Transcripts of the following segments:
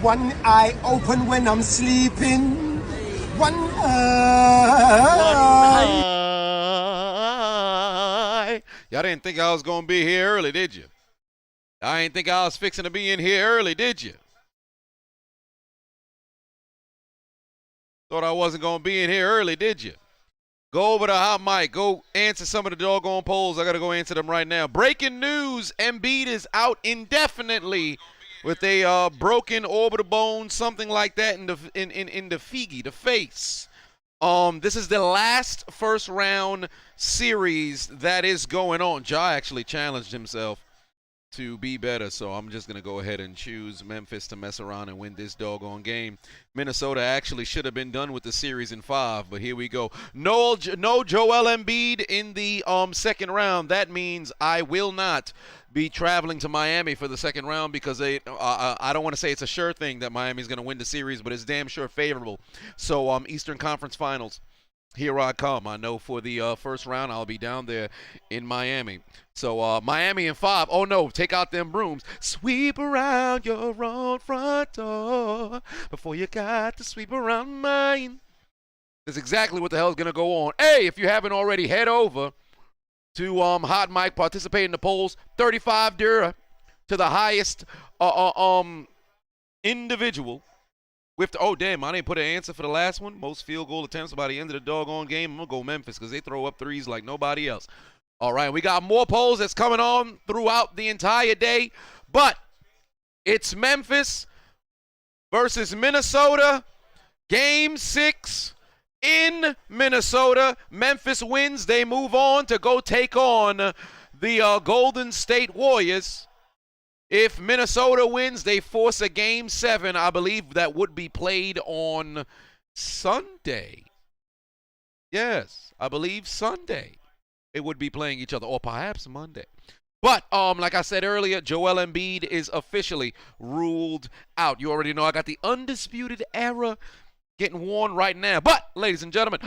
One eye open when I'm sleeping. One eye. Y'all didn't think I was going to be here early, did you? I didn't think I was fixing to be in here early, did you? Thought I wasn't going to be in here early, did you? Go over to hot mic. Go answer some of the doggone polls. I got to go answer them right now. Breaking news. Embiid is out indefinitely with a broken orbital bone, something like that in the the face. This is the last first round series that is going on. Ja actually challenged himself to be better, so I'm just going to go ahead and choose Memphis to mess around and win this doggone game. Minnesota actually should have been done with the series in 5, but here we go. No Joel Embiid in the second round. That means I will not be traveling to Miami for the second round because I don't want to say it's a sure thing that Miami's going to win the series, but it's damn sure favorable. So Eastern Conference Finals, here I come. I know for the first round I'll be down there in Miami. So Miami in 5. Oh no, take out them brooms. Sweep around your own front door before you got to sweep around mine. That's exactly what the hell's going to go on. Hey, if you haven't already, head over to Hot Mic, participate in the polls. 35 Dura to the highest individual. Oh, damn, I didn't put an answer for the last one. Most field goal attempts by the end of the doggone game. I'm going to go Memphis because they throw up threes like nobody else. All right, we got more polls that's coming on throughout the entire day. But it's Memphis versus Minnesota. Game 6 in Minnesota. Memphis wins. They move on to go take on the Golden State Warriors. If Minnesota wins, they force a Game 7. I believe that would be played on Sunday. Yes, I believe Sunday. It would be playing each other, or perhaps Monday. But, like I said earlier, Joel Embiid is officially ruled out. You already know I got the Undisputed Era getting worn right now. But, ladies and gentlemen,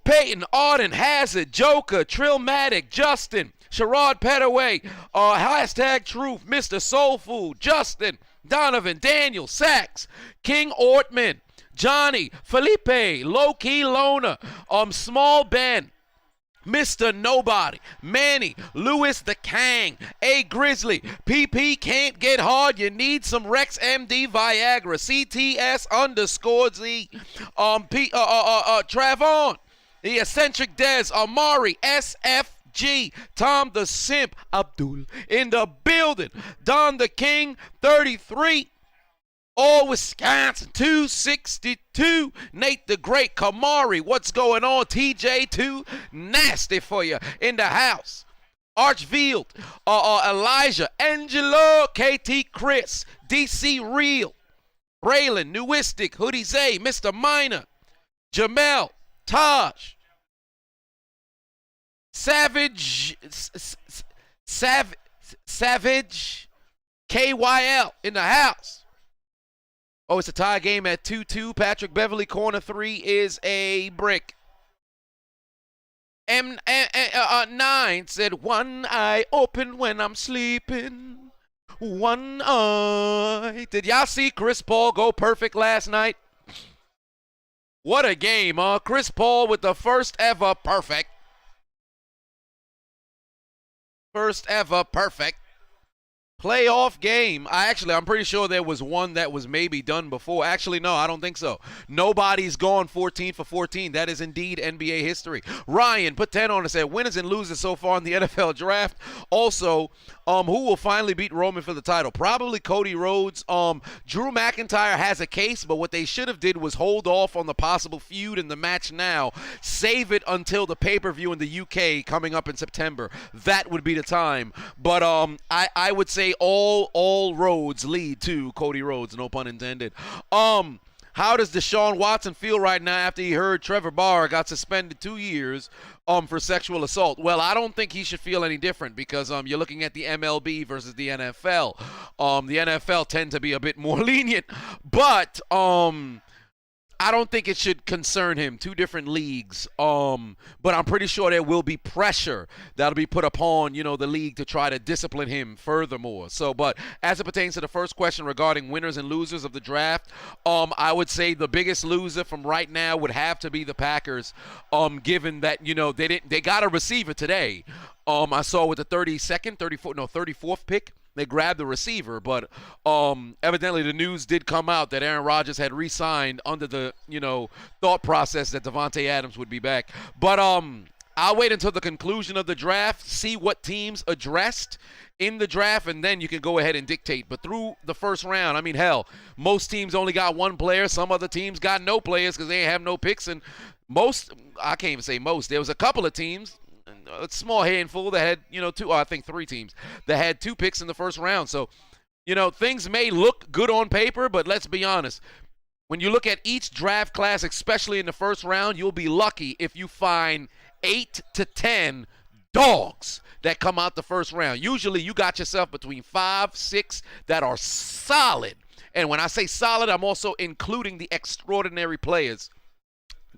Peyton, Arden, Hazard, Joker, Trillmatic, Justin, Sherrod Petaway, hashtag Truth, Mr. Soul Food, Justin, Donovan, Daniel, Sachs, King Ortman, Johnny, Felipe, Low-Key Loner, Small Ben, Mr. Nobody, Manny, Lewis the Kang, A Grizzly, PP can't get hard, you need some Rex MD Viagra, CTS_Z, Travon, the Eccentric Dez, Amari, SFG, Tom the Simp, Abdul in the building, Don the King, 33, all Wisconsin, 262, Nate the Great, Kamari, what's going on, TJ2, nasty for you in the house, Archfield, Elijah, Angelo, KT Chris, DC Real, Braylon, Newistic, Hoodie Zay, Mr. Minor, Jamel, Taj, Savage, KYL in the house. Oh, it's a tie game at 2-2. Patrick Beverly, corner 3 is a brick. M9 said, one eye open when I'm sleeping. One eye. Did y'all see Chris Paul go perfect last night? What a game, huh? Chris Paul with the first ever perfect. First ever perfect playoff game. I'm pretty sure there was one that was maybe done before. Actually, no, I don't think so. Nobody's gone 14 for 14. That is indeed NBA history. Ryan put 10 on and said, winners and losers so far in the NFL draft. Also, who will finally beat Roman for the title? Probably Cody Rhodes. Drew McIntyre has a case, but what they should have did was hold off on the possible feud in the match now. Save it until the pay-per-view in the UK coming up in September. That would be the time. But I would say all roads lead to Cody Rhodes, no pun intended. How does Deshaun Watson feel right now after he heard Trevor Bauer got suspended 2 years for sexual assault? Well, I don't think he should feel any different because you're looking at the MLB versus the NFL. The NFL tend to be a bit more lenient, but I don't think it should concern him. Two different leagues. But I'm pretty sure there will be pressure that'll be put upon, the league to try to discipline him furthermore. So, but as it pertains to the first question regarding winners and losers of the draft, I would say the biggest loser from right now would have to be the Packers, given that, they got a receiver today. I saw with the 34th pick. They grabbed the receiver, but evidently the news did come out that Aaron Rodgers had re-signed under the, thought process that Devontae Adams would be back. But I'll wait until the conclusion of the draft, see what teams addressed in the draft, and then you can go ahead and dictate. But through the first round, I mean, hell, most teams only got one player. Some other teams got no players because they have no picks. And I can't even say most. There was a couple of teams, a small handful that had, I think 3 teams that had 2 picks in the first round. So, things may look good on paper, but let's be honest. When you look at each draft class, especially in the first round, you'll be lucky if you find 8 to 10 dogs that come out the first round. Usually you got yourself between 5, 6 that are solid. And when I say solid, I'm also including the extraordinary players.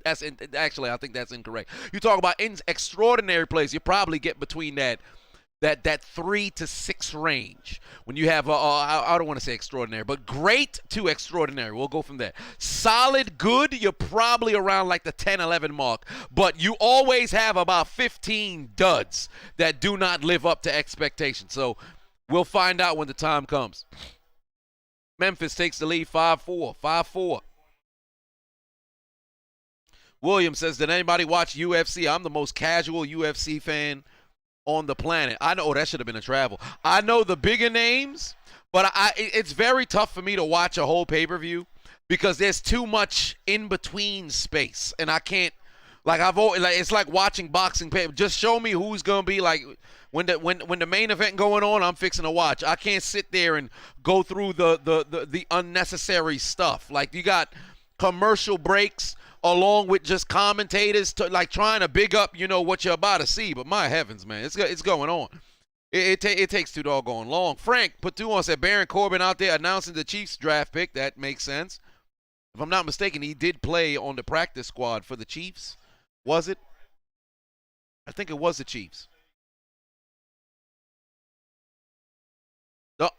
Actually, I think that's incorrect. You talk about extraordinary players, you probably get between that 3 to 6 range. When you have, I don't want to say extraordinary, but great to extraordinary. We'll go from there. Solid, good, you're probably around like the 10, 11 mark. But you always have about 15 duds that do not live up to expectations. So we'll find out when the time comes. Memphis takes the lead 5-4. 5-4. William says, did anybody watch UFC? I'm the most casual UFC fan on the planet. I know that should have been a travel. I know the bigger names, but it's very tough for me to watch a whole pay-per-view because there's too much in between space, and I can't. It's like watching boxing. Just show me who's gonna be like when the main event going on. I'm fixing to watch. I can't sit there and go through the unnecessary stuff. Like you got commercial breaks along with just commentators trying to big up, what you're about to see. But my heavens, man, it's going on. It takes too doggone long. Frank put 2 on, said Baron Corbin out there announcing the Chiefs draft pick. That makes sense. If I'm not mistaken, he did play on the practice squad for the Chiefs. Was it? I think it was the Chiefs. The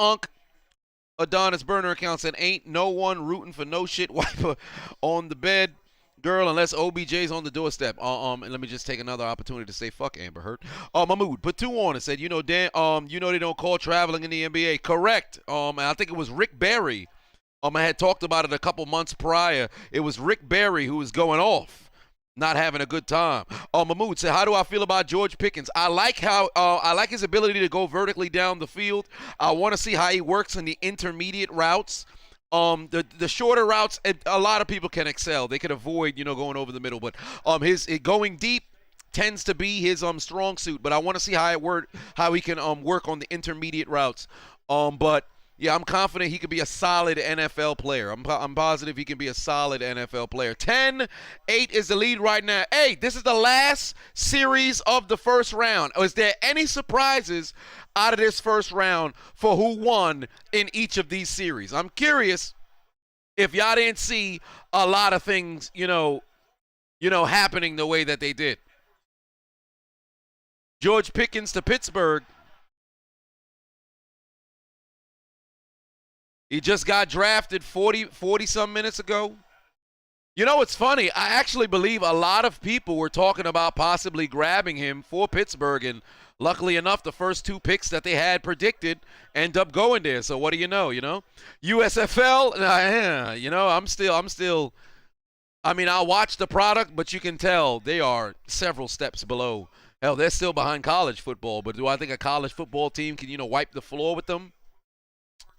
Adonis burner account said, ain't no one rooting for no shit wiper on the bed girl unless OBJ's on the doorstep. And let me just take another opportunity to say fuck Amber Heard. Mahmoud put 2 on and said, Dan, they don't call traveling in the NBA. Correct. And I think it was Rick Barry. I had talked about it a couple months prior. It was Rick Barry who was going off, not having a good time. Mahmoud said, how do I feel about George Pickens? I like his ability to go vertically down the field. I want to see how he works in the intermediate routes. The shorter routes, a lot of people can excel. They can avoid, going over the middle. But his going deep tends to be his strong suit. But I want to see how he can work on the intermediate routes. But yeah, I'm confident he could be a solid NFL player. I'm positive he can be a solid NFL player. 10-8 is the lead right now. Hey, this is the last series of the first round. Is there any surprises out of this first round for who won in each of these series? I'm curious if y'all didn't see a lot of things, happening the way that they did. George Pickens to Pittsburgh. He just got drafted 40-some minutes ago. It's funny. I actually believe a lot of people were talking about possibly grabbing him for Pittsburgh, and luckily enough, the first 2 picks that they had predicted end up going there. So what do you know? USFL, I'm still. I mean, I'll watch the product, but you can tell they are several steps below. Hell, they're still behind college football. But do I think a college football team can, wipe the floor with them?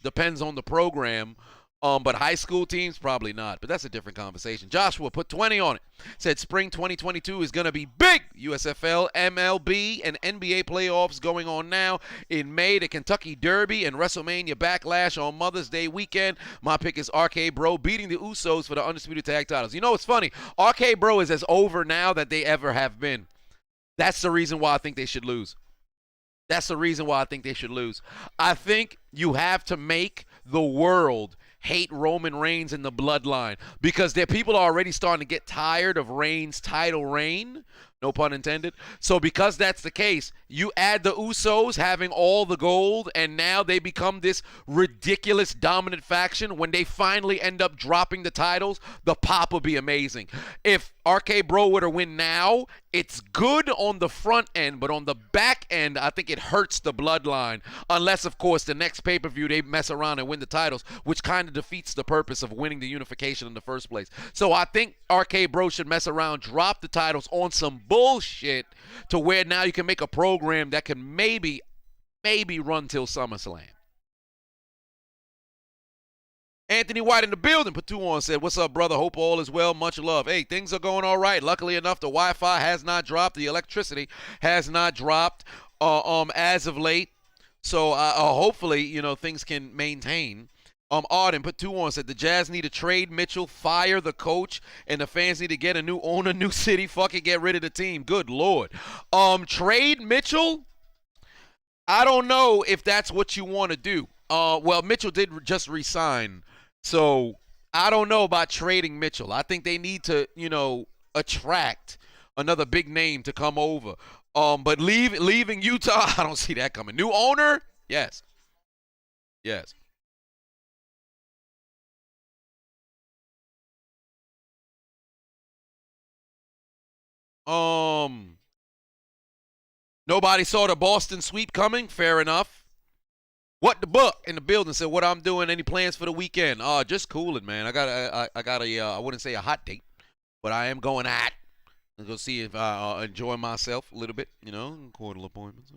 Depends on the program. But high school teams, probably not. But that's a different conversation. Joshua put 20 on it. Said spring 2022 is going to be big. USFL, MLB, and NBA playoffs going on now. In May, the Kentucky Derby and WrestleMania Backlash on Mother's Day weekend. My pick is RK Bro beating the Usos for the Undisputed Tag Titles. It's funny. RK Bro is as over now that they ever have been. That's the reason why I think they should lose. I think you have to make the world hate Roman Reigns and the bloodline because people are already starting to get tired of Reigns' title reign. No pun intended. So because that's the case, you add the Usos having all the gold, and now they become this ridiculous dominant faction. When they finally end up dropping the titles, the pop will be amazing. If RK Bro were to win now, it's good on the front end, but on the back end, I think it hurts the bloodline. Unless, of course, the next pay-per-view they mess around and win the titles, which kind of defeats the purpose of winning the unification in the first place. So I think RK Bro should mess around, drop the titles on some bullshit to where now you can make a program that can maybe run till SummerSlam. Anthony White in the building, put 2 on, said, what's up, brother? Hope all is well. Much love. Hey, things are going all right. Luckily enough, the Wi-Fi has not dropped. The electricity has not dropped as of late. So hopefully, you know, things can maintain. Arden put 2 on, said the Jazz need to trade Mitchell, fire the coach, and the fans need to get a new owner, new city, fucking get rid of the team. Good Lord. Trade Mitchell? I don't know if that's what you want to do. Well, Mitchell did just resign, so I don't know about trading Mitchell. I think they need to, you know, attract another big name to come over. But leaving Utah, I don't see that coming. New owner? Yes. Yes. Nobody saw the Boston sweep coming. Fair enough. What the book in the building said, what I'm doing, any plans for the weekend? Just cooling, man. I got a I wouldn't say a hot date, but I am going out. Let's go see if I enjoy myself a little bit, you know, quarterly appointments.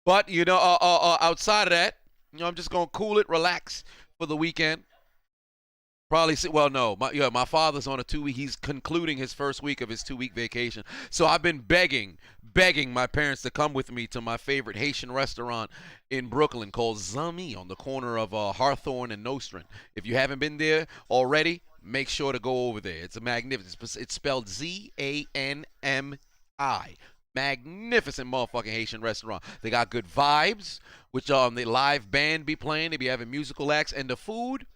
But, you know, outside of that, you know, I'm just going to cool it, relax for the weekend. Probably, well, no, my father's on a 2-week, he's concluding his first week of his 2-week vacation. So I've been begging my parents to come with me to my favorite Haitian restaurant in Brooklyn called Zami on the corner of Hawthorne and Nostrand. If you haven't been there already, make sure to go over there. It's a magnificent, it's spelled Z-A-N-M-I. Magnificent motherfucking Haitian restaurant. They got good vibes, which the live band be playing. They be having musical acts, and the food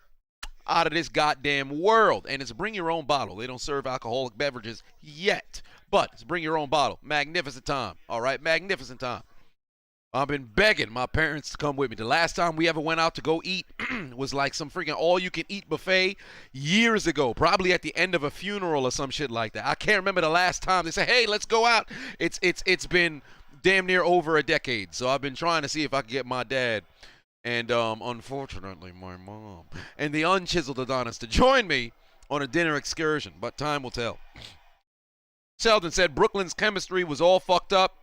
out of this goddamn world. And it's bring your own bottle. They don't serve alcoholic beverages yet, but it's bring your own bottle. Magnificent time. All right, magnificent time. I've been begging my parents to come with me. The last time we ever went out to go eat was like some freaking all-you-can-eat buffet years ago, probably at the end of a funeral or some shit like that. I can't remember the last time they said, hey, let's go out. It's been damn near over a decade, so I've been trying to see if I can get my dad and unfortunately my mom and the unchiseled Adonis to join me on a dinner excursion, but time will tell. Sheldon said Brooklyn's chemistry was all fucked up.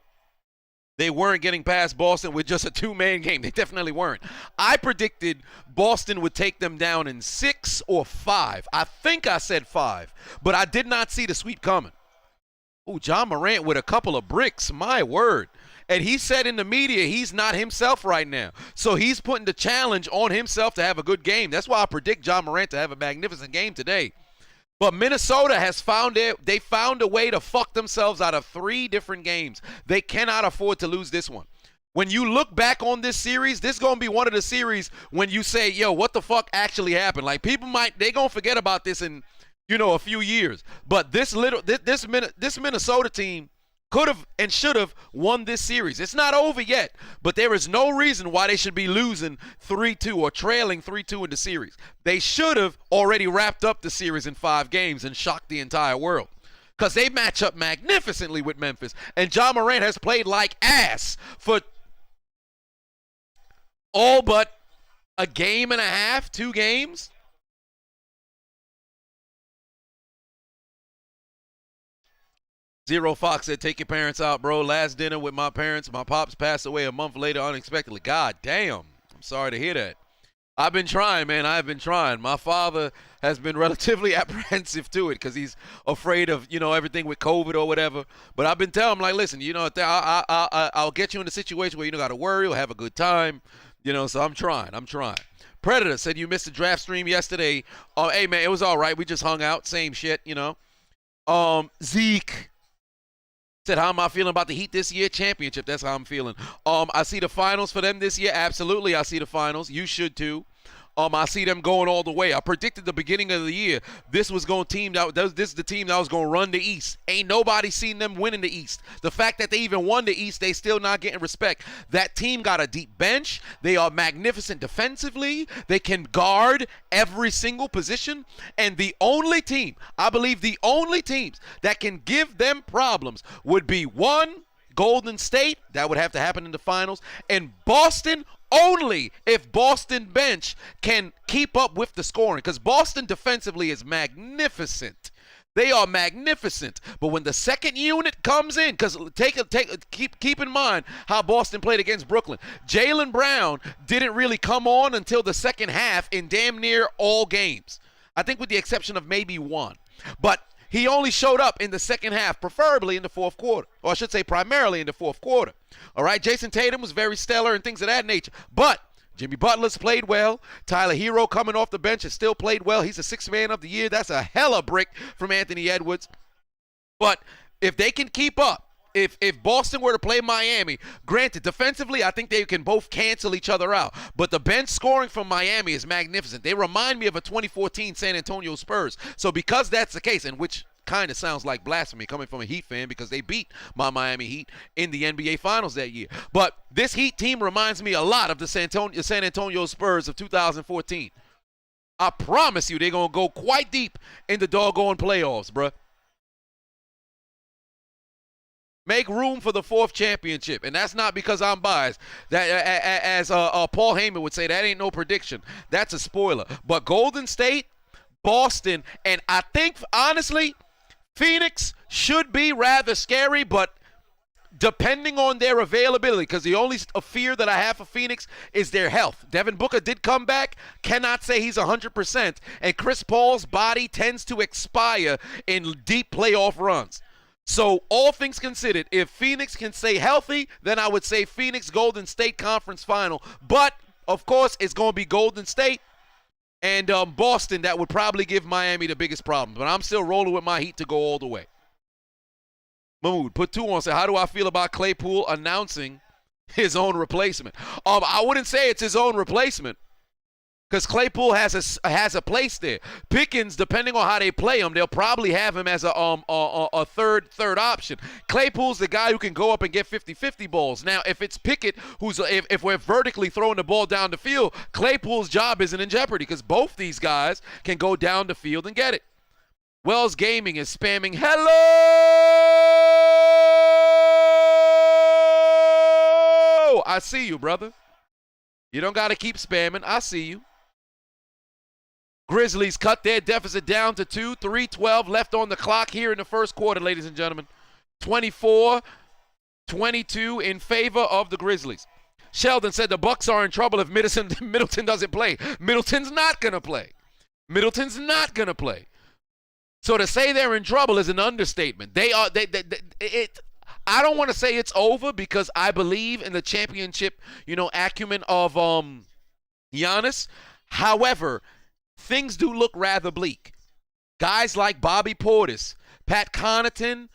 They weren't getting past Boston with just a 2-man game. They definitely weren't. I predicted Boston would take them down in 6 or 5. I think I said 5, but I did not see the sweep coming. Oh, John Morant with a couple of bricks, my word. And he said in the media he's not himself right now. So he's putting the challenge on himself to have a good game. That's why I predict John Morant to have a magnificent game today. But Minnesota has found it. They found a way to fuck themselves out of 3 different games. They cannot afford to lose this one. When you look back on this series, this is going to be one of the series when you say, yo, what the fuck actually happened? Like, people they going to forget about this in, you know, a few years. But this Minnesota team could have and should have won this series. It's not over yet, but there is no reason why they should be losing 3-2 or trailing 3-2 in the series. They should have already wrapped up the series in 5 games and shocked the entire world, because they match up magnificently with Memphis. And John Morant has played like ass for all but a game and a half, 2 games. Zero Fox said, take your parents out, bro. Last dinner with my parents. My pops passed away a month later unexpectedly. God damn. I'm sorry to hear that. I've been trying, man. I've been trying. My father has been relatively apprehensive to it because he's afraid of, you know, everything with COVID or whatever. But I've been telling him, like, listen, you know, I'll get you in a situation where you don't got to worry. You'll have a good time. You know, so I'm trying. Predator said you missed the draft stream yesterday. Hey, man, it was all right. We just hung out. Same shit, you know. Zeke said, how am I feeling about the Heat this year? Championship, that's how I'm feeling. I see the finals for them this year. Absolutely, I see the finals. You should too. I see them going all the way. I predicted the beginning of the year this was going to team that this is the team that was going to run the East. Ain't nobody seen them winning the East. The fact that they even won the East, they still not getting respect. That team got a deep bench. They are magnificent defensively. They can guard every single position. And the only team, I believe the only teams that can give them problems would be one, Golden State. That would have to happen in the finals. And Boston, only if Boston bench can keep up with the scoring, because Boston defensively is magnificent. They are magnificent. But when the second unit comes in, because keep in mind how Boston played against Brooklyn. Jaylen Brown didn't really come on until the second half in damn near all games. I think with the exception of maybe one. But he only showed up in the second half, preferably in the fourth quarter. Or I should say primarily in the fourth quarter. All right, Jason Tatum was very stellar and things of that nature. But Jimmy Butler's played well. Tyler Hero coming off the bench has still played well. He's a sixth man of the year. That's a hella brick from Anthony Edwards. But if they can keep up, if Boston were to play Miami, granted, defensively, I think they can both cancel each other out. But the bench scoring from Miami is magnificent. They remind me of a 2014 San Antonio Spurs. So because that's the case, and which kind of sounds like blasphemy coming from a Heat fan because they beat my Miami Heat in the NBA Finals that year. But this Heat team reminds me a lot of the San Antonio Spurs of 2014. I promise you they're going to go quite deep in the doggone playoffs, bruh. Make room for the fourth championship. And that's not because I'm biased. That, as Paul Heyman would say, that ain't no prediction. That's a spoiler. But Golden State, Boston, and I think, honestly, Phoenix should be rather scary, but depending on their availability, because the only fear that I have for Phoenix is their health. Devin Booker did come back. Cannot say he's 100%. And Chris Paul's body tends to expire in deep playoff runs. So all things considered, if Phoenix can stay healthy, then I would say Phoenix Golden State Conference Final. But, of course, it's going to be Golden State and Boston that would probably give Miami the biggest problem. But I'm still rolling with my Heat to go all the way. Mahmoud, put two on, say, how do I feel about Claypool announcing his own replacement? I wouldn't say it's his own replacement, because Claypool has a place there. Pickens, depending on how they play him, they'll probably have him as a third option. Claypool's the guy who can go up and get 50-50 balls. Now, if it's Pickett, if we're vertically throwing the ball down the field, Claypool's job isn't in jeopardy because both these guys can go down the field and get it. Wells Gaming is spamming, hello! I see you, brother. You don't got to keep spamming. I see you. Grizzlies cut their deficit down to 2, 3:12 left on the clock here in the first quarter, ladies and gentlemen. 24-22 in favor of the Grizzlies. Sheldon said the Bucks are in trouble if Middleton doesn't play. Middleton's not going to play. Middleton's not going to play. So to say they're in trouble is an understatement. They are. I don't want to say it's over because I believe in the championship, acumen of Giannis. However, things do look rather bleak. Guys like Bobby Portis, Pat Connaughton,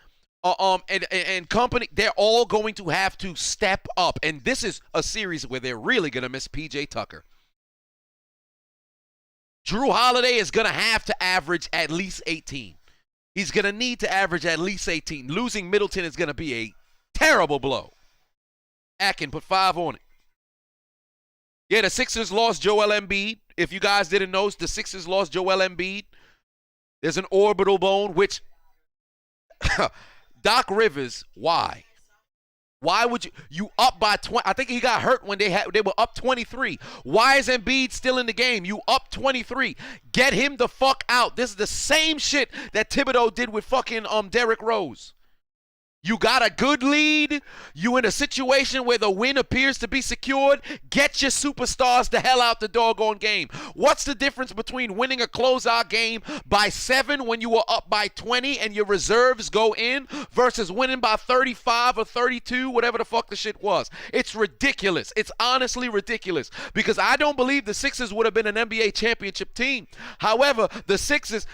and company, they're all going to have to step up. And this is a series where they're really going to miss P.J. Tucker. Drew Holiday is going to have to average at least 18. He's going to need to average at least 18. Losing Middleton is going to be a terrible blow. Akin, put 5 on it. Yeah, the Sixers lost Joel Embiid. If you guys didn't know, the Sixers lost Joel Embiid. There's an orbital bone, which Doc Rivers, why? Why would you up by 20? I think he got hurt when they were up 23. Why is Embiid still in the game? You up 23. Get him the fuck out. This is the same shit that Thibodeau did with fucking Derrick Rose. You got a good lead. You in a situation where the win appears to be secured. Get your superstars the hell out the doggone game. What's the difference between winning a closeout game by 7 when you were up by 20 and your reserves go in versus winning by 35 or 32, whatever the fuck the shit was? It's ridiculous. It's honestly ridiculous because I don't believe the Sixers would have been an NBA championship team. However, the Sixers,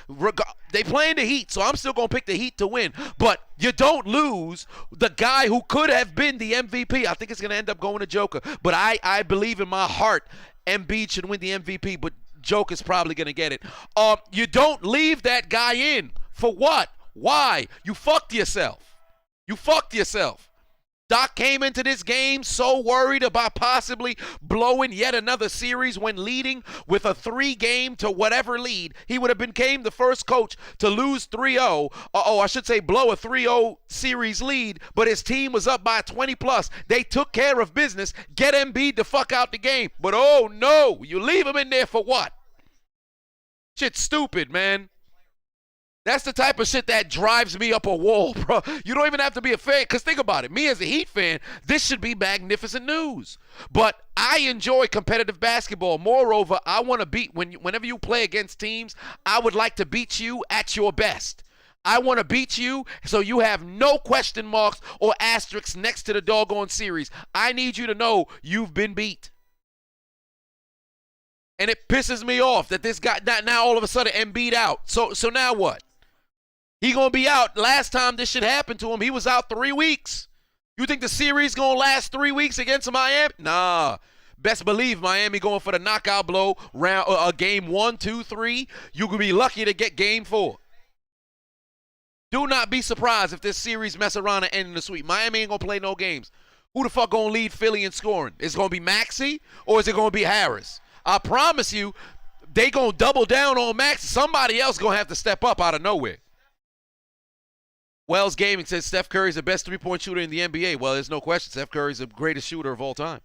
they playing the Heat, so I'm still going to pick the Heat to win. But you don't lose the guy who could have been the MVP. I think it's going to end up going to Joker. But I believe in my heart Embiid should win the MVP, but Joker's probably going to get it. You don't leave that guy in. For what? Why? You fucked yourself. You fucked yourself. Doc came into this game so worried about possibly blowing yet another series when leading with a 3-game to whatever lead. He would have became the first coach to lose 3-0. I should say blow a 3-0 series lead, but his team was up by 20 plus. They took care of business. Get Embiid the fuck out the game. But oh no, you leave him in there for what? Shit's stupid, man. That's the type of shit that drives me up a wall, bro. You don't even have to be a fan, because think about it. Me as a Heat fan, this should be magnificent news. But I enjoy competitive basketball. Moreover, I want to beat, whenever you play against teams, I would like to beat you at your best. I want to beat you so you have no question marks or asterisks next to the doggone series. I need you to know you've been beat. And it pisses me off that this guy, now all of a sudden Embiid out. So now what? He going to be out. Last time this shit happened to him, he was out 3 weeks. You think the series going to last 3 weeks against Miami? Nah. Best believe Miami going for the knockout blow, game 1, 2, 3. You could be lucky to get game 4. Do not be surprised if this series mess around and end in the sweep. Miami ain't going to play no games. Who the fuck going to lead Philly in scoring? Is it going to be Maxey or is it going to be Harris? I promise you, they going to double down on Max. Somebody else going to have to step up out of nowhere. Wells Gaming says Steph Curry's the best three-point shooter in the NBA. Well, there's no question. Steph Curry's the greatest shooter of all time.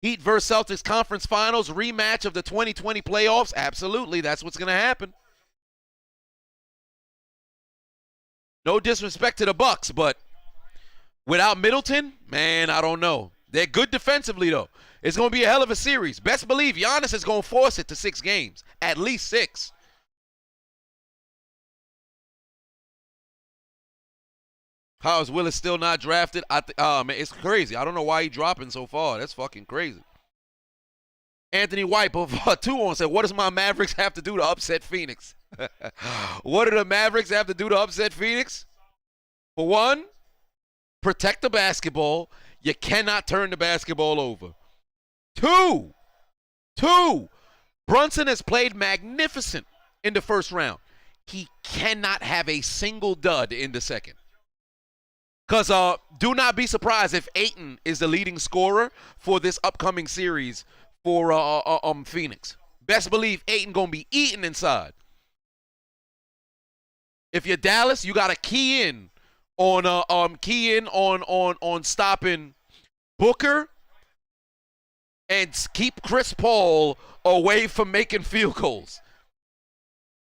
Heat versus Celtics conference finals, rematch of the 2020 playoffs. Absolutely, that's what's going to happen. No disrespect to the Bucks, but without Middleton, man, I don't know. They're good defensively, though. It's going to be a hell of a series. Best believe Giannis is going to force it to 6 games, at least 6. How is Willis still not drafted? Man, it's crazy. I don't know why he's dropping so far. That's fucking crazy. Anthony White, 2-on, said, what does my Mavericks have to do to upset Phoenix? What do the Mavericks have to do to upset Phoenix? For one, protect the basketball. You cannot turn the basketball over. Two, Brunson has played magnificent in the first round. He cannot have a single dud in the second. Because do not be surprised if Ayton is the leading scorer for this upcoming series for Phoenix. Best believe Ayton going to be eating inside. If you're Dallas, you got to key in on stopping Booker and keep Chris Paul away from making field goals.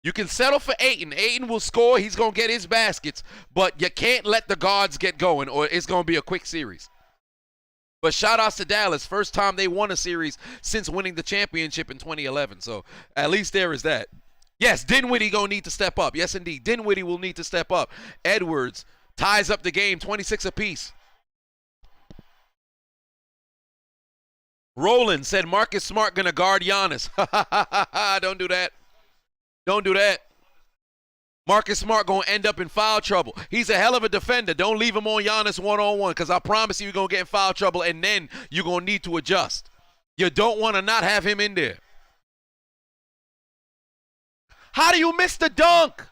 You can settle for Ayton. Ayton will score. He's going to get his baskets. But you can't let the guards get going or it's going to be a quick series. But shout-outs to Dallas. First time they won a series since winning the championship in 2011. So at least there is that. Yes, Dinwiddie going to need to step up. Yes, indeed. Dinwiddie will need to step up. Edwards ties up the game, 26 apiece. Roland said Marcus Smart going to guard Giannis. Don't do that. Don't do that. Marcus Smart going to end up in foul trouble. He's a hell of a defender. Don't leave him on Giannis one-on-one because I promise you you're going to get in foul trouble and then you're going to need to adjust. You don't want to not have him in there. How do you miss the dunk?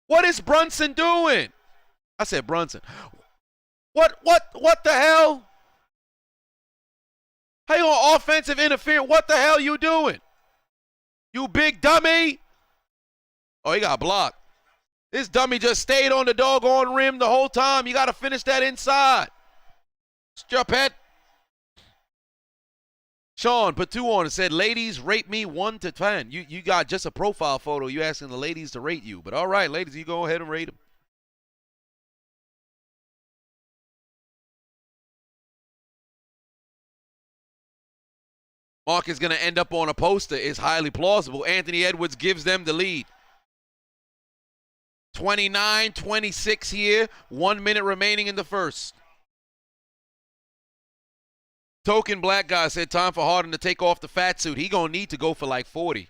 What is Brunson doing? I said Brunson. What the hell? How you on offensive interference? What the hell you doing? You big dummy. Oh, he got blocked. This dummy just stayed on the doggone rim the whole time. You got to finish that inside. Strap head. Sean put 2 on and said, ladies, rate me 1 to 10. You got just a profile photo. You asking the ladies to rate you. But all right, ladies, you go ahead and rate them. Mark is going to end up on a poster is highly plausible. Anthony Edwards gives them the lead. 29-26 here. 1 minute remaining in the first. Token black guy said time for Harden to take off the fat suit. He going to need to go for like 40.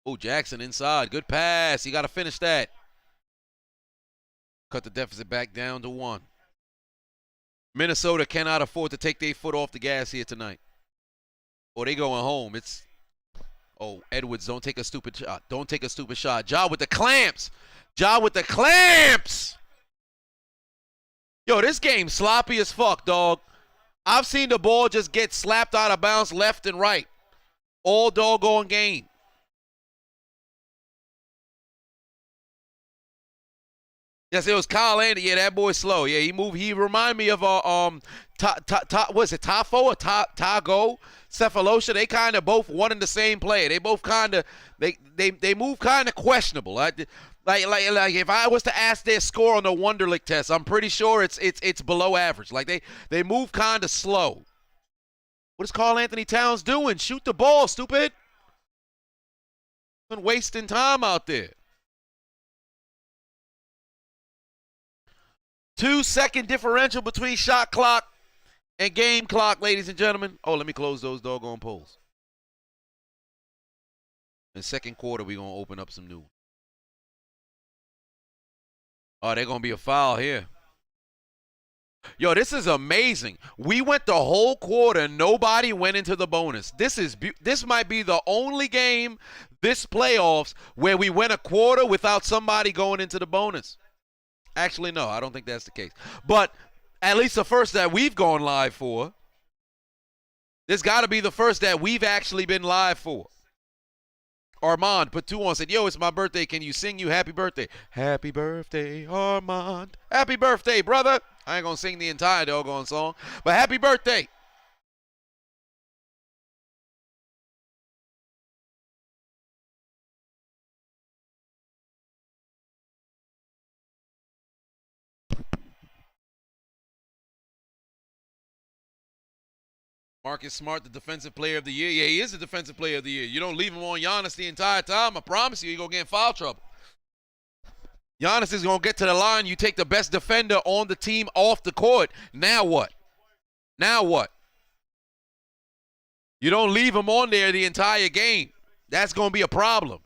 Oh, Jackson inside. Good pass. You got to finish that. Cut the deficit back down to 1. Minnesota cannot afford to take their foot off the gas here tonight. Or they going home. Edwards, don't take a stupid shot. Don't take a stupid shot. Ja with the clamps. Ja with the clamps. Yo, this game sloppy as fuck, dog. I've seen the ball just get slapped out of bounds left and right. All doggone game. Yes, it was Kyle Andy. Yeah, that boy's slow. Yeah, he moved. He reminded me of was it Tafo or Tago Cephalosha? They kind of both one and the same player. They both kind of they move kind of questionable. Like if I was to ask their score on the Wonderlic test, I'm pretty sure it's below average. Like they move kind of slow. What is Karl Anthony Towns doing? Shoot the ball, stupid. Been wasting time out there. 2-second differential between shot clock and game clock, ladies and gentlemen. Oh, let me close those doggone polls. In second quarter, we're going to open up some new. Oh, they're going to be a foul here. Yo, this is amazing. We went the whole quarter. Nobody went into the bonus. This might be the only game this playoffs where we went a quarter without somebody going into the bonus. Actually, no, I don't think that's the case. But at least the first that we've gone live for. This got to be the first that we've actually been live for. Armand put 2 on, said, yo, it's my birthday. Can you sing you happy birthday? Happy birthday, Armand. Happy birthday, brother. I ain't going to sing the entire doggone song, but happy birthday. Marcus Smart, the defensive player of the year. Yeah, he is the defensive player of the year. You don't leave him on Giannis the entire time, I promise you, you're going to get in foul trouble. Giannis is going to get to the line. You take the best defender on the team off the court. Now what? Now what? You don't leave him on there the entire game. That's going to be a problem.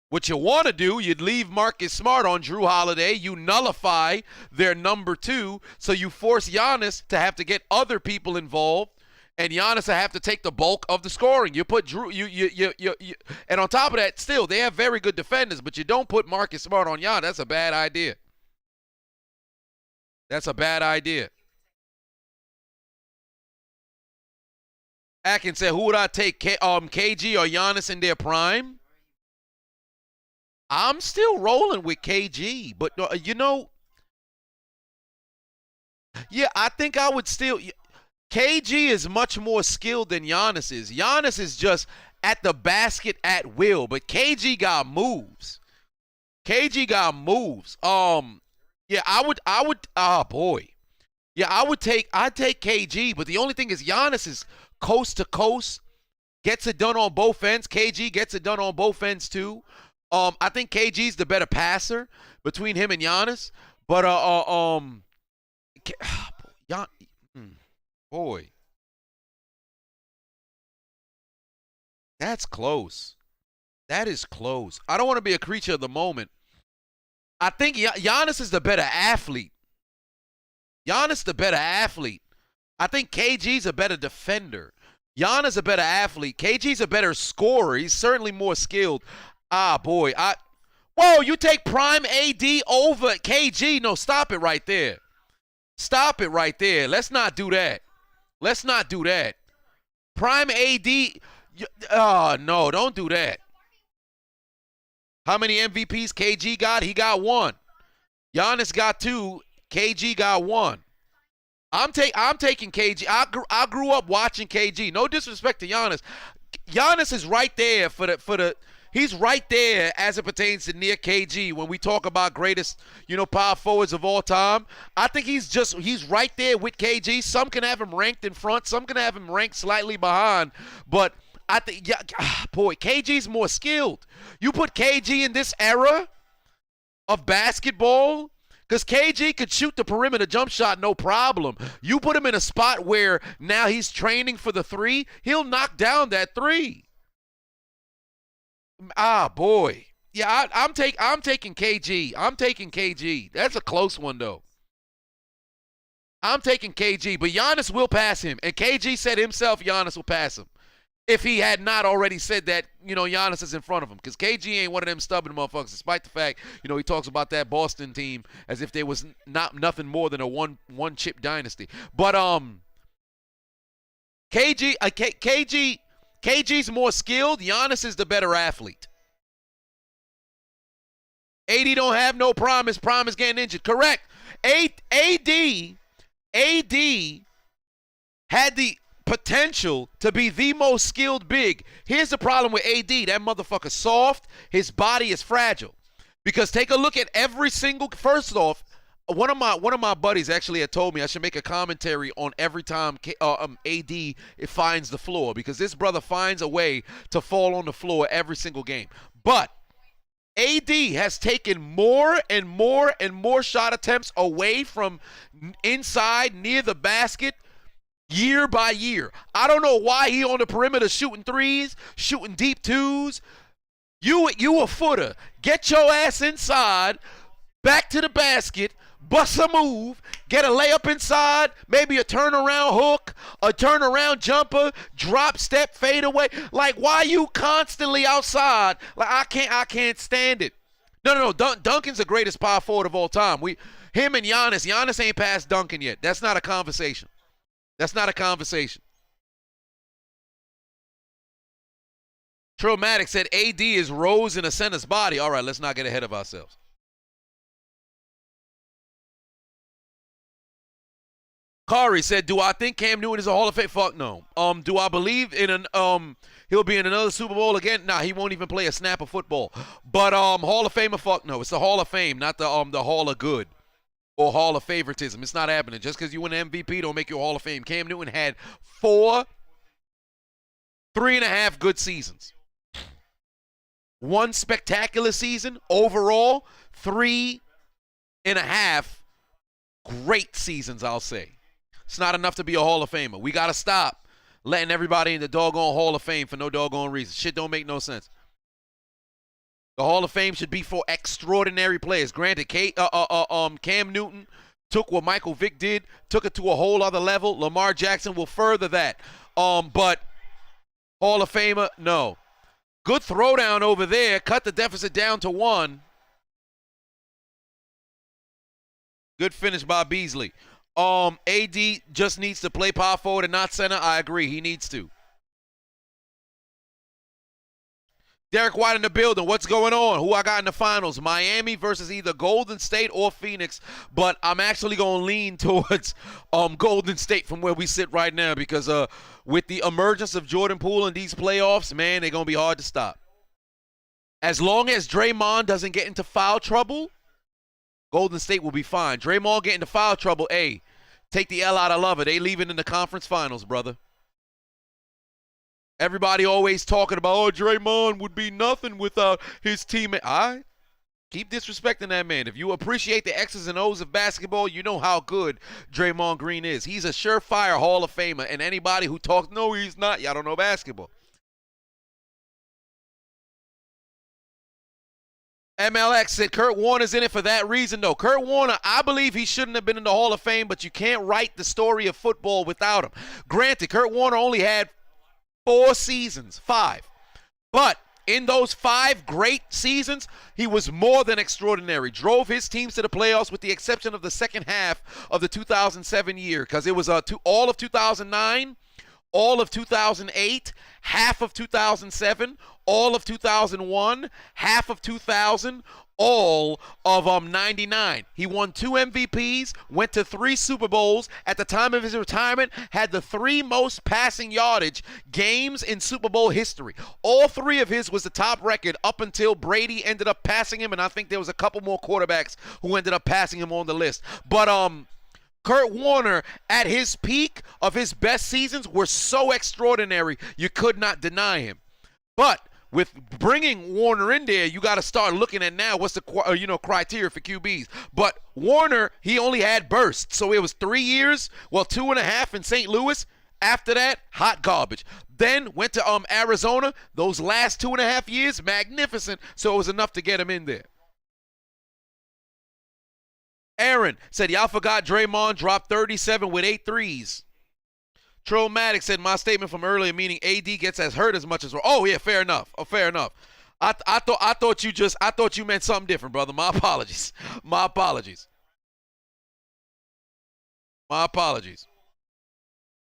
What you want to do, you'd leave Marcus Smart on Drew Holiday. You nullify their number 2, so you force Giannis to have to get other people involved, and Giannis will have to take the bulk of the scoring. You put Drew, and on top of that, still, they have very good defenders, but you don't put Marcus Smart on Giannis. That's a bad idea. That's a bad idea. Atkins said, who would I take, KG or Giannis in their prime? I'm still rolling with KG, but yeah, I think I would still. KG is much more skilled than Giannis is. Giannis is just at the basket at will, but KG got moves. KG got moves. Yeah, I would. Oh boy, yeah, I'd take KG, but the only thing is Giannis is coast to coast, gets it done on both ends. KG gets it done on both ends too. I think KG's the better passer between him and Giannis, but boy, that's close. That is close. I don't want to be a creature of the moment. I think Giannis is the better athlete. Giannis the better athlete. I think KG's a better defender. Giannis a better athlete. KG's a better scorer. He's certainly more skilled. Ah, boy. Whoa, you take prime AD over KG. No, stop it right there. Stop it right there. Let's not do that. Let's not do that. Prime AD. Oh, no, don't do that. How many MVPs KG got? He got 1. Giannis got 2. KG got 1. I'm taking KG. I grew up watching KG. No disrespect to Giannis. Giannis is right there for the he's right there as it pertains to near KG when we talk about greatest, power forwards of all time. I think he's right there with KG. Some can have him ranked in front, some can have him ranked slightly behind, but I think KG's more skilled. You put KG in this era of basketball, because KG could shoot the perimeter jump shot no problem. You put him in a spot where now he's training for the 3, he'll knock down that 3. Ah, boy. Yeah, I'm taking KG. I'm taking KG. That's a close one, though. I'm taking KG, but Giannis will pass him. And KG said himself Giannis will pass him. If he had not already said that, Giannis is in front of him. Because KG ain't one of them stubborn motherfuckers, despite the fact, he talks about that Boston team as if there was nothing more than a one-chip dynasty. But KG's more skilled. Giannis is the better athlete. AD don't have no promise. Promise getting injured. Correct. AD had the potential to be the most skilled big. Here's the problem with AD. That motherfucker's soft. His body is fragile. Because take a look at every single. First off, one of my buddies actually had told me I should make a commentary on every time AD finds the floor, because this brother finds a way to fall on the floor every single game. But AD has taken more and more and more shot attempts away from inside near the basket year by year. I don't know why he on the perimeter shooting threes, shooting deep twos. You a footer. Get your ass inside, back to the basket, bust a move, get a layup inside, maybe a turnaround hook, a turnaround jumper, drop step, fade away. Like, why you constantly outside? Like, I can't stand it. No. Duncan's the greatest power forward of all time. Him and Giannis ain't past Duncan yet. That's not a conversation. Trillmatic said AD is Rose in a center's body. All right, let's not get ahead of ourselves. Kari said, do I think Cam Newton is a Hall of Fame? Fuck no. Do I believe in he'll be in another Super Bowl again? Nah, he won't even play a snap of football. But Hall of Famer, fuck no. It's the Hall of Fame, not the Hall of Good or Hall of Favoritism. It's not happening. Just because you win an MVP don't make you a Hall of Fame. Cam Newton had 3.5 good seasons. 1 spectacular season. Overall, 3.5 great seasons, I'll say. It's not enough to be a Hall of Famer. We got to stop letting everybody in the doggone Hall of Fame for no doggone reason. Shit don't make no sense. The Hall of Fame should be for extraordinary players. Granted, Cam Newton took what Michael Vick did, took it to a whole other level. Lamar Jackson will further that. But Hall of Famer, no. Good throwdown over there. Cut the deficit down to 1. Good finish by Beasley. AD just needs to play power forward and not center. I agree. He needs to. Derek White in the building. What's going on? Who I got in the finals? Miami versus either Golden State or Phoenix. But I'm actually going to lean towards Golden State from where we sit right now, because with the emergence of Jordan Poole in these playoffs, man, they're going to be hard to stop. As long as Draymond doesn't get into foul trouble, Golden State will be fine. Draymond getting into foul trouble, hey, take the L out of Lover. They leaving in the conference finals, brother. Everybody always talking about, oh, Draymond would be nothing without his teammate. All right. Keep disrespecting that man. If you appreciate the X's and O's of basketball, you know how good Draymond Green is. He's a surefire Hall of Famer. And anybody who talks, no, he's not, y'all don't know basketball. MLX said Kurt Warner's in it for that reason, though. Kurt Warner, I believe he shouldn't have been in the Hall of Fame, but you can't write the story of football without him. Granted, Kurt Warner only had 4 seasons, 5. But in those 5 great seasons, he was more than extraordinary. Drove his teams to the playoffs with the exception of the second half of the 2007 year, because it was all of 2009, all of 2008, half of 2007, all of 2001, half of 2000, all of 99. He won 2 MVPs, went to 3 Super Bowls. At the time of his retirement, had the 3 most passing yardage games in Super Bowl history. All 3 of his was the top record up until Brady ended up passing him, and I think there was a couple more quarterbacks who ended up passing him on the list. But Kurt Warner, at his peak of his best seasons, were so extraordinary, you could not deny him. But with bringing Warner in there, you got to start looking at now what's the criteria for QBs. But Warner, he only had bursts, so it was 3 years, 2.5 in St. Louis. After that, hot garbage. Then went to Arizona. Those last 2.5 years, magnificent. So it was enough to get him in there. Aaron said, y'all forgot Draymond dropped 37 with 8 threes. Trollmatic said, my statement from earlier, meaning AD gets as hurt as much as. Oh yeah, fair enough. Oh, fair enough. I thought you meant something different, brother. My apologies. My apologies. My apologies.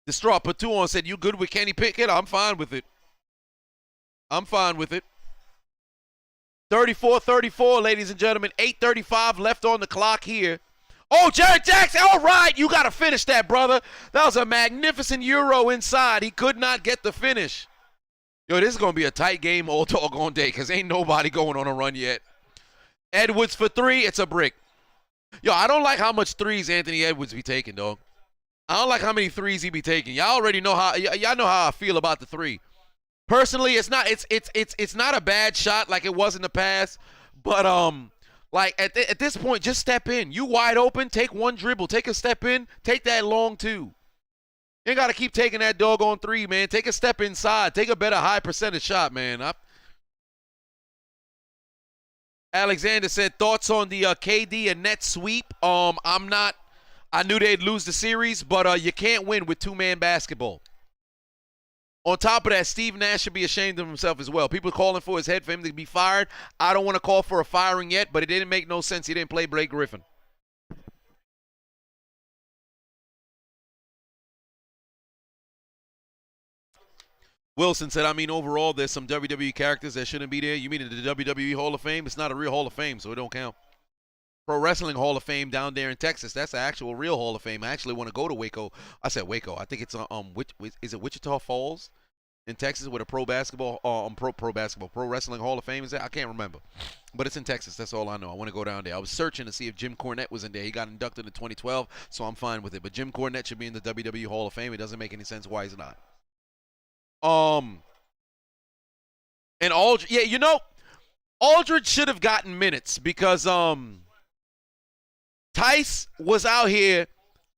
The Straw put 2 on, said, you good with Kenny Pickett? I'm fine with it. I'm fine with it. 34-34, ladies and gentlemen. 8:35 left on the clock here. Oh, Jared Jackson. All right, you got to finish that, brother. That was a magnificent Euro inside. He could not get the finish. Yo, this is going to be a tight game all doggone day because ain't nobody going on a run yet. Edwards for 3. It's a brick. Yo, I don't like how much threes Anthony Edwards be taking, dog. I don't like how many threes he be taking. Y'all already know how. Y'all know how I feel about the 3. Personally, it's not a bad shot like it was in the past, but like at this point, just step in. You wide open, take one dribble, take a step in, take that long 2. You ain't gotta keep taking that doggone 3, man. Take a step inside, take a better high percentage shot, man. Alexander said thoughts on the KD and net sweep. I'm not. I knew they'd lose the series, but you can't win with 2-man basketball. On top of that, Steve Nash should be ashamed of himself as well. People calling for his head for him to be fired. I don't want to call for a firing yet, but it didn't make no sense. He didn't play Blake Griffin. Wilson said, I mean, overall, there's some WWE characters that shouldn't be there. You mean in the WWE Hall of Fame? It's not a real Hall of Fame, so it don't count. Pro Wrestling Hall of Fame down there in Texas. That's an actual real Hall of Fame. I actually want to go to Waco. I said Waco. I think it's is it Wichita Falls in Texas where the pro wrestling Hall of Fame is at? I can't remember, but it's in Texas. That's all I know. I want to go down there. I was searching to see if Jim Cornette was in there. He got inducted in 2012, so I'm fine with it. But Jim Cornette should be in the WWE Hall of Fame. It doesn't make any sense why he's not. And Aldridge, yeah, you know, Aldridge should have gotten minutes because Tice was out here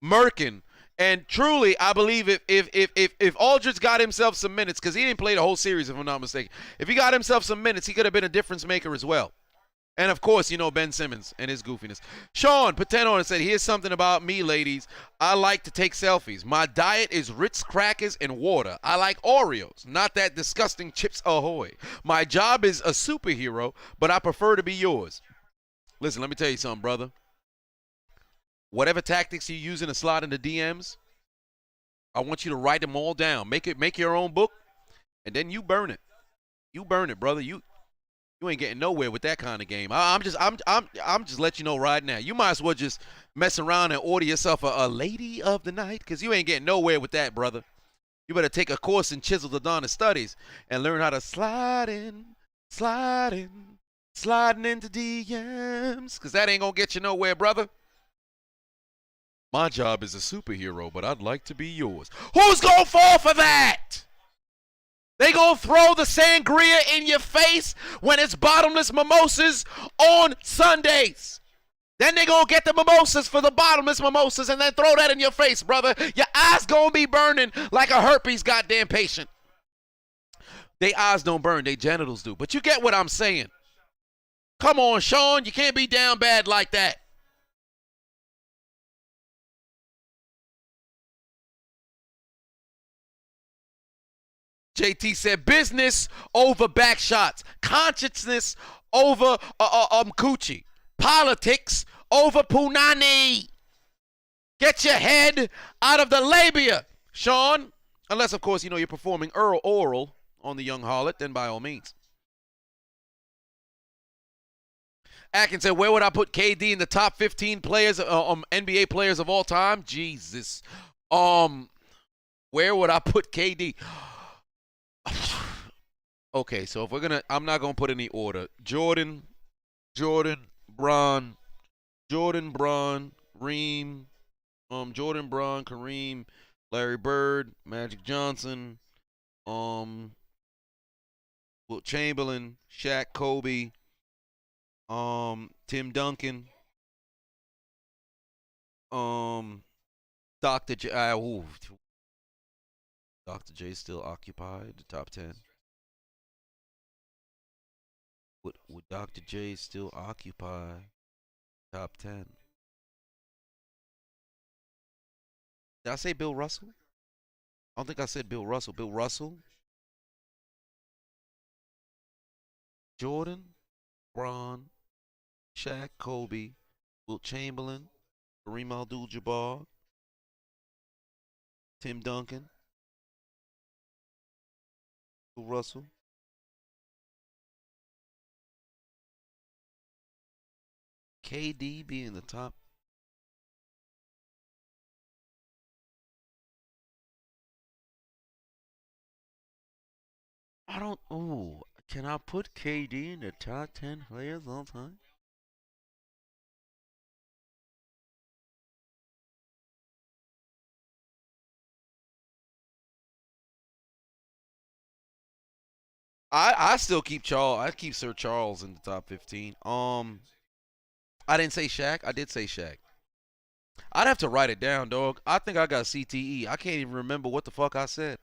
murking. And truly, I believe if Aldridge got himself some minutes, because he didn't play the whole series, if I'm not mistaken, if he got himself some minutes, he could have been a difference maker as well. And, of course, you know, Ben Simmons and his goofiness. Sean put 10 on and said, here's something about me, ladies. I like to take selfies. My diet is Ritz crackers and water. I like Oreos, not that disgusting Chips Ahoy. My job is a superhero, but I prefer to be yours. Listen, let me tell you something, brother. Whatever tactics you use in a slot in the DMs, I want you to write them all down. Make your own book, and then you burn it. You burn it, brother. You ain't getting nowhere with that kind of game. I'm just letting you know right now. You might as well just mess around and order yourself a lady of the night, because you ain't getting nowhere with that, brother. You better take a course in Chiseled Adonis studies and learn how to sliding into DMs, because that ain't gonna get you nowhere, brother. My job is a superhero, but I'd like to be yours. Who's gonna fall for that? They gonna throw the sangria in your face when it's bottomless mimosas on Sundays. Then they gonna get the mimosas for the bottomless mimosas and then throw that in your face, brother. Your eyes gonna be burning like a herpes goddamn patient. They eyes don't burn, they genitals do. But you get what I'm saying. Come on, Sean, you can't be down bad like that. JT said business over back shots, consciousness over coochie, politics over punani. Get your head out of the labia, Sean. Unless, of course, you know you're performing oral on the young harlot, then by all means. Atkins said, where would I put KD in the top 15 players, NBA players of all time? Jesus. Where would I put KD? Okay, so if we're gonna, I'm not gonna put any order. Jordan, Bron, Reem, Jordan, Bron, Kareem, Larry Bird, Magic Johnson, Wilt Chamberlain, Shaq, Kobe, Tim Duncan, Dr. J. Dr. J still occupied the top 10. Would Dr. J still occupy top 10? Did I say Bill Russell? I don't think I said Bill Russell. Bill Russell, Jordan, Bron, Shaq, Kobe, Wilt Chamberlain, Kareem Abdul-Jabbar, Tim Duncan, Bill Russell. KD being the top. I don't. Oh, can I put KD in the top 10 players all time? I still keep Charles. I keep Sir Charles in the top 15. I didn't say Shaq. I did say Shaq. I'd have to write it down, dog. I think I got CTE. I can't even remember what the fuck I said.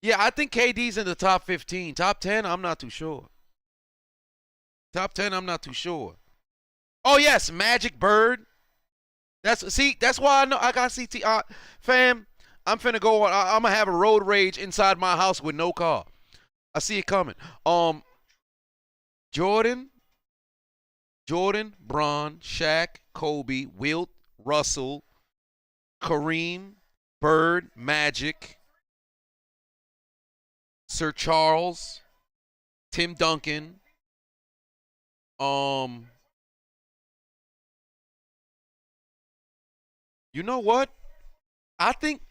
Yeah, I think KD's in the top 15. Top 10, I'm not too sure. Top 10, I'm not too sure. Oh yes, Magic Bird. That's why I know I got CT. Fam, I'm finna go. I'm gonna have a road rage inside my house with no car. I see it coming. Jordan, Bron, Shaq, Kobe, Wilt, Russell, Kareem, Bird, Magic, Sir Charles, Tim Duncan, you know what? I think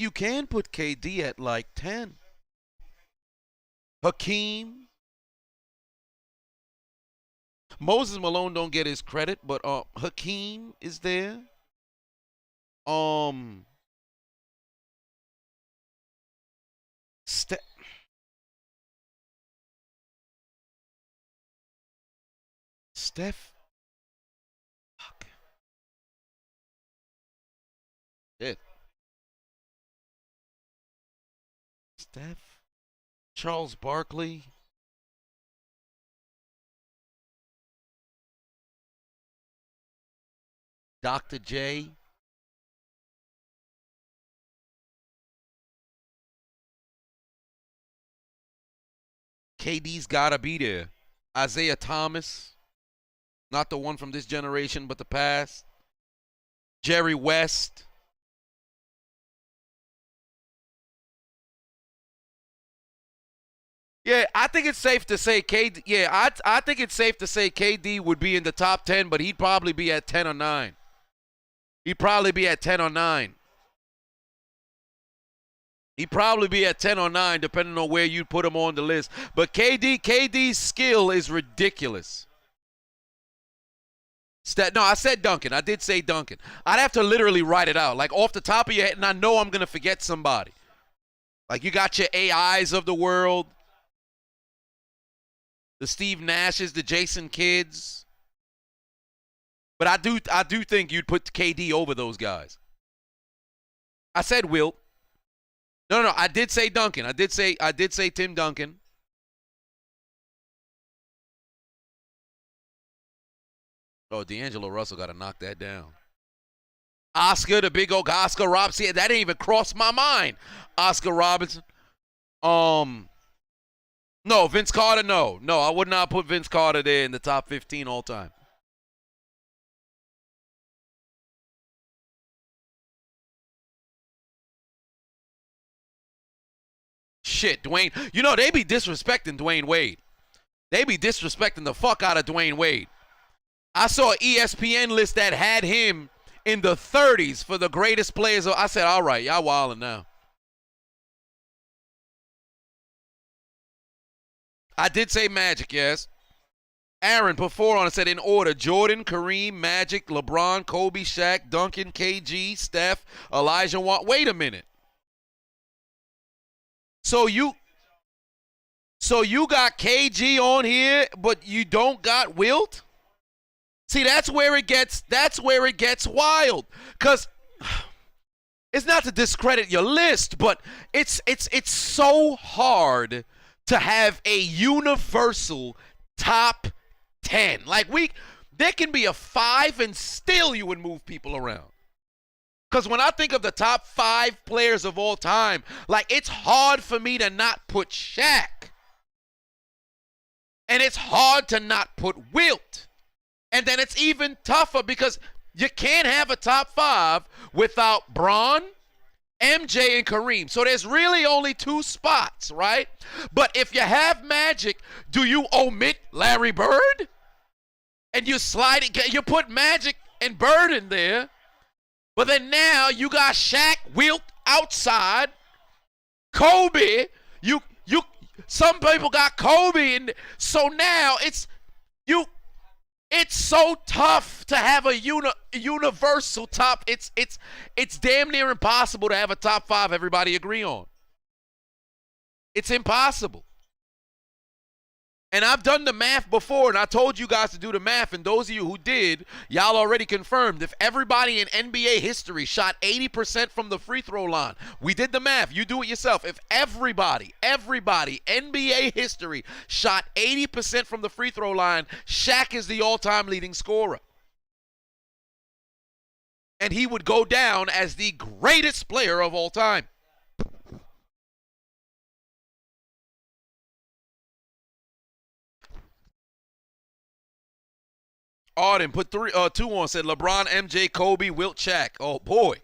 you can put KD at like 10. Hakeem. Moses Malone don't get his credit, but Hakeem is there. Steph. Fuck. Shit. Steph. Charles Barkley. Dr. J. KD's gotta be there. Isaiah Thomas. Not the one from this generation, but the past. Jerry West. Yeah, I think it's safe to say KD. Yeah, I think it's safe to say KD would be in the top 10, but he'd probably be at 10 or 9. He'd probably be at 10 or 9. He'd probably be at 10 or 9, depending on where you put him on the list. But KD's skill is ridiculous. No, I said Duncan. I did say Duncan. I'd have to literally write it out, like off the top of your head, and I know I'm going to forget somebody. Like you got your AIs of the world, the Steve Nashes, the Jason Kidds. But I do think you'd put KD over those guys. I said Wilt. No, I did say Duncan. I did say Tim Duncan. Oh, D'Angelo Russell got to knock that down. Oscar, the big old Oscar Robinson. That didn't even cross my mind. Oscar Robinson. No, Vince Carter, no. No, I would not put Vince Carter there in the top 15 all time. Shit, Dwayne. You know, they be disrespecting Dwayne Wade. They be disrespecting the fuck out of Dwayne Wade. I saw an ESPN list that had him in the 30s for the greatest players. I said, all right, y'all wilding now. I did say Magic, yes. Aaron put 4 on it, said in order: Jordan, Kareem, Magic, LeBron, Kobe, Shaq, Duncan, KG, Steph, Elijah Watt. Wait a minute. So you got KG on here, but you don't got Wilt? See, that's where it gets wild. Cause it's not to discredit your list, but it's so hard to have a universal top 10. Like There can be a 5 and still you would move people around. Because when I think of the top 5 players of all time, like, it's hard for me to not put Shaq. And it's hard to not put Wilt. And then it's even tougher because you can't have a top 5 without Bron, MJ, and Kareem. So there's really only 2 spots, right? But if you have Magic, do you omit Larry Bird? And you slide it, you put Magic and Bird in there. But then now you got Shaq, Wilt outside, Kobe. Some people got Kobe, and so now it's so tough to have a universal top. It's damn near impossible to have a top 5 everybody agree on. It's impossible. And I've done the math before, and I told you guys to do the math, and those of you who did, y'all already confirmed. If everybody in NBA history shot 80% from the free throw line, we did the math. You do it yourself. If everybody, NBA history shot 80% from the free throw line, Shaq is the all-time leading scorer. And he would go down as the greatest player of all time. Arden put 2 on, said LeBron, MJ, Kobe, Wilt, Shaq. Oh, boy.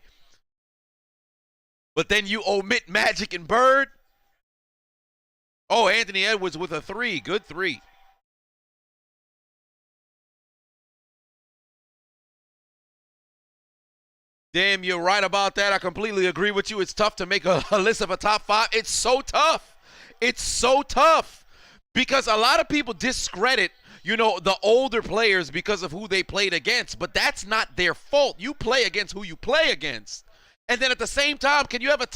But then you omit Magic and Bird. Oh, Anthony Edwards with a 3. Good 3. Damn, you're right about that. I completely agree with you. It's tough to make a list of a top 5. It's so tough. It's so tough. Because a lot of people discredit the older players because of who they played against, but that's not their fault. You play against who you play against. And then at the same time, if you have a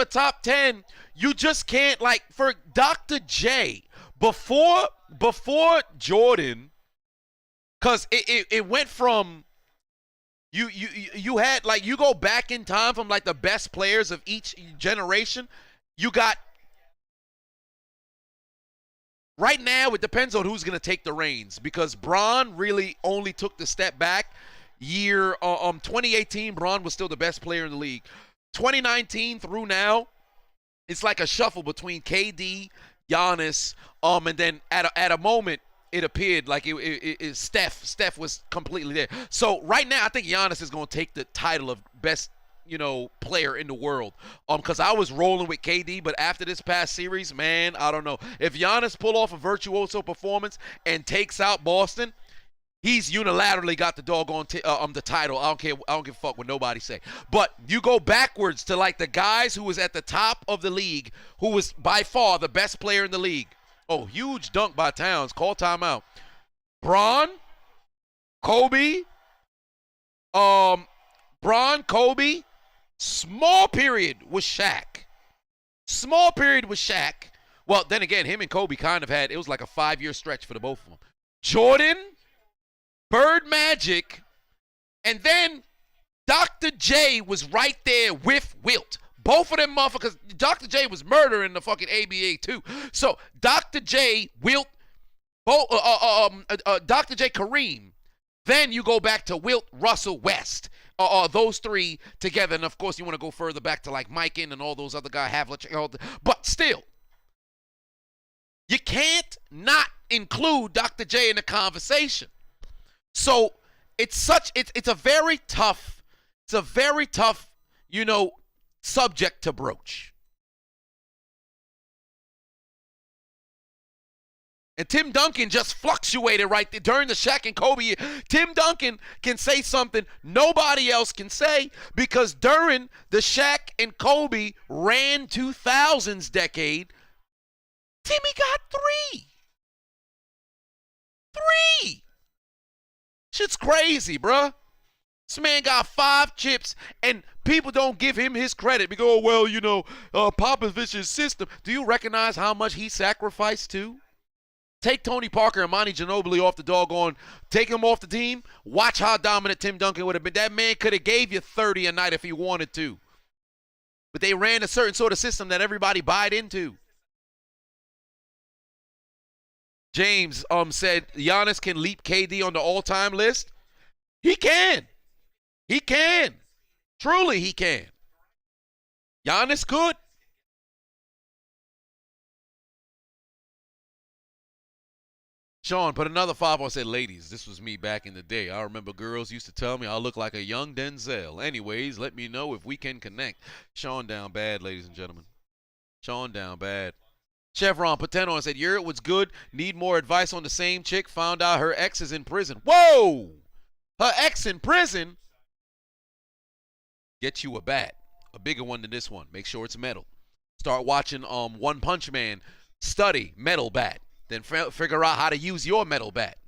top 10, you just can't, like, for Dr. J, before Jordan, because it went from, you had, like, you go back in time from, like, the best players of each generation, you got, right now, it depends on who's going to take the reins, because Bron really only took the step back. 2018, Bron was still the best player in the league. 2019 through now, it's like a shuffle between KD, Giannis, and then at a moment, it appeared like it Steph was completely there. So right now, I think Giannis is going to take the title of best player in the world. Because I was rolling with KD, but after this past series, man, I don't know. If Giannis pull off a virtuoso performance and takes out Boston, he's unilaterally got the doggone the title. I don't care. I don't give a fuck what nobody say. But you go backwards to, like, the guys who was at the top of the league, who was by far the best player in the league. Oh, huge dunk by Towns. Call timeout. Bron, Kobe, small period was Shaq. Well, then again, him and Kobe kind of had, it was like a 5-year stretch for the both of them. Jordan, Bird, Magic, and then Dr. J was right there with Wilt. Both of them motherfuckers, Dr. J was murdering the fucking ABA too. So Dr. J, Wilt, Dr. J, Kareem. Then you go back to Wilt, Russell, West. Those 3 together. And, of course, you want to go further back to, like, Mikan and all those other guys. But still, you can't not include Dr. J in the conversation. So it's a very tough, subject to broach. And Tim Duncan just fluctuated right there during the Shaq and Kobe year. Tim Duncan can say something nobody else can say, because during the Shaq and Kobe ran 2000s decade, Timmy got 3. 3. Shit's crazy, bruh. This man got 5 chips, and people don't give him his credit because, oh, well, Popovich's system. Do you recognize how much he sacrificed too? Take Tony Parker and Monty Ginobili off the doggone, take him off the team. Watch how dominant Tim Duncan would have been. That man could have gave you 30 a night if he wanted to. But they ran a certain sort of system that everybody bought into. James said Giannis can leap KD on the all-time list. He can. He can. Truly, he can. Giannis could. Sean put another 5 on, said, ladies, this was me back in the day. I remember girls used to tell me I look like a young Denzel. Anyways, let me know if we can connect. Sean down bad, ladies and gentlemen. Sean down bad. Chevron put 10 on and said, Yurt was good. Need more advice on the same chick. Found out her ex is in prison. Whoa! Her ex in prison? Get you a bat. A bigger one than this one. Make sure it's metal. Start watching One Punch Man. Study metal bat. Then figure out how to use your metal bat.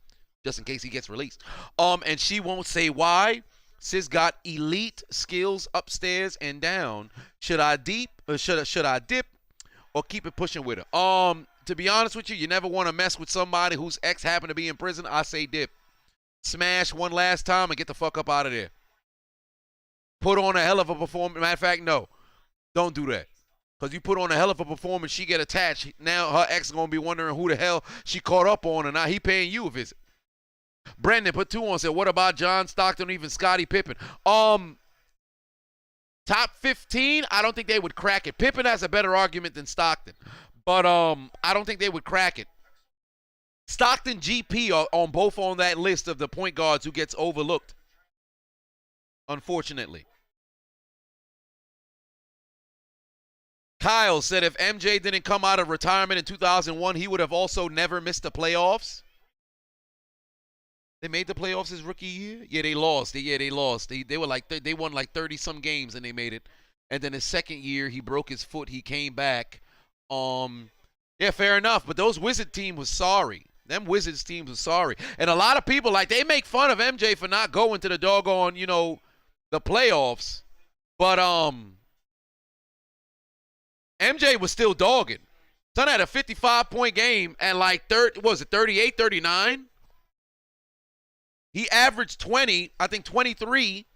Just in case he gets released. And she won't say why. Sis got elite skills upstairs and down. Should I dip or keep it pushing with her? To be honest with you, you never want to mess with somebody whose ex happened to be in prison. I say dip. Smash one last time and get the fuck up out of there. Put on a hell of a performance. Matter of fact, no. Don't do that. Because you put on a hell of a performance, she get attached. Now her ex is going to be wondering who the hell she caught up on, and now he paying you a visit. Brandon put 2 on, said, what about John Stockton or even Scottie Pippen? Top 15, I don't think they would crack it. Pippen has a better argument than Stockton. But I don't think they would crack it. Stockton, GP are on both on that list of the point guards who gets overlooked. Unfortunately. Kyle said if MJ didn't come out of retirement in 2001, he would have also never missed the playoffs. They made the playoffs his rookie year? Yeah, they lost. They lost. They were like they won like 30-some games and they made it. And then his second year, he broke his foot. He came back. Yeah, fair enough. But those Wizard team was sorry. Them Wizards teams was sorry. And a lot of people, like, they make fun of MJ for not going to the doggone, you know, the playoffs. But MJ was still dogging. Son had a 55-point game and like 38, 39? He averaged 20, I think 23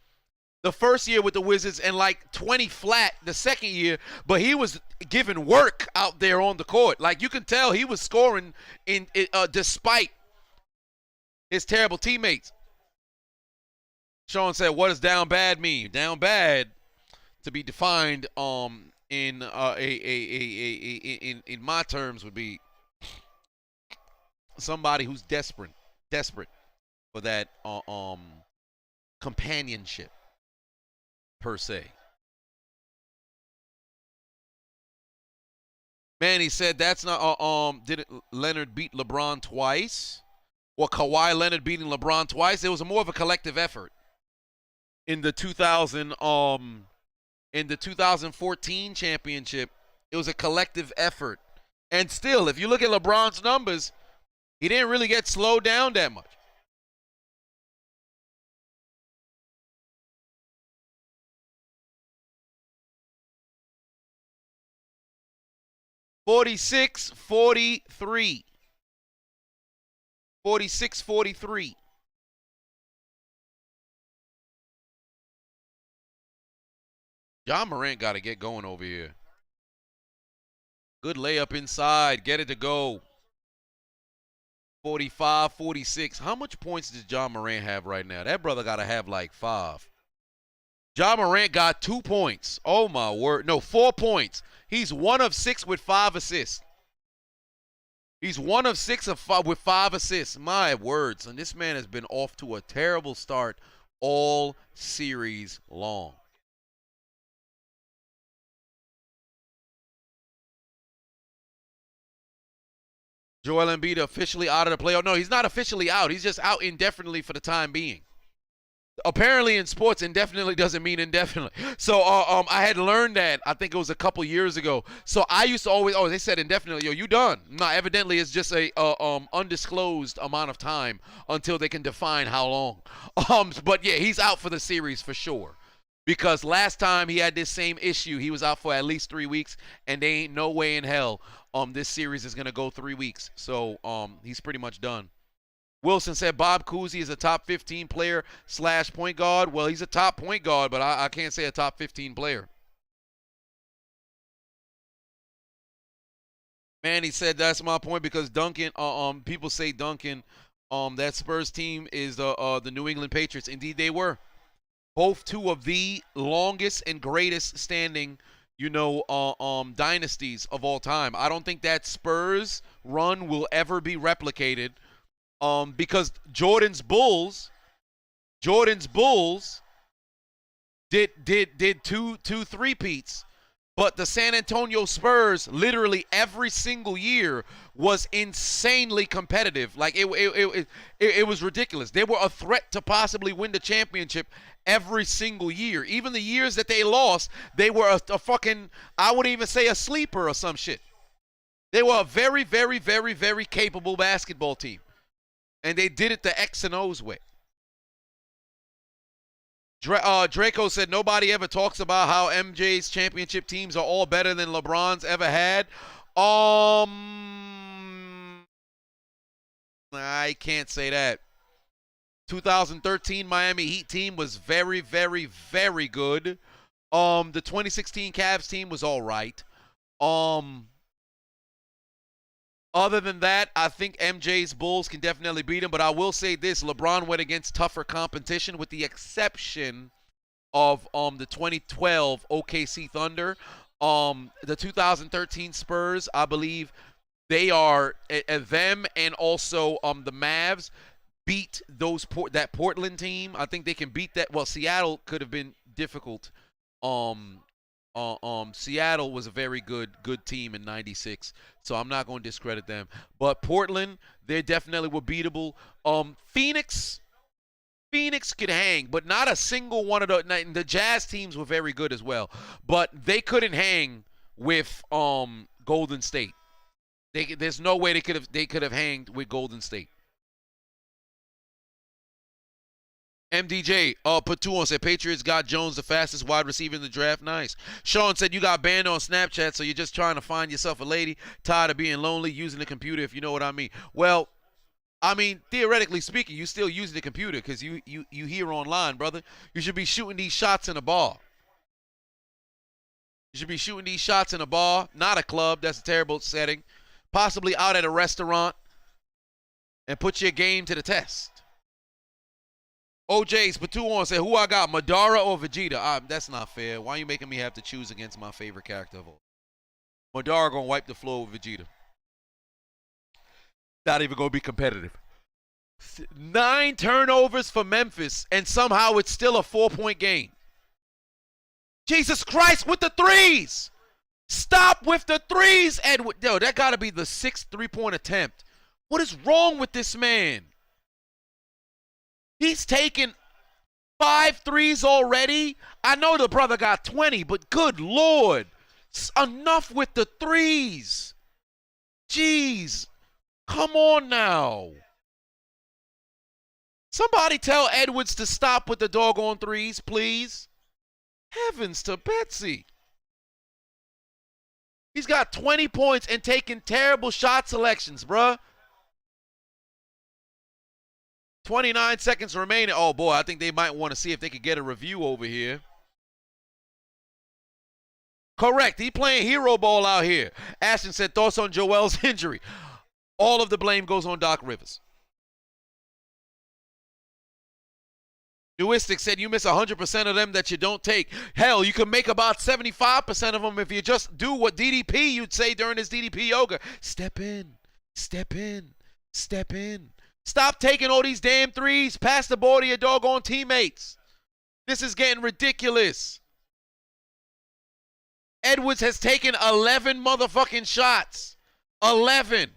the first year with the Wizards and like 20 flat the second year, but he was giving work out there on the court. Like you can tell he was scoring despite his terrible teammates. Sean said, what does down bad mean? Down bad to be defined in my terms would be somebody who's desperate for that companionship per se. Man, he said that's not did Leonard beat LeBron twice? Or Kawhi Leonard beating LeBron twice? It was more of a collective effort. In the 2014 championship, it was a collective effort. And still, if you look at LeBron's numbers, he didn't really get slowed down that much. (46-43). 46-43. John Morant got to get going over here. Good layup inside. Get it to go. 45-46. How much points does John Morant have right now? That brother got to have like 5. John Morant got 2 points. Oh, my word. No, 4 points. He's 1 of 6 with 5 assists. He's 1 of 6 with 5 assists. My words. And this man has been off to a terrible start all series long. Joel Embiid officially out of the playoff. No, he's not officially out. He's just out indefinitely for the time being. Apparently in sports, indefinitely doesn't mean indefinitely. So I had learned that, I think it was a couple years ago. So I used to always, they said indefinitely, yo, you done. No, evidently it's just a undisclosed amount of time until they can define how long. But yeah, he's out for the series for sure. Because last time he had this same issue, he was out for at least 3 weeks, and there ain't no way in hell this series is going to go 3 weeks. So he's pretty much done. Wilson said Bob Cousy is a top 15 player / point guard. Well, he's a top point guard, but I can't say a top 15 player. Man, he said that's my point because Duncan. People say Duncan. That Spurs team is the New England Patriots. Indeed, they were both two of the longest and greatest standing, dynasties of all time. I don't think that Spurs run will ever be replicated. Because Jordan's Bulls did two three-peats. But the San Antonio Spurs, literally every single year, was insanely competitive. Like it was ridiculous. They were a threat to possibly win the championship every single year. Even the years that they lost, they were a fucking, I would even say, a sleeper or some shit. They were a very, very, very, very capable basketball team, and they did it the X and O's way. Draco said nobody ever talks about how MJ's championship teams are all better than LeBron's ever had. I can't say that. 2013 Miami Heat team was very, very, very good. The 2016 Cavs team was all right. Other than that, I think MJ's Bulls can definitely beat him. But I will say this: LeBron went against tougher competition, with the exception of the 2012 OKC Thunder. The 2013 Spurs, I believe, they are them and also the Mavs beat that Portland team. I think they can beat that. Well, Seattle could have been difficult. Seattle was a very good team in '96, so I'm not going to discredit them. But Portland, they definitely were beatable. Phoenix could hang, but not a single one of the Jazz teams were very good as well, but they couldn't hang with Golden State. There's no way they could have hanged with Golden State. MDJ, put two on, said Patriots got Jones, the fastest wide receiver in the draft. Nice. Sean said you got banned on Snapchat, so you're just trying to find yourself a lady, tired of being lonely, using the computer, if you know what I mean. Well, I mean, theoretically speaking, you still using the computer because you here online, brother. You should be shooting these shots in a bar. You should be shooting these shots in a bar, not a club. That's a terrible setting. Possibly out at a restaurant, and put your game to the test. OJ's Patu said, who I got, Madara or Vegeta? That's not fair. Why are you making me have to choose against my favorite character of all? Madara going to wipe the floor with Vegeta. Not even going to be competitive. 9 turnovers for Memphis, and somehow it's still a 4-point game. Jesus Christ, with the threes! Stop with the threes, Edward. Yo, that got to be the 6th 3-point attempt. What is wrong with this man? He's taken 5 threes already. I know the brother got 20, but good Lord. Enough with the threes. Jeez. Come on now. Somebody tell Edwards to stop with the doggone threes, please. Heavens to Betsy. He's got 20 points and taking terrible shot selections, bruh. 29 seconds remaining. Oh, boy, I think they might want to see if they could get a review over here. Correct. He playing hero ball out here. Ashton said thoughts on Joel's injury. All of the blame goes on Doc Rivers. Newistic said you miss 100% of them that you don't take. Hell, you can make about 75% of them if you just do what DDP you'd say during his DDP yoga. Step in, step in, step in. Stop taking all these damn threes. Pass the ball to your doggone teammates. This is getting ridiculous. Edwards has taken 11 motherfucking shots. 11.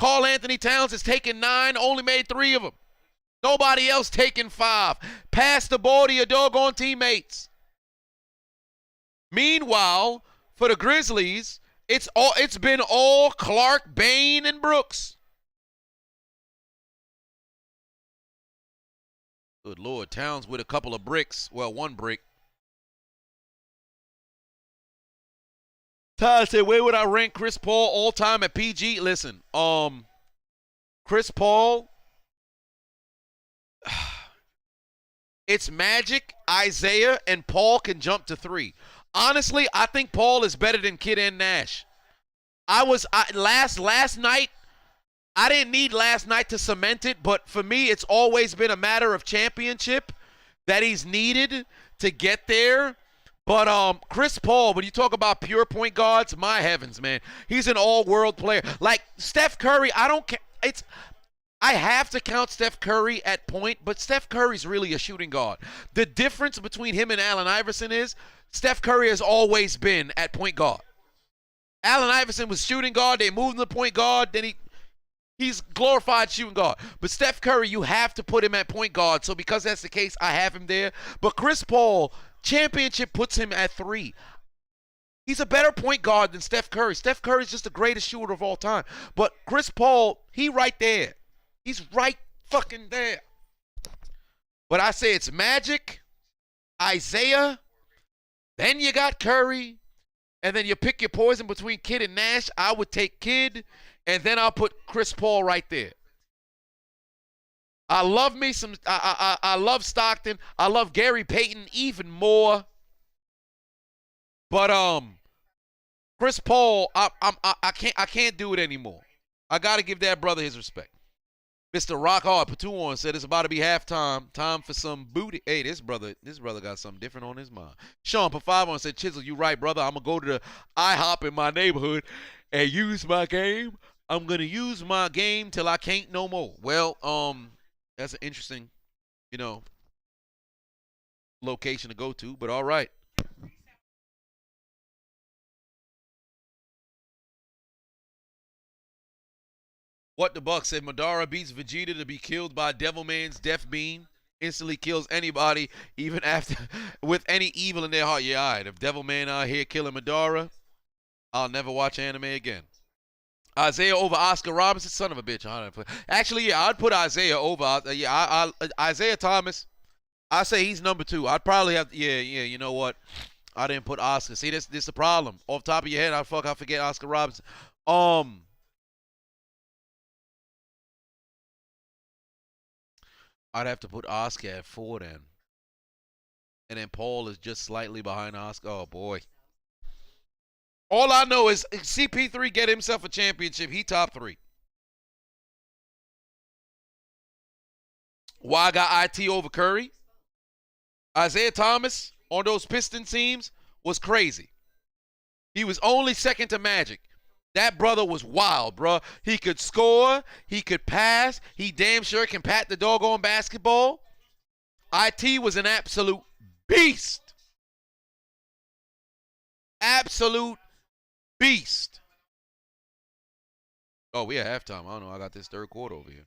Karl Anthony Towns has taken 9, only made 3 of them. Nobody else taking 5. Pass the ball to your doggone teammates. Meanwhile, for the Grizzlies, it's been all Clark, Bain, and Brooks. Good Lord, Towns with a couple of bricks. Well, 1 brick. Todd said, where would I rank Chris Paul all time at PG? Listen, Chris Paul, it's Magic, Isaiah, and Paul can jump to 3. Honestly, I think Paul is better than Kid and Nash. Last night, I didn't need last night to cement it, but for me, it's always been a matter of championship that he's needed to get there. But Chris Paul, when you talk about pure point guards, my heavens, man, he's an all-world player. Like Steph Curry, I have to count Steph Curry at point, but Steph Curry's really a shooting guard. The difference between him and Allen Iverson is Steph Curry has always been at point guard. Allen Iverson was shooting guard. They moved him to point guard. Then he's glorified shooting guard. But Steph Curry, you have to put him at point guard. So because that's the case, I have him there. But Chris Paul, championship puts him at 3. He's a better point guard than Steph Curry. Steph Curry's just the greatest shooter of all time. But Chris Paul, he right there. He's right fucking there. But I say it's Magic, Isaiah, then you got Curry, and then you pick your poison between Kidd and Nash. I would take Kidd, and then I'll put Chris Paul right there. I love me some. I love Stockton. I love Gary Payton even more. But Chris Paul, I can't do it anymore. I gotta give that brother his respect. Mr. Rock Hard Patuon said it's about to be halftime. Time for some booty. Hey, this brother got something different on his mind. Sean Pafavon said, Chiseled, you right, brother. I'm gonna go to the IHOP in my neighborhood and use my game. I'm gonna use my game till I can't no more. Well, that's an interesting, location to go to, but all right. What the Buck said, Madara beats Vegeta to be killed by Devilman's Death Beam. Instantly kills anybody, even after, with any evil in their heart. Yeah, all right. If Devilman out here killing Madara, I'll never watch anime again. Isaiah over Oscar Robinson, son of a bitch. Actually, yeah, I'd put Isaiah over. Isaiah Thomas. I say he's number 2. I'd probably have. Yeah. You know what? I didn't put Oscar. See, this the problem. Off top of your head, I forget Oscar Robinson. I'd have to put Oscar at 4 then. And then Paul is just slightly behind Oscar. Oh, boy. All I know is CP3 get himself a championship. He top 3. Why I got IT over Curry? Isaiah Thomas on those Piston teams was crazy. He was only second to Magic. That brother was wild, bro. He could score. He could pass. He damn sure can pat the doggone basketball. IT was an absolute beast. Absolute beast. Oh, we at halftime. I don't know. I got this third quarter over here.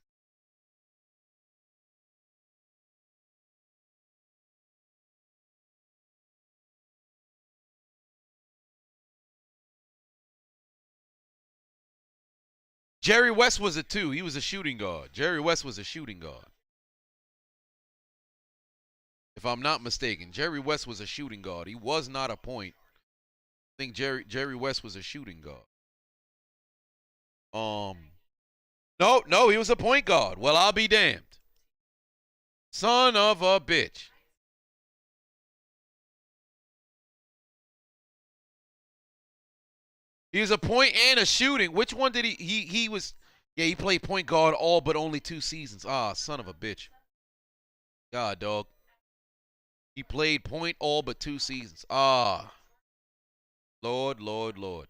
Jerry West was a 2. He was a shooting guard. Jerry West was a shooting guard. If I'm not mistaken, Jerry West was a shooting guard. He was not a point. I think Jerry West was a shooting guard. No, he was a point guard. Well, I'll be damned. Son of a bitch. He was a point and a shooting. Which one did he was, yeah, he played point guard all but only 2 seasons. Ah, son of a bitch. God, dog. He played point all but 2 seasons. Ah. Lord. Now,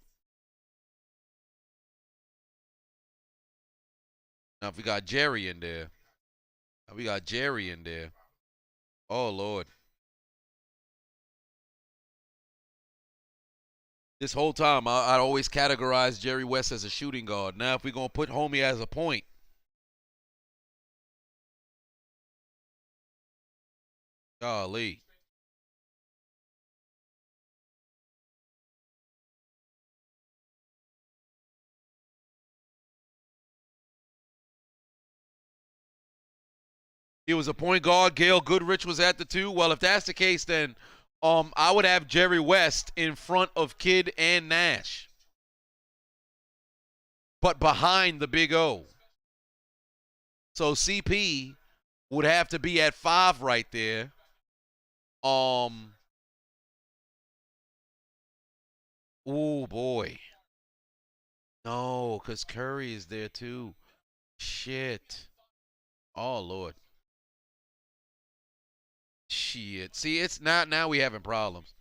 if we got Jerry in there. Oh, Lord. This whole time, I'd always categorize Jerry West as a shooting guard. Now, if we're going to put homie as a point. Golly. He was a point guard. Gail Goodrich was at the 2. Well, if that's the case, then I would have Jerry West in front of Kidd and Nash. But behind the Big O. So CP would have to be at 5 right there. Oh, boy. No, because Curry is there too. Shit. Oh Lord. Shit. See, it's now we having problems.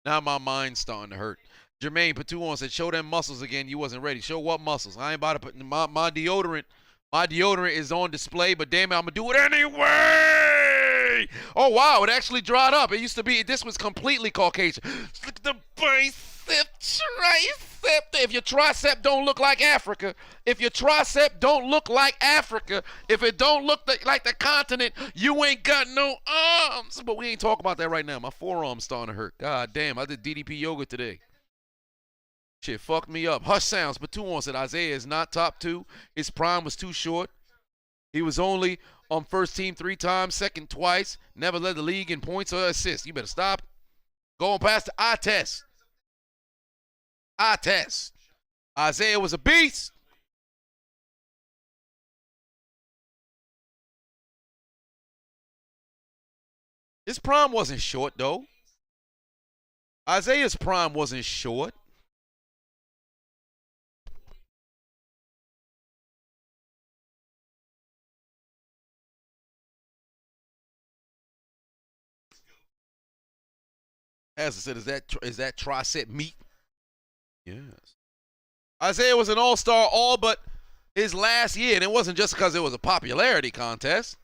Now my mind's starting to hurt. Jermaine Patuon said, "Show them muscles again. You wasn't ready. Show what muscles? I ain't about to put my deodorant. My deodorant is on display, but damn it, I'm gonna do it anyway." Oh wow, it actually dried up. It used to be. This was completely Caucasian. Look at the bicep, tricep. If your tricep don't look like Africa, if your tricep don't look like Africa, if it don't look like the continent, you ain't got no arms. But we ain't talking about that right now. My forearm's starting to hurt. God damn, I did DDP yoga today. Shit fucked me up. Hush Sounds, but 2-1 said Isaiah is not top 2. His prime was too short. He was only on first team 3 times, second twice. Never led the league in points or assists. You better stop. Going past the eye test. Eye test. Isaiah was a beast. His prime wasn't short, though. Isaiah's prime wasn't short. As I said, is that tricep meat? Yes. Isaiah was an all-star all but his last year, and it wasn't just because it was a popularity contest.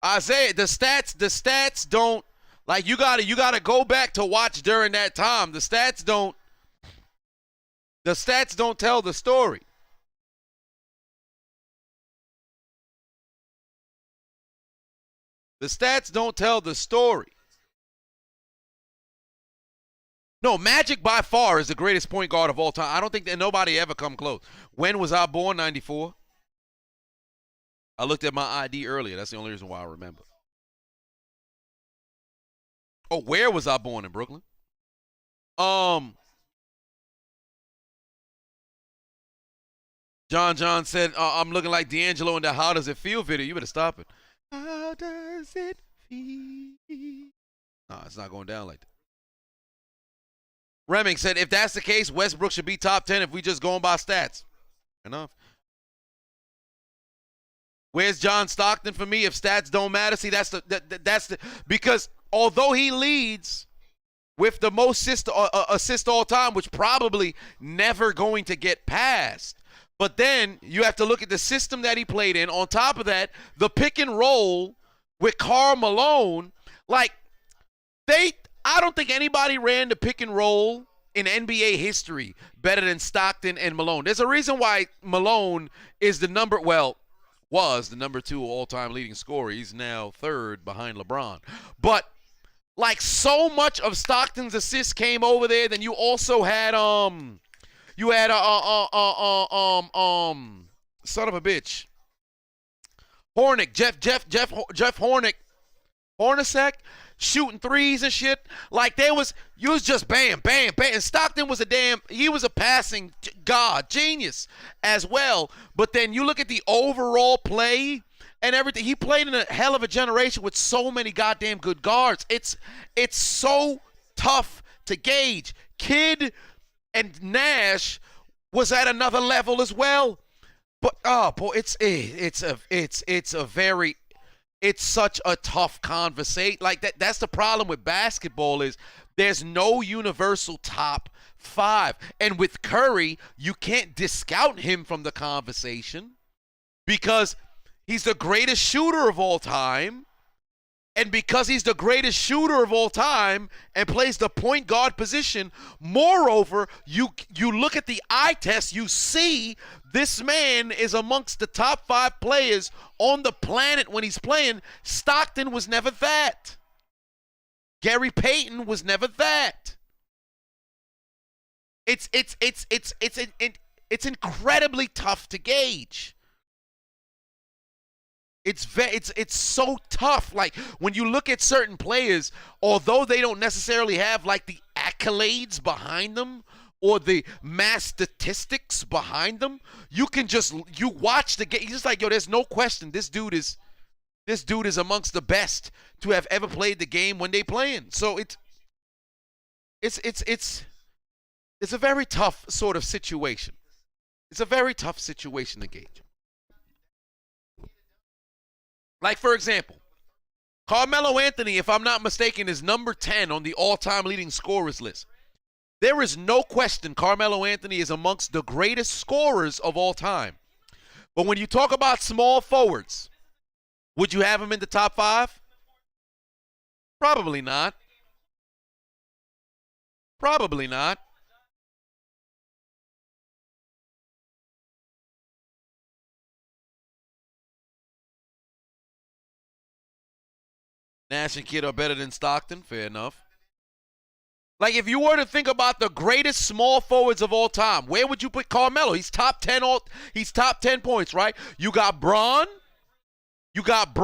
Isaiah, the stats don't, like, you gotta go back to watch during that time. The stats don't tell the story. The stats don't tell the story. No, Magic by far is the greatest point guard of all time. I don't think that nobody ever come close. When was I born? 94. I looked at my ID earlier. That's the only reason why I remember. Oh, where was I born in Brooklyn? John said, I'm looking like D'Angelo in the How Does It Feel video. You better stop it. How does it feel? No, it's not going down like that. Reming said, if that's the case, Westbrook should be top 10 if we just going by stats. Enough. Where's John Stockton for me if stats don't matter? See, that's the because although he leads with the most assist all time, which probably never going to get passed, but then you have to look at the system that he played in. On top of that, the pick and roll with Karl Malone, like I don't think anybody ran the pick and roll in NBA history better than Stockton and Malone. There's a reason why Malone is was the number 2 all-time leading scorer. He's now 3rd behind LeBron. But like so much of Stockton's assists came over there. Then you also had son of a bitch, Hornick, Jeff Hornacek, shooting threes and shit. Like you was just bam, bam, bam. And Stockton was he was a passing god, genius as well. But then you look at the overall play and everything. He played in a hell of a generation with so many goddamn good guards. It's so tough to gauge. Kidd and Nash was at another level as well. But oh boy, it's such a tough conversation. Like that's the problem with basketball is there's no universal top 5. And with Curry, you can't discount him from the conversation because he's the greatest shooter of all time. And because he's the greatest shooter of all time and plays the point guard position, moreover, you look at the eye test, you see this man is amongst the top 5 players on the planet when he's playing. Stockton was never that. Gary Payton was never that. It's incredibly tough to gauge. It's so tough. Like when you look at certain players, although they don't necessarily have like the accolades behind them or the mass statistics behind them, you watch the game. You're just like, yo, there's no question. This dude is amongst the best to have ever played the game when they playing. So it's It's a very tough sort of situation. It's a very tough situation to gauge. Like, for example, Carmelo Anthony, if I'm not mistaken, is number 10 on the all-time leading scorers list. There is no question Carmelo Anthony is amongst the greatest scorers of all time. But when you talk about small forwards, would you have him in the top 5? Probably not. Probably not. Nash and Kidd are better than Stockton. Fair enough. Like, if you were to think about the greatest small forwards of all time, where would you put Carmelo? He's top 10 he's top 10 points, right? You got Braun. You got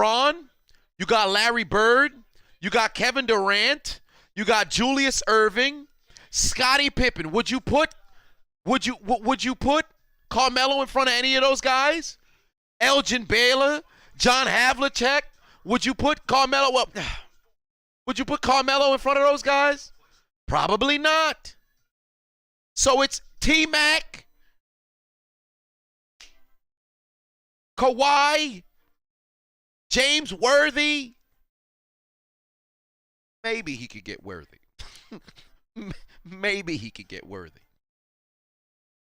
Larry Bird. You got Kevin Durant. You got Julius Erving. Scottie Pippen. Would you put Carmelo in front of any of those guys? Elgin Baylor, John Havlicek. Would you put Carmelo in front of those guys? Probably not. So it's T-Mac, Kawhi, James Worthy. Maybe he could get Worthy. Maybe he could get Worthy.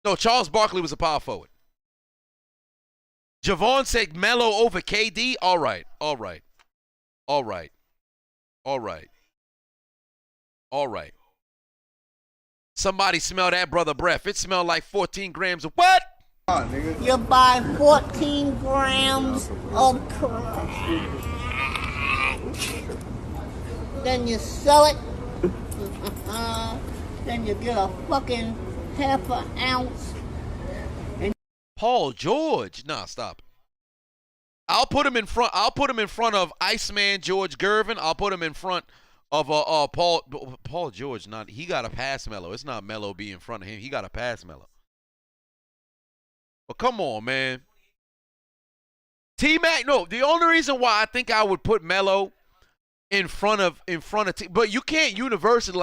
No, Charles Barkley was a power forward. Javon said Melo over KD. All right. Somebody smell that brother breath. It smelled like 14 grams of what? You buy 14 grams of crack. Then you sell it. Then you get a fucking half an ounce. Paul George. Nah, stop. I'll put him in front of Iceman George Gervin. I'll put him in front of Paul George. He got to pass Melo. It's not Melo be in front of him. He got to pass Melo. But come on, man. T-Mac, no, the only reason why I think I would put Melo in front of but you can't universally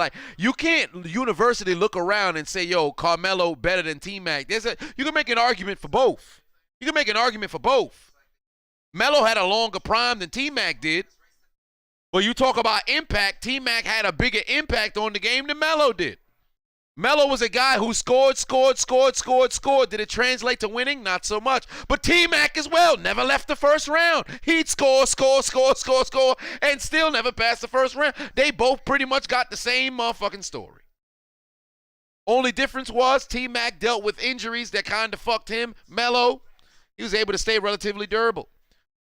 look around and say, yo, Carmelo better than T-Mac. You can make an argument for both. Melo had a longer prime than T-Mac did. But you talk about impact, T-Mac had a bigger impact on the game than Melo did. Melo was a guy who scored. Did it translate to winning? Not so much. But T-Mac as well never left the first round. He'd score, and still never passed the first round. They both pretty much got the same motherfucking story. Only difference was T-Mac dealt with injuries that kind of fucked him. Melo, he was able to stay relatively durable.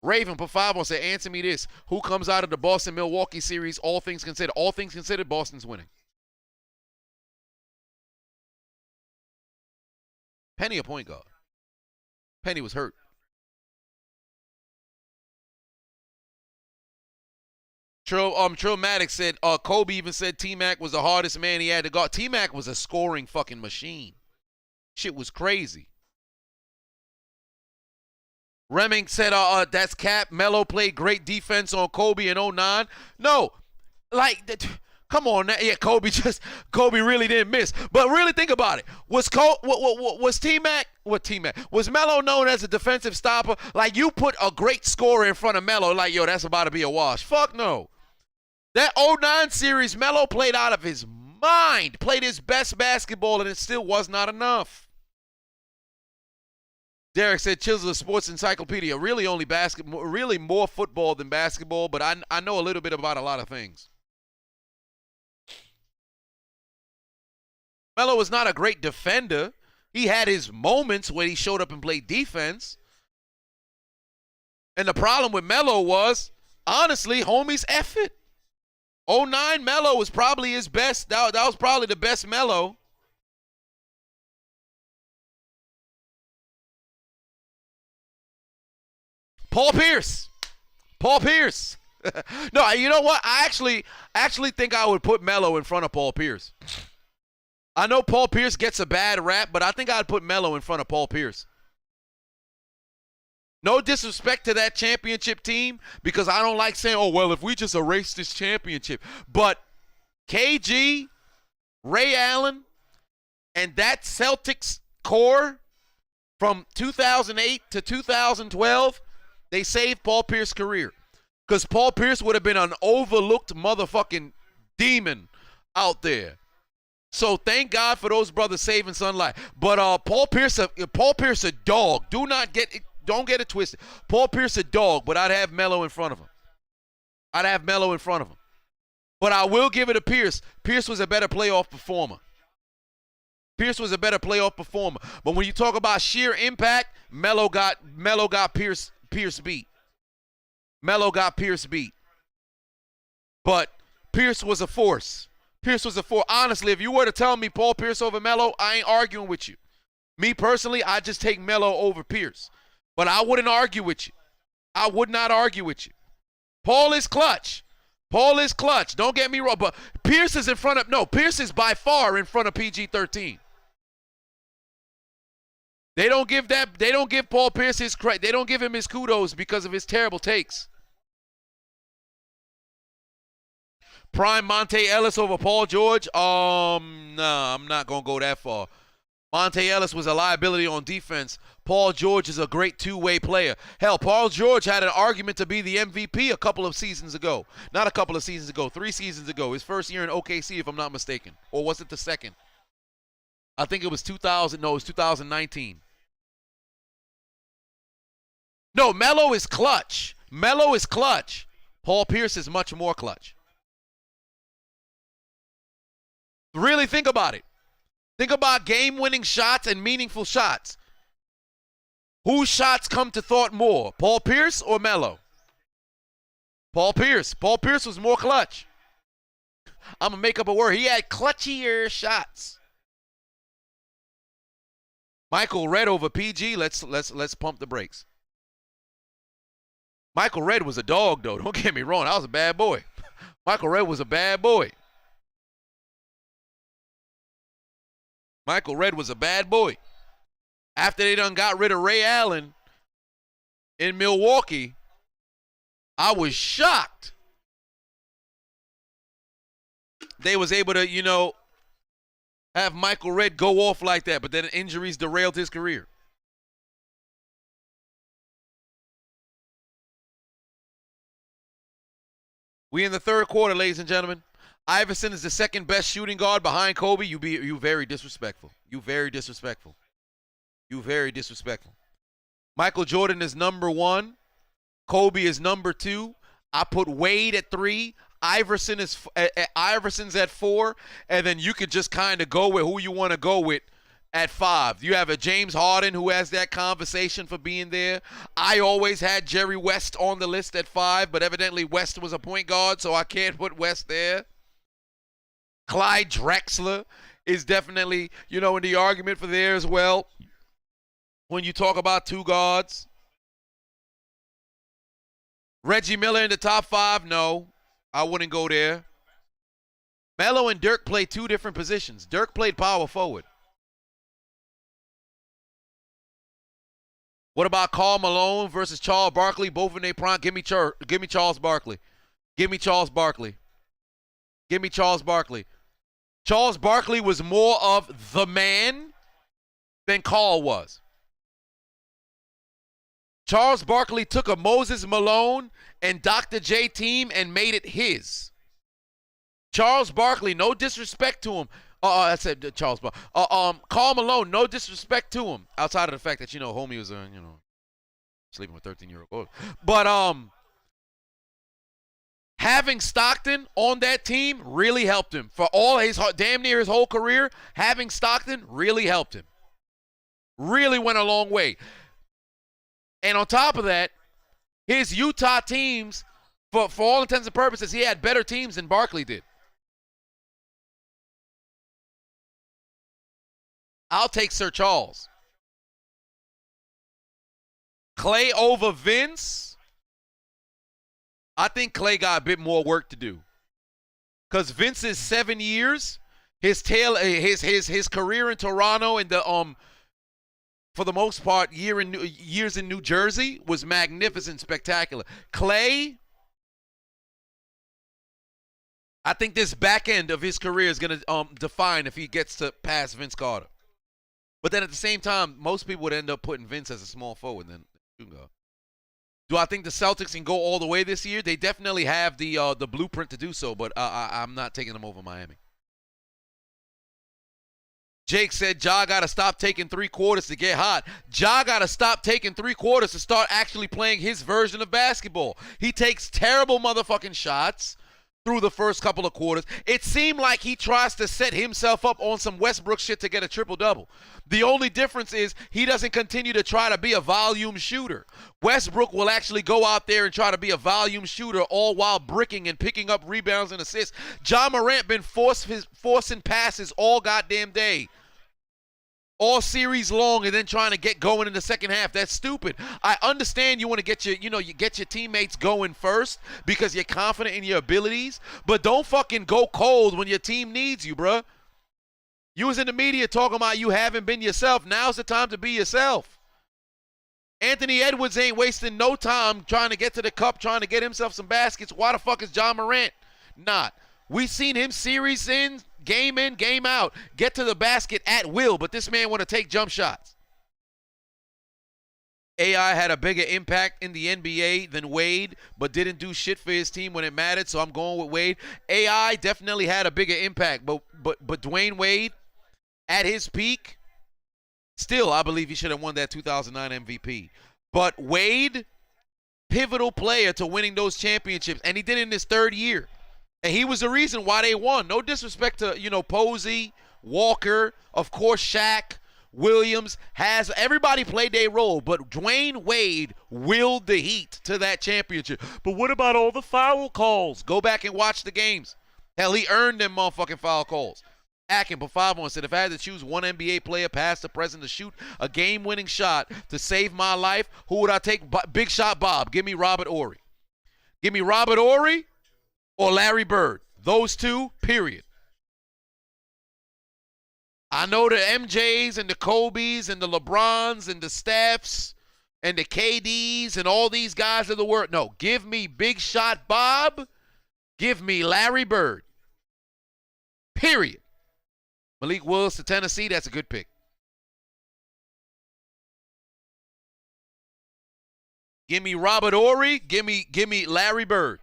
Raven put 5 on, say, answer me this. Who comes out of the Boston-Milwaukee series, all things considered? All things considered, Boston's winning. Penny a point guard. Penny was hurt. Trill Maddox said, Kobe even said T-Mac was the hardest man he had to guard. T-Mac was a scoring fucking machine. Shit was crazy. Reming said, that's cap. Melo played great defense on Kobe in 2009. No, like, come on. Yeah, Kobe really didn't miss. But really think about it. Was T-Mac, was Melo known as a defensive stopper? Like, you put a great scorer in front of Melo, like, yo, that's about to be a wash. Fuck no. That 2009 series, Melo played out of his mind, played his best basketball, and it still was not enough. Derek said, Chiseled Sports Encyclopedia. Really only basketball, really more football than basketball, but I know a little bit about a lot of things. Melo was not a great defender. He had his moments when he showed up and played defense. And the problem with Melo was, honestly, homie's effort. 2009 Melo was probably his best. That was probably the best Melo. Paul Pierce. No, you know what? I actually think I would put Melo in front of Paul Pierce. I know Paul Pierce gets a bad rap, but I think I'd put Melo in front of Paul Pierce. No disrespect to that championship team, because I don't like saying, oh, well, if we just erase this championship. But KG, Ray Allen, And that Celtics core from 2008 to 2012, they saved Paul Pierce's career. Because Paul Pierce would have been an overlooked motherfucking demon out there. So thank God for those brothers saving sunlight. But Paul Pierce a dog. Don't get it twisted. Paul Pierce a dog, but I'd have Melo in front of him. But I will give it to Pierce. Pierce was a better playoff performer. But when you talk about sheer impact, Melo got Pierce beat. But Pierce was a force. Honestly, if you were to tell me Paul Pierce over Melo, I ain't arguing with you. Me personally, I just take Melo over Pierce. But I wouldn't argue with you. I would not argue with you. Paul is clutch. Don't get me wrong. But Pierce is Pierce is by far in front of PG-13. They don't give Paul Pierce his credit. They don't give him his kudos because of his terrible takes. Prime Monte Ellis over Paul George? Nah, I'm not going to go that far. Monte Ellis was a liability on defense. Paul George is a great two-way player. Hell, Paul George had an argument to be the MVP a couple of seasons ago. Not a couple of seasons ago, 3 seasons ago. His first year in OKC, if I'm not mistaken. Or was it the second? I think it was 2019. No, Melo is clutch. Paul Pierce is much more clutch. Really think about it. Think about game-winning shots and meaningful shots. Whose shots come to thought more, Paul Pierce or Melo? Paul Pierce. Paul Pierce was more clutch. I'm going to make up a word. He had clutchier shots. Michael Redd over PG. Let's pump the brakes. Michael Redd was a dog, though. Don't get me wrong. I was a bad boy. Michael Redd was a bad boy. After they done got rid of Ray Allen in Milwaukee, I was shocked. They was able to, have Michael Redd go off like that, but then injuries derailed his career. We in the third quarter, ladies and gentlemen. Iverson is the second best shooting guard behind Kobe. You very disrespectful. You very disrespectful. Michael Jordan is number 1. Kobe is number 2. I put Wade at 3. Iverson's at 4, and then you could just kind of go with who you want to go with at 5. You have a James Harden who has that conversation for being there. I always had Jerry West on the list at 5, but evidently West was a point guard, so I can't put West there. Clyde Drexler is definitely, in the argument for there as well. When you talk about 2 guards. Reggie Miller in the top 5, no. I wouldn't go there. Melo and Dirk played 2 different positions. Dirk played power forward. What about Karl Malone versus Charles Barkley? Both in their prime. Give me Charles Barkley. Charles Barkley was more of the man than Karl was. Charles Barkley took a Moses Malone and Dr. J team and made it his. Charles Barkley, no disrespect to him. I said Charles Barkley. Karl Malone, no disrespect to him. Outside of the fact that, homie was, sleeping with 13-year-old. But having Stockton on that team really helped him. For all damn near his whole career, having Stockton really helped him. Really went a long way. And on top of that, his Utah teams, for all intents and purposes, he had better teams than Barkley did. I'll take Sir Charles. Clay over Vince. I think Clay got a bit more work to do. Because Vince's 7 years, his career in Toronto and the for the most part, years in New Jersey was magnificent, spectacular. Clay, I think this back end of his career is going to define if he gets to pass Vince Carter. But then at the same time, most people would end up putting Vince as a small forward. Then do I think the Celtics can go all the way this year? They definitely have the blueprint to do so, but I'm not taking them over Miami. Jake said, Ja got to stop taking 3 quarters to get hot. Ja got to stop taking 3 quarters to start actually playing his version of basketball. He takes terrible motherfucking shots through the first couple of quarters. It seemed like he tries to set himself up on some Westbrook shit to get a triple-double. The only difference is he doesn't continue to try to be a volume shooter. Westbrook will actually go out there and try to be a volume shooter all while bricking and picking up rebounds and assists. Ja Morant been forcing passes all goddamn day, all series long, and then trying to get going in the second half. That's stupid. I understand you want to get your, you get your teammates going first because you're confident in your abilities, but don't fucking go cold when your team needs you, bruh. You was in the media talking about you haven't been yourself. Now's the time to be yourself. Anthony Edwards ain't wasting no time trying to get to the cup, trying to get himself some baskets. Why the fuck is Ja Morant not? We've seen him series in, game out, get to the basket at will, but this man want to take jump shots. AI had a bigger impact in the NBA than Wade, but didn't do shit for his team when it mattered, so I'm going with Wade. AI definitely had a bigger impact, but Dwayne Wade, at his peak, still, I believe he should have won that 2009 MVP. But Wade, pivotal player to winning those championships, and he did it in his 3rd year. And he was the reason why they won. No disrespect to, Posey, Walker, of course, Shaq, Williams, everybody played their role, but Dwayne Wade willed the Heat to that championship. But what about all the foul calls? Go back and watch the games. Hell, he earned them motherfucking foul calls. Akin put 5 on, said, if I had to choose one NBA player past the present to shoot a game-winning shot to save my life, who would I take? Big Shot Bob. Give me Robert Horry. Give me Robert Horry or Larry Bird. Those two, period. I know the MJs and the Kobes and the LeBrons and the Stephs and the KDs and all these guys of the world. No, give me Big Shot Bob. Give me Larry Bird. Period. Malik Willis to Tennessee, that's a good pick. Give me Robert Horry. Give me Larry Bird.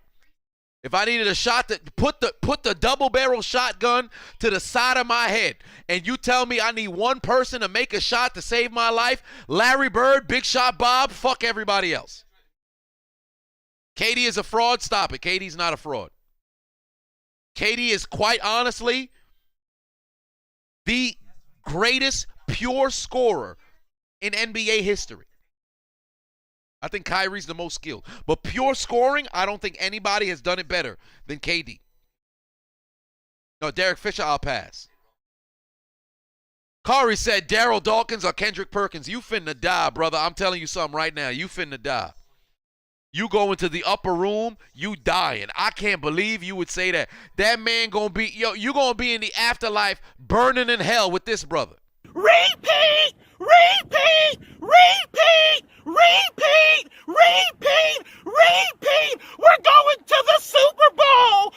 If I needed a shot to put the double barrel shotgun to the side of my head, and you tell me I need one person to make a shot to save my life, Larry Bird, Big Shot Bob, fuck everybody else. KD is a fraud. Stop it. KD's not a fraud. KD is quite honestly the greatest pure scorer in NBA history. I think Kyrie's the most skilled. But pure scoring, I don't think anybody has done it better than KD. No, Derek Fisher, I'll pass. Kari said Daryl Dawkins or Kendrick Perkins. You finna die, brother. I'm telling you something right now. You finna die. You go into the upper room, you dying. I can't believe you would say that. That man gonna be, you gonna be in the afterlife burning in hell with this brother. Repeat! Repeat! Repeat! Repeat! Repeat! Repeat! We're going to the Super Bowl!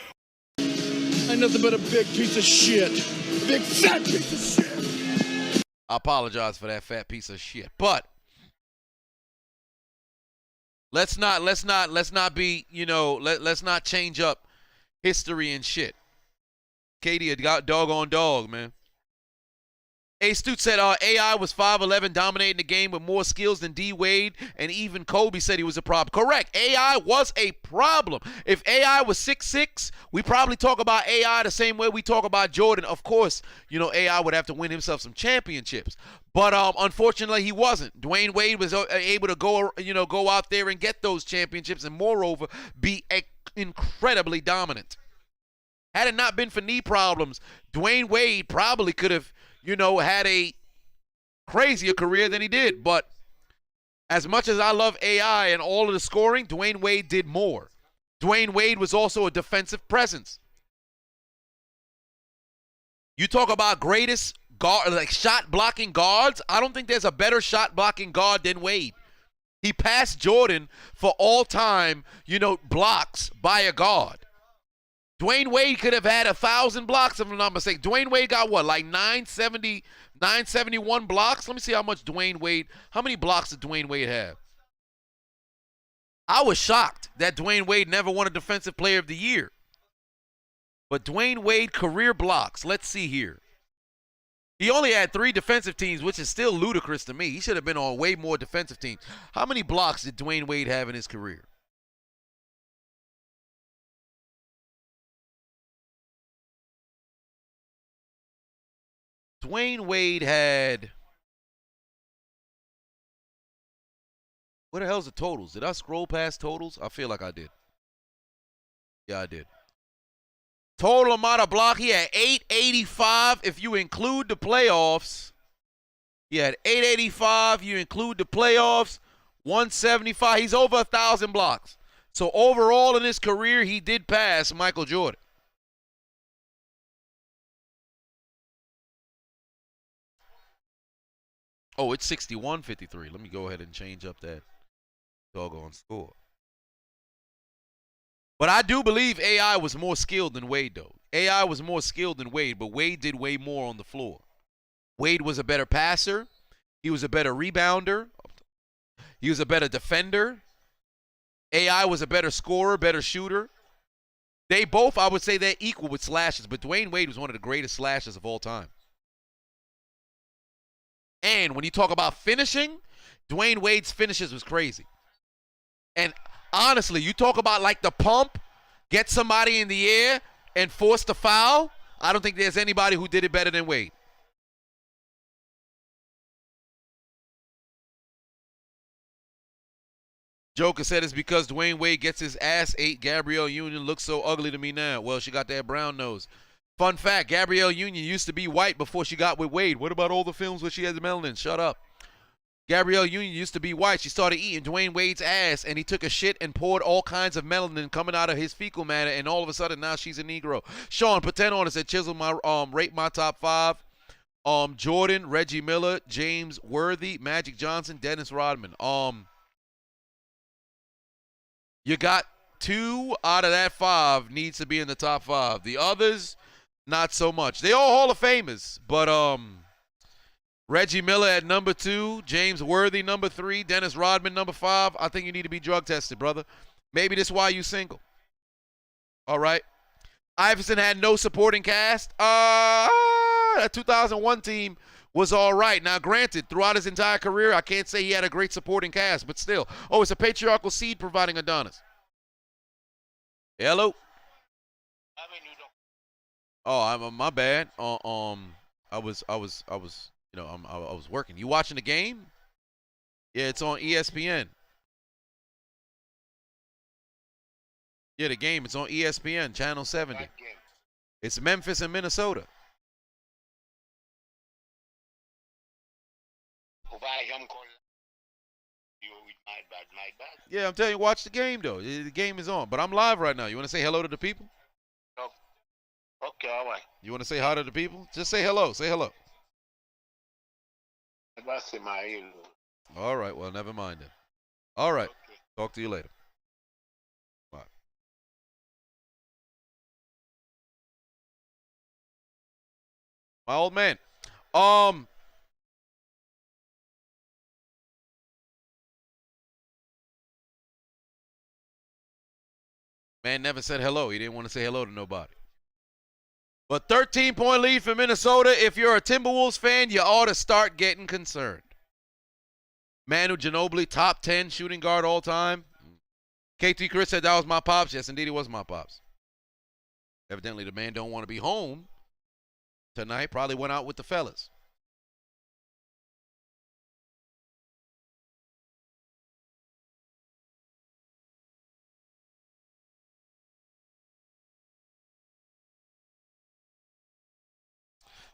Ain't nothing but a big piece of shit. Big fat piece of shit. I apologize for that fat piece of shit. But let's not be, let's not change up history and shit. KD a doggone dog, man. A-Stute said AI was 5'11", dominating the game with more skills than D. Wade, and even Kobe said he was a problem. Correct. AI was a problem. If AI was 6'6", we probably talk about AI the same way we talk about Jordan. Of course, AI would have to win himself some championships. But unfortunately, he wasn't. Dwayne Wade was able to go out there and get those championships and, moreover, be incredibly dominant. Had it not been for knee problems, Dwayne Wade probably could have had a crazier career than he did. But as much as I love AI and all of the scoring, Dwayne Wade did more. Dwayne Wade was also a defensive presence. You talk about greatest guard, like shot blocking guards. I don't think there's a better shot blocking guard than Wade. He passed Jordan for all time, blocks by a guard. Dwayne Wade could have had 1,000 blocks, if I'm not mistaken. Dwayne Wade got what, like 970, 971 blocks? Let me see how much Dwayne Wade, how many blocks did Dwayne Wade have? I was shocked that Dwayne Wade never won a Defensive Player of the Year. But Dwayne Wade career blocks, let's see here. He only had 3 defensive teams, which is still ludicrous to me. He should have been on way more defensive teams. How many blocks did Dwayne Wade have in his career? Dwayne Wade had, what the hell's the totals? Did I scroll past totals? I feel like I did. Yeah, I did. Total amount of block, he had 885 if you include the playoffs. He had 885, you include the playoffs, 175. He's over 1,000 blocks. So overall in his career, he did pass Michael Jordan. Oh, it's 61-53. Let me go ahead and change up that doggone score. But I do believe AI was more skilled than Wade, though. AI was more skilled than Wade, but Wade did way more on the floor. Wade was a better passer. He was a better rebounder. He was a better defender. AI was a better scorer, better shooter. They both, I would say, they're equal with slashes, but Dwayne Wade was one of the greatest slashers of all time. And when you talk about finishing, Dwayne Wade's finishes was crazy. And honestly, you talk about like the pump, get somebody in the air and force the foul. I don't think there's anybody who did it better than Wade. Joker said it's because Dwayne Wade gets his ass ate. Gabrielle Union looks so ugly to me now. Well, she got that brown nose. Fun fact, Gabrielle Union used to be white before she got with Wade. What about all the films where she had the melanin? Shut up. Gabrielle Union used to be white. She started eating Dwayne Wade's ass, and he took a shit and poured all kinds of melanin coming out of his fecal matter, and all of a sudden now she's a Negro. Sean, put 10 on it. Said Chiseled rate my top 5. Jordan, Reggie Miller, James Worthy, Magic Johnson, Dennis Rodman. You got 2 out of that 5 needs to be in the top 5. The others, not so much. They all Hall of Famers, but Reggie Miller at number 2, James Worthy number 3, Dennis Rodman number 5. I think you need to be drug tested, brother. Maybe that's why you single. All right. Iverson had no supporting cast. That 2001 team was all right. Now, granted, throughout his entire career, I can't say he had a great supporting cast, but still. Oh, it's a patriarchal seed providing Adonis. Hello. Oh, my bad. I was working. You watching the game? Yeah, it's on ESPN. Yeah, the game. It's on ESPN, Channel 70. It's Memphis and Minnesota. Yeah, I'm telling you, watch the game, though. The game is on. But I'm live right now. You want to say hello to the people? Okay, all right. You want to say hi to the people? Just say hello. Say hello. All right. Well, never mind then. All right. Okay. Talk to you later. Bye. My old man. Man never said hello. He didn't want to say hello to nobody. But 13-point lead for Minnesota. If you're a Timberwolves fan, you ought to start getting concerned. Manu Ginobili, top 10 shooting guard all time. KT Chris said that was my pops. Yes, indeed, it was my pops. Evidently, the man don't want to be home tonight. Probably went out with the fellas.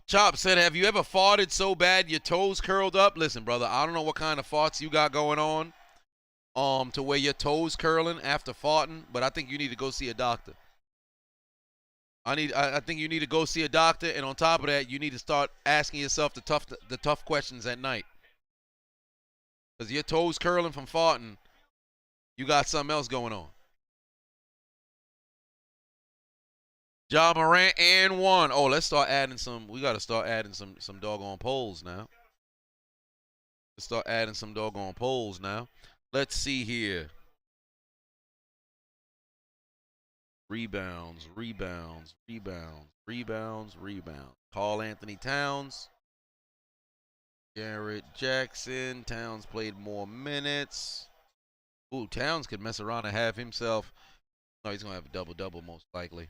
Chop said, have you ever farted so bad your toes curled up? Listen, brother, I don't know what kind of farts you got going on to where your toes curling after farting, but I think you need to go see a doctor. I think you need to go see a doctor, and on top of that, you need to start asking yourself the tough questions at night. Because your toes curling from farting, you got something else going on. Ja Morant and 1. Oh, let's start adding some. We got to start adding some doggone polls now. Let's start adding some doggone polls now. Let's see here. Rebounds. Karl Anthony Towns. Garrett Jackson. Towns played more minutes. Ooh, Towns could mess around and have himself. No, he's going to have a double-double most likely.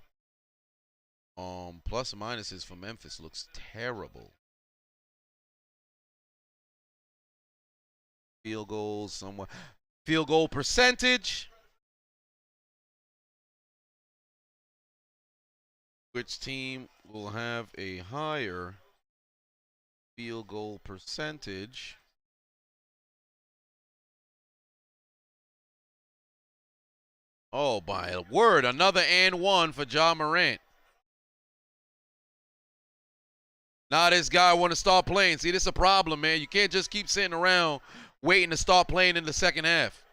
Plus and minuses for Memphis looks terrible. Field goals somewhere. Field goal percentage. Which team will have a higher field goal percentage? Oh, by a word, another and 1 for Ja Morant. Now this guy want to start playing. See, this is a problem, man. You can't just keep sitting around waiting to start playing in the second half.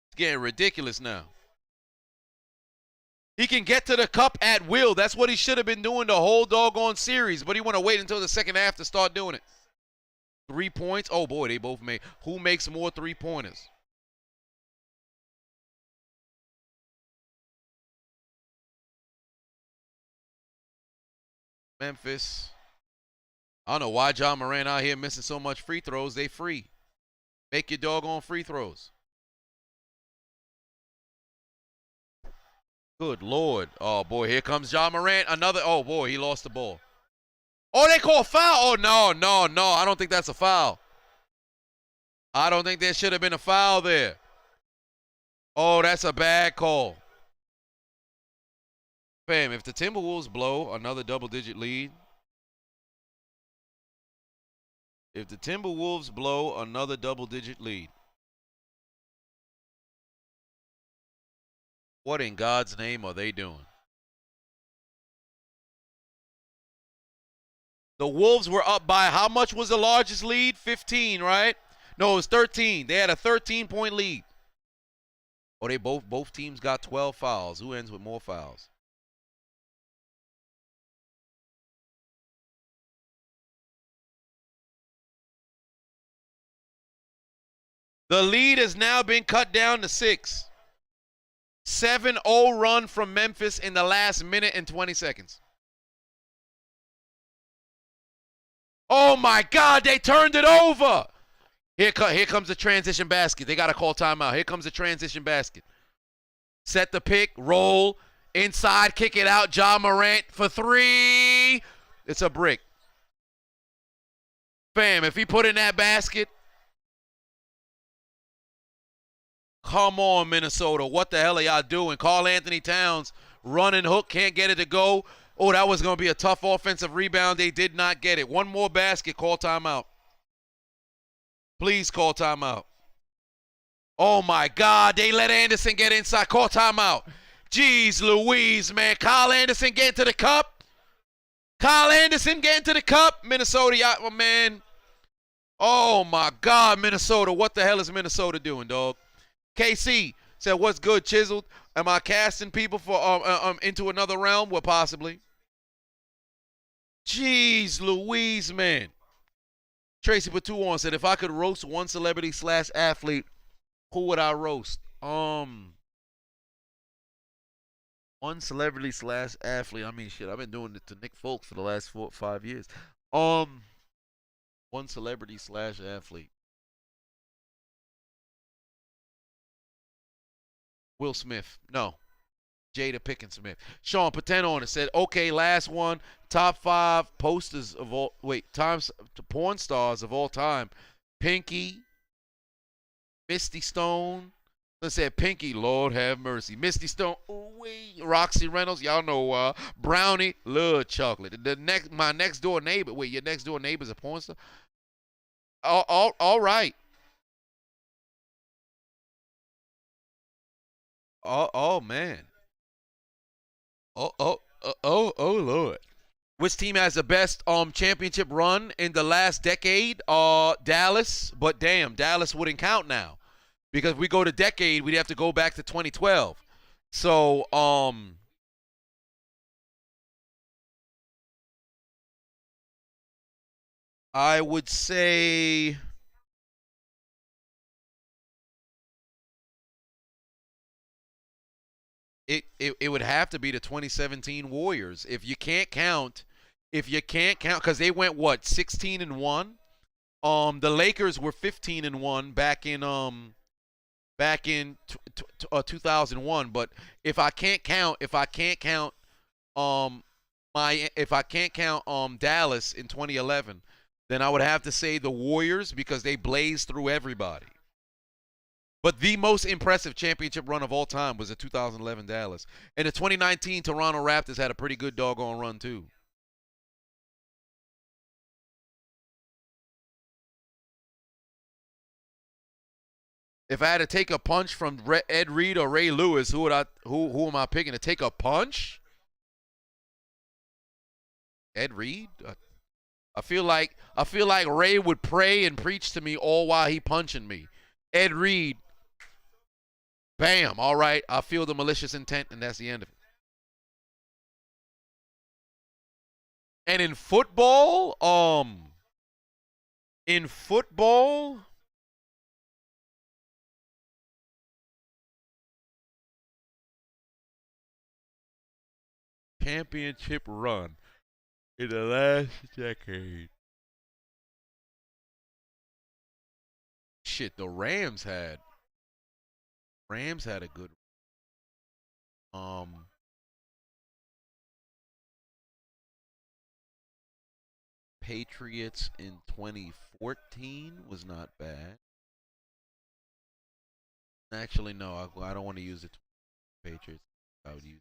It's getting ridiculous now. He can get to the cup at will. That's what he should have been doing the whole doggone series, but he want to wait until the second half to start doing it. 3 points. Oh, boy, they both made. Who makes more three-pointers? Memphis. I don't know why Ja Morant out here missing so much free throws. They free. Make your doggone free throws. Good Lord. Oh, boy, here comes Ja Morant. Another. Oh, boy, he lost the ball. Oh, they call foul. Oh, no. I don't think that's a foul. I don't think there should have been a foul there. Oh, that's a bad call. Fam, if the Timberwolves blow another double-digit lead, what in God's name are they doing? The Wolves were up by how much was the largest lead? 15, right? No, it was 13. They had a 13-point lead. Oh, they both teams got 12 fouls. Who ends with more fouls? The lead has now been cut down to 6. 7-0 run from Memphis in the last minute and 20 seconds. Oh, my God, they turned it over. Here comes the transition basket. They got to call timeout. Here comes the transition basket. Set the pick, roll, inside, kick it out. Ja Morant for 3. It's a brick. Fam, if he put in that basket, come on, Minnesota. What the hell are y'all doing? Karl Anthony Towns, running hook, can't get it to go. Oh, that was going to be a tough offensive rebound. They did not get it. One more basket, call timeout. Please call timeout. Oh, my God. They let Anderson get inside. Call timeout. Jeez Louise, man. Kyle Anderson getting to the cup. Minnesota, oh, man. Oh, my God, Minnesota. What the hell is Minnesota doing, dog? KC said, what's good, Chiseled? Am I casting people for into another realm? Well, possibly. Jeez Louise, man. Tracy put 2 on, said, if I could roast one celebrity / athlete, who would I roast? One celebrity / athlete. I mean, shit, I've been doing it to Nick Folk for the last 4 or 5 years. One celebrity / athlete. Will Smith. No. Jada Pinkett Smith. Sean Paten on it said, okay, last one. Top 5 posters of all, porn stars of all time. Pinky, Misty Stone. Let's say Pinky, Lord have mercy. Misty Stone, Roxy Reynolds, y'all know Brownie, love chocolate. My next door neighbor. Wait, your next door neighbor's a porn star? All right. Oh man. Oh Lord. Which team has the best championship run in the last decade? Dallas, but damn, Dallas wouldn't count now. Because if we go to decade, we'd have to go back to 2012. So, I would say it would have to be the 2017 Warriors. If you can't count, because they went what 16-1. The Lakers were 15-1 back in 2001. But if I can't count Dallas in 2011, then I would have to say the Warriors because they blazed through everybody. But the most impressive championship run of all time was the 2011 Dallas. And the 2019 Toronto Raptors had a pretty good doggone run too. If I had to take a punch from Ed Reed or Ray Lewis, who am I picking to take a punch? Ed Reed? I feel like Ray would pray and preach to me all while he punching me. Ed Reed, bam, all right, I feel the malicious intent, and that's the end of it. And in football, championship run in the last decade. Shit, the Rams had a good Patriots in 2014 was not bad. Actually, no, I don't want to use the Patriots. I would use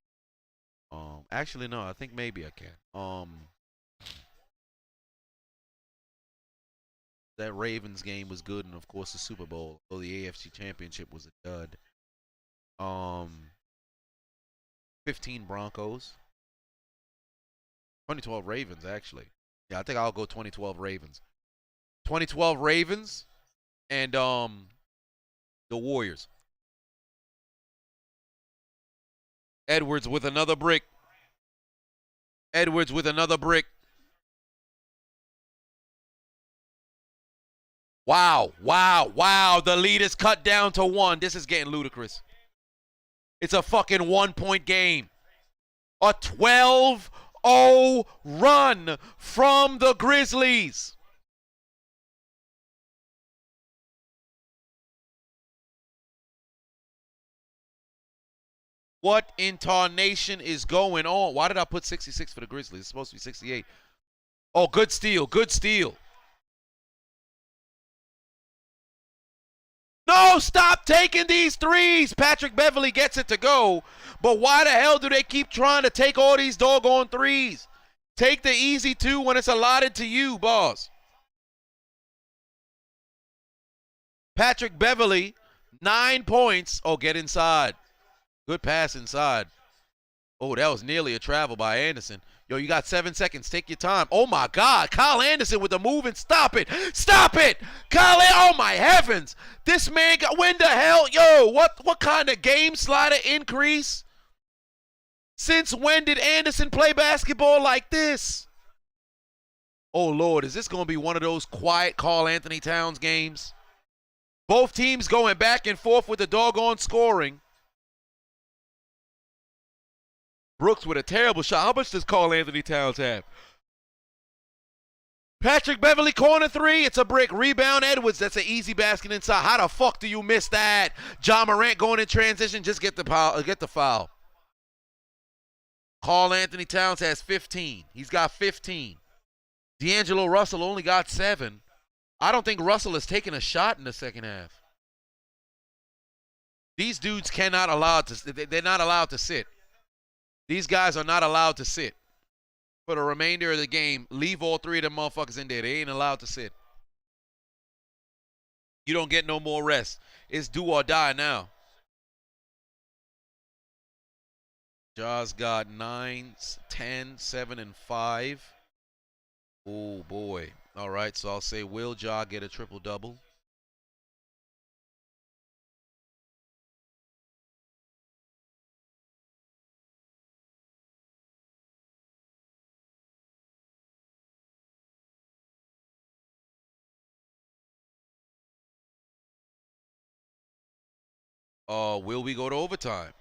actually no, I think maybe I can. That Ravens game was good, and of course the Super Bowl, though the AFC Championship was a dud. 15 Broncos. 2012 Ravens, actually. Yeah, I think I'll go 2012 Ravens. 2012 Ravens and the Warriors. Edwards with another brick. Edwards with another brick. Wow, wow, wow. The lead is cut down to 1. This is getting ludicrous. It's a fucking 1-point game. A 12-0 run from the Grizzlies. What in tarnation is going on? Why did I put 66 for the Grizzlies? It's supposed to be 68. Oh, good steal. Good steal. No, stop taking these threes. Patrick Beverly gets it to go. But why the hell do they keep trying to take all these doggone threes? Take the easy 2 when it's allotted to you, boss. Patrick Beverly, 9 points. Oh, get inside. Good pass inside. Oh, that was nearly a travel by Anderson. Yo, you got 7 seconds. Take your time. Oh, my God. Kyle Anderson with the move and stop it. Stop it. Kyle, oh, my heavens. This man got, when the hell? Yo, what kind of game slider increase? Since when did Anderson play basketball like this? Oh, Lord, is this going to be one of those quiet Karl Anthony Towns games? Both teams going back and forth with the doggone scoring. Brooks with a terrible shot. How much does Karl Anthony Towns have? Patrick Beverly, corner 3. It's a brick. Rebound, Edwards. That's an easy basket inside. How the fuck do you miss that? John Morant going in transition. Just get the foul. Karl Anthony Towns has 15. He's got 15. D'Angelo Russell only got 7. I don't think Russell has taken a shot in the second half. These dudes they're not allowed to sit. These guys are not allowed to sit for the remainder of the game. Leave all 3 of them motherfuckers in there. They ain't allowed to sit. You don't get no more rest. It's do or die now. Ja's got 9, 10, 7, and 5. Oh, boy. All right, so I'll say, will Ja get a triple-double? Will we go to overtime?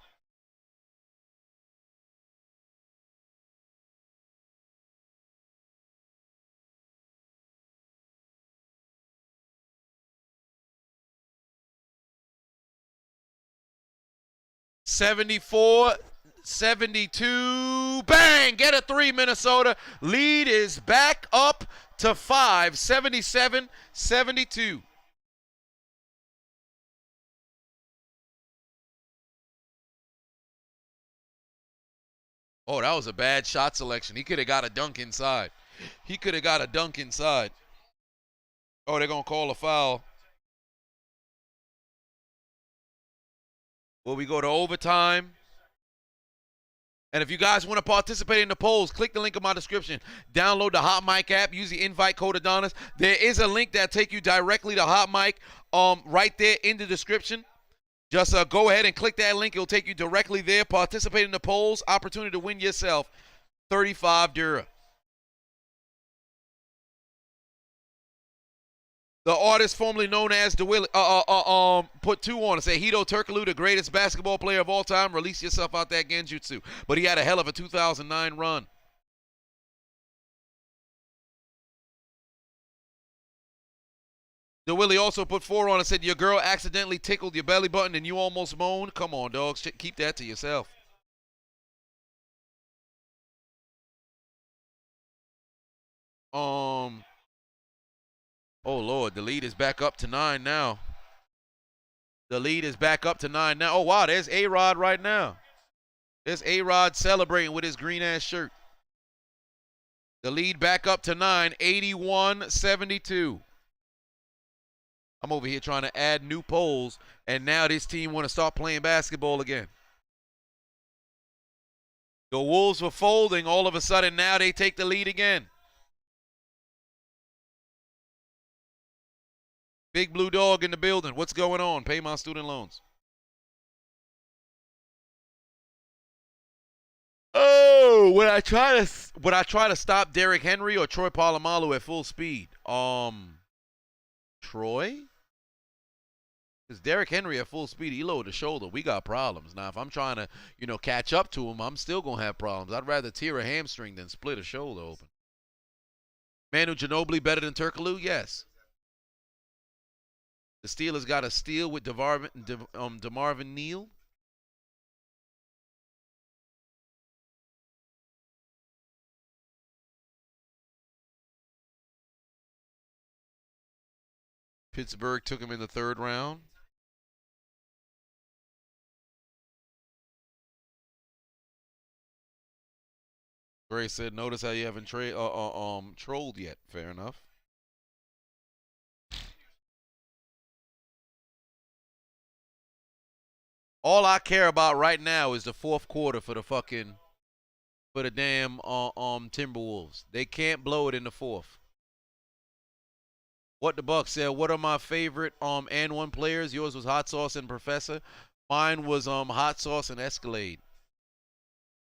$74-72. Bang! Get a 3, Minnesota. Lead is back up to 5. 77-72. Oh, that was a bad shot selection. He could have got a dunk inside. Oh, they're going to call a foul. Will we go to overtime? And if you guys want to participate in the polls, click the link in my description. Download the Hot Mic app. Use the invite code Adonis. There is a link that take you directly to Hot Mic right there in the description. Just go ahead and click that link. It'll take you directly there. Participate in the polls. Opportunity to win yourself $35. The artist formerly known as DeWillie put 2 on and say Hito Turkoglu, the greatest basketball player of all time. Release yourself out that genjutsu. But he had a hell of a 2009 run. DeWillie also put 4 on and said your girl accidentally tickled your belly button and you almost moaned. Come on, dogs. Keep that to yourself. Oh, Lord, the lead is back up to 9 now. Oh, wow, there's A-Rod right now. There's A-Rod celebrating with his green-ass shirt. The lead back up to 9, 81-72. I'm over here trying to add new polls, and now this team want to start playing basketball again. The Wolves were folding. All of a sudden, now they take the lead again. Big Blue Dog in the building. What's going on? Pay my student loans. Oh, would I try to stop Derrick Henry or Troy Polamalu at full speed? Troy? Because Derrick Henry at full speed, he lowered the shoulder. We got problems. Now, if I'm trying to, catch up to him, I'm still going to have problems. I'd rather tear a hamstring than split a shoulder open. Manu Ginobili better than Turkoglu? Yes. The Steelers got a steal with DeMarvin Neal. Pittsburgh took him in the 3rd round. Gray said, notice how you haven't trolled yet. Fair enough. All I care about right now is the 4th quarter for the damn Timberwolves. They can't blow it in the 4th. What the Buck said, what are my favorite and 1 players? Yours was Hot Sauce and Professor. Mine was Hot Sauce and Escalade.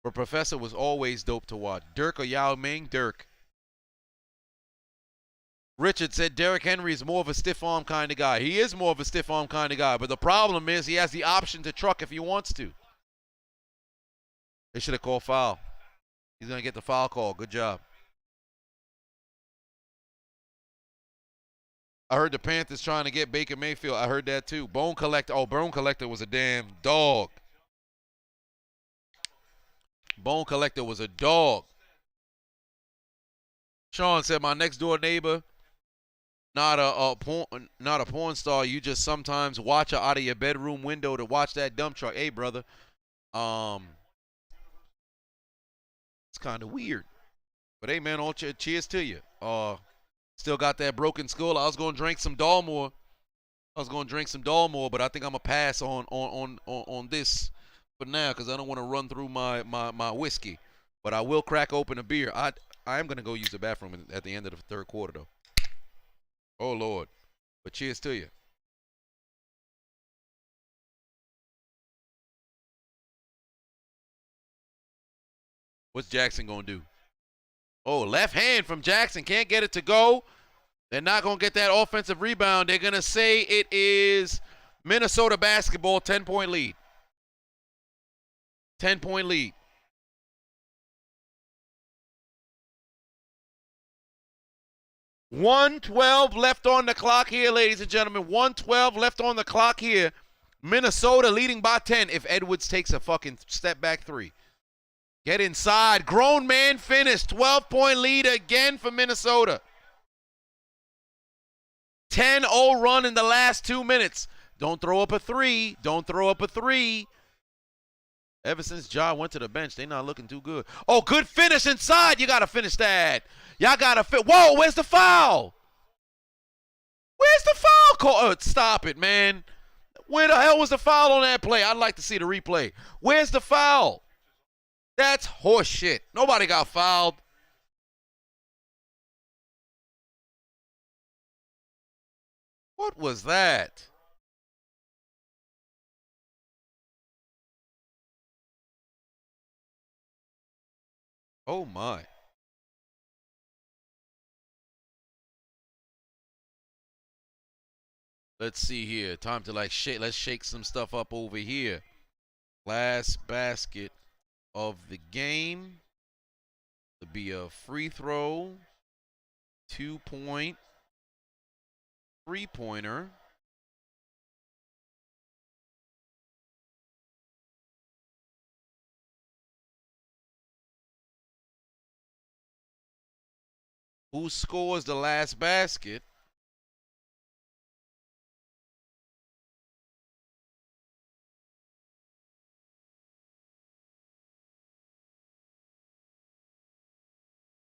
But Professor was always dope to watch. Dirk or Yao Ming? Dirk. Richard said Derrick Henry is more of a stiff arm kind of guy. He is more of a stiff arm kind of guy, but the problem is he has the option to truck if he wants to. They should have called foul. He's going to get the foul call. Good job. I heard the Panthers trying to get Baker Mayfield. I heard that too. Bone Collector. Oh, Bone Collector was a damn dog. Bone Collector was a dog. Sean said my next door neighbor, not a porn star. You just sometimes watch her out of your bedroom window to watch that dump truck. Hey, brother. It's kind of weird. But hey, man, all cheers to you. Still got that broken skull. I was gonna drink some Dalmore. but I think I'm gonna pass on this for now because I don't want to run through my whiskey. But I will crack open a beer. I am gonna go use the bathroom at the end of the 3rd quarter though. Oh Lord. But cheers to you. What's Jackson gonna do? Oh, left hand from Jackson. Can't get it to go. They're not going to get that offensive rebound. They're going to say it is Minnesota basketball, 10-point lead. 10-point lead. $112 left on the clock here, ladies and gentlemen. $112 left on the clock here. Minnesota leading by 10 if Edwards takes a fucking step back three. Get inside. Grown man finish. 12-point lead again for Minnesota. 10-0 run in the last 2 minutes. Don't throw up a three. Don't throw up a three. Ever since Ja went to the bench, they not looking too good. Oh, good finish inside. You got to finish that. Y'all got to fit. Whoa, where's the foul? Where's the foul call? Stop it, man. Where the hell was the foul on that play? I'd like to see the replay. Where's the foul? That's horse shit. Nobody got fouled. What was that? Oh my. Let's see here. Time to like shake. Let's shake some stuff up over here. Last basket of the game. It'll be a free throw. 2-point. 3-pointer. Who scores the last basket?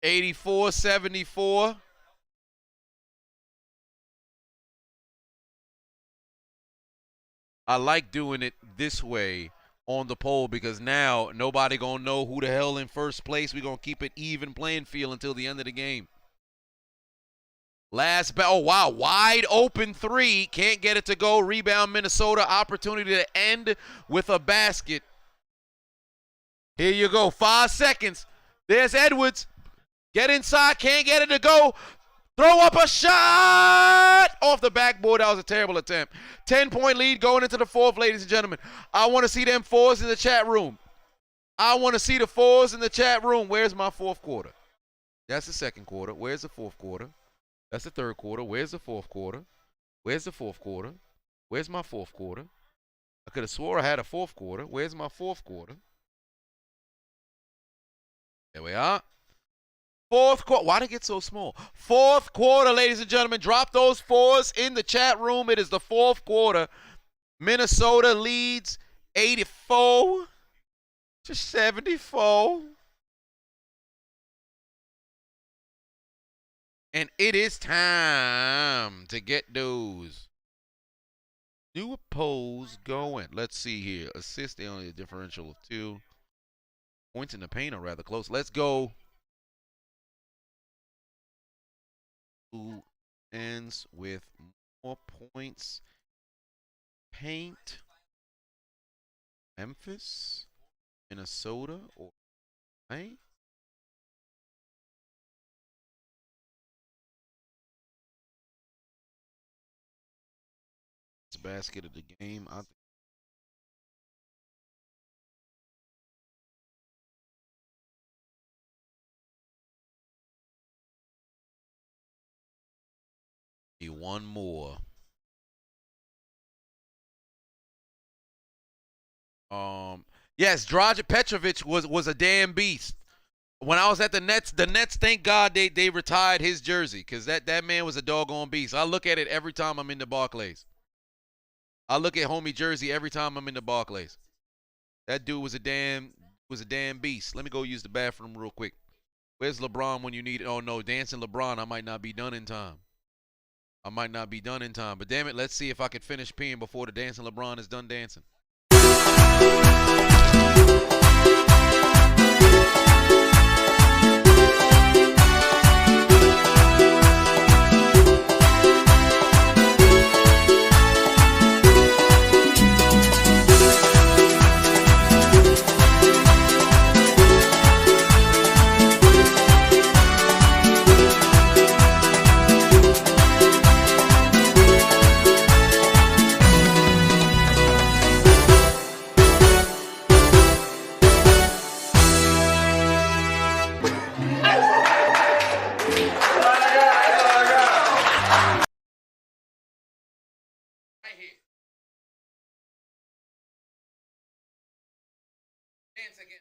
$84-74. I like doing it this way on the poll because now nobody gonna know who the hell in first place. We're gonna keep it even playing field until the end of the game. Oh wow, wide open three. Can't get it to go. Rebound Minnesota. Opportunity to end with a basket. Here you go. 5 seconds. There's Edwards. Get inside. Can't get it to go. Throw up a shot off the backboard. That was a terrible attempt. 10-point lead going into the fourth, ladies and gentlemen. I want to see them fours in the chat room. I want to see the fours in the chat room. Where's my fourth quarter? That's the second quarter. Where's the fourth quarter? That's the third quarter. Where's the fourth quarter? Where's the fourth quarter? Where's my fourth quarter? I could have swore I had a fourth quarter. Where's my fourth quarter? There we are. Fourth quarter. Why'd it get so small? Fourth quarter, ladies and gentlemen. Drop those fours in the chat room. It is the fourth quarter. Minnesota leads 84-74. And it is time to get those new polls going. Let's see here. Assist, they only a differential of 2. Points in the paint are rather close. Let's go. Who ends with more points? Paint. Memphis, Minnesota, or paint? Basket of the game. I think one more. Yes, Dragic Petrovic was a damn beast. When I was at the Nets, thank God they retired his jersey because that man was a doggone beast. I look at it every time I'm in the Barclays. I look at homie jersey every time I'm in the Barclays. That dude was a damn beast. Let me go use the bathroom real quick. Where's LeBron when you need it? Oh no, dancing LeBron, I might not be done in time. But damn it, let's see if I can finish peeing before the dancing LeBron is done dancing. hands again.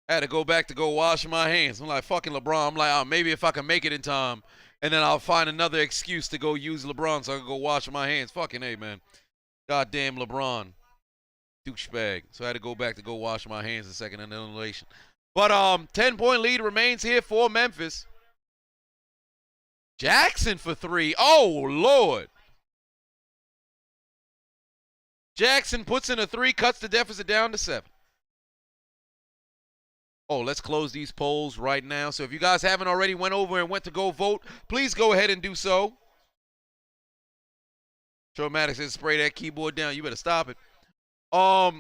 I had to go back to go wash my hands. I'm like, fucking LeBron. I'm like, oh, maybe if I can make it in time, and then I'll find another excuse to go use LeBron so I can go wash my hands. Fucking A, man. Goddamn LeBron. Douchebag. So I had to go back to go wash my hands in second annihilation. But 10-point lead remains here for Memphis. Jackson for 3. Oh, Lord. Jackson puts in a 3, cuts the deficit down to 7. Oh, let's close these polls right now. So if you guys haven't already went over and went to go vote, please go ahead and do so. Showmatic says spray that keyboard down. You better stop it. But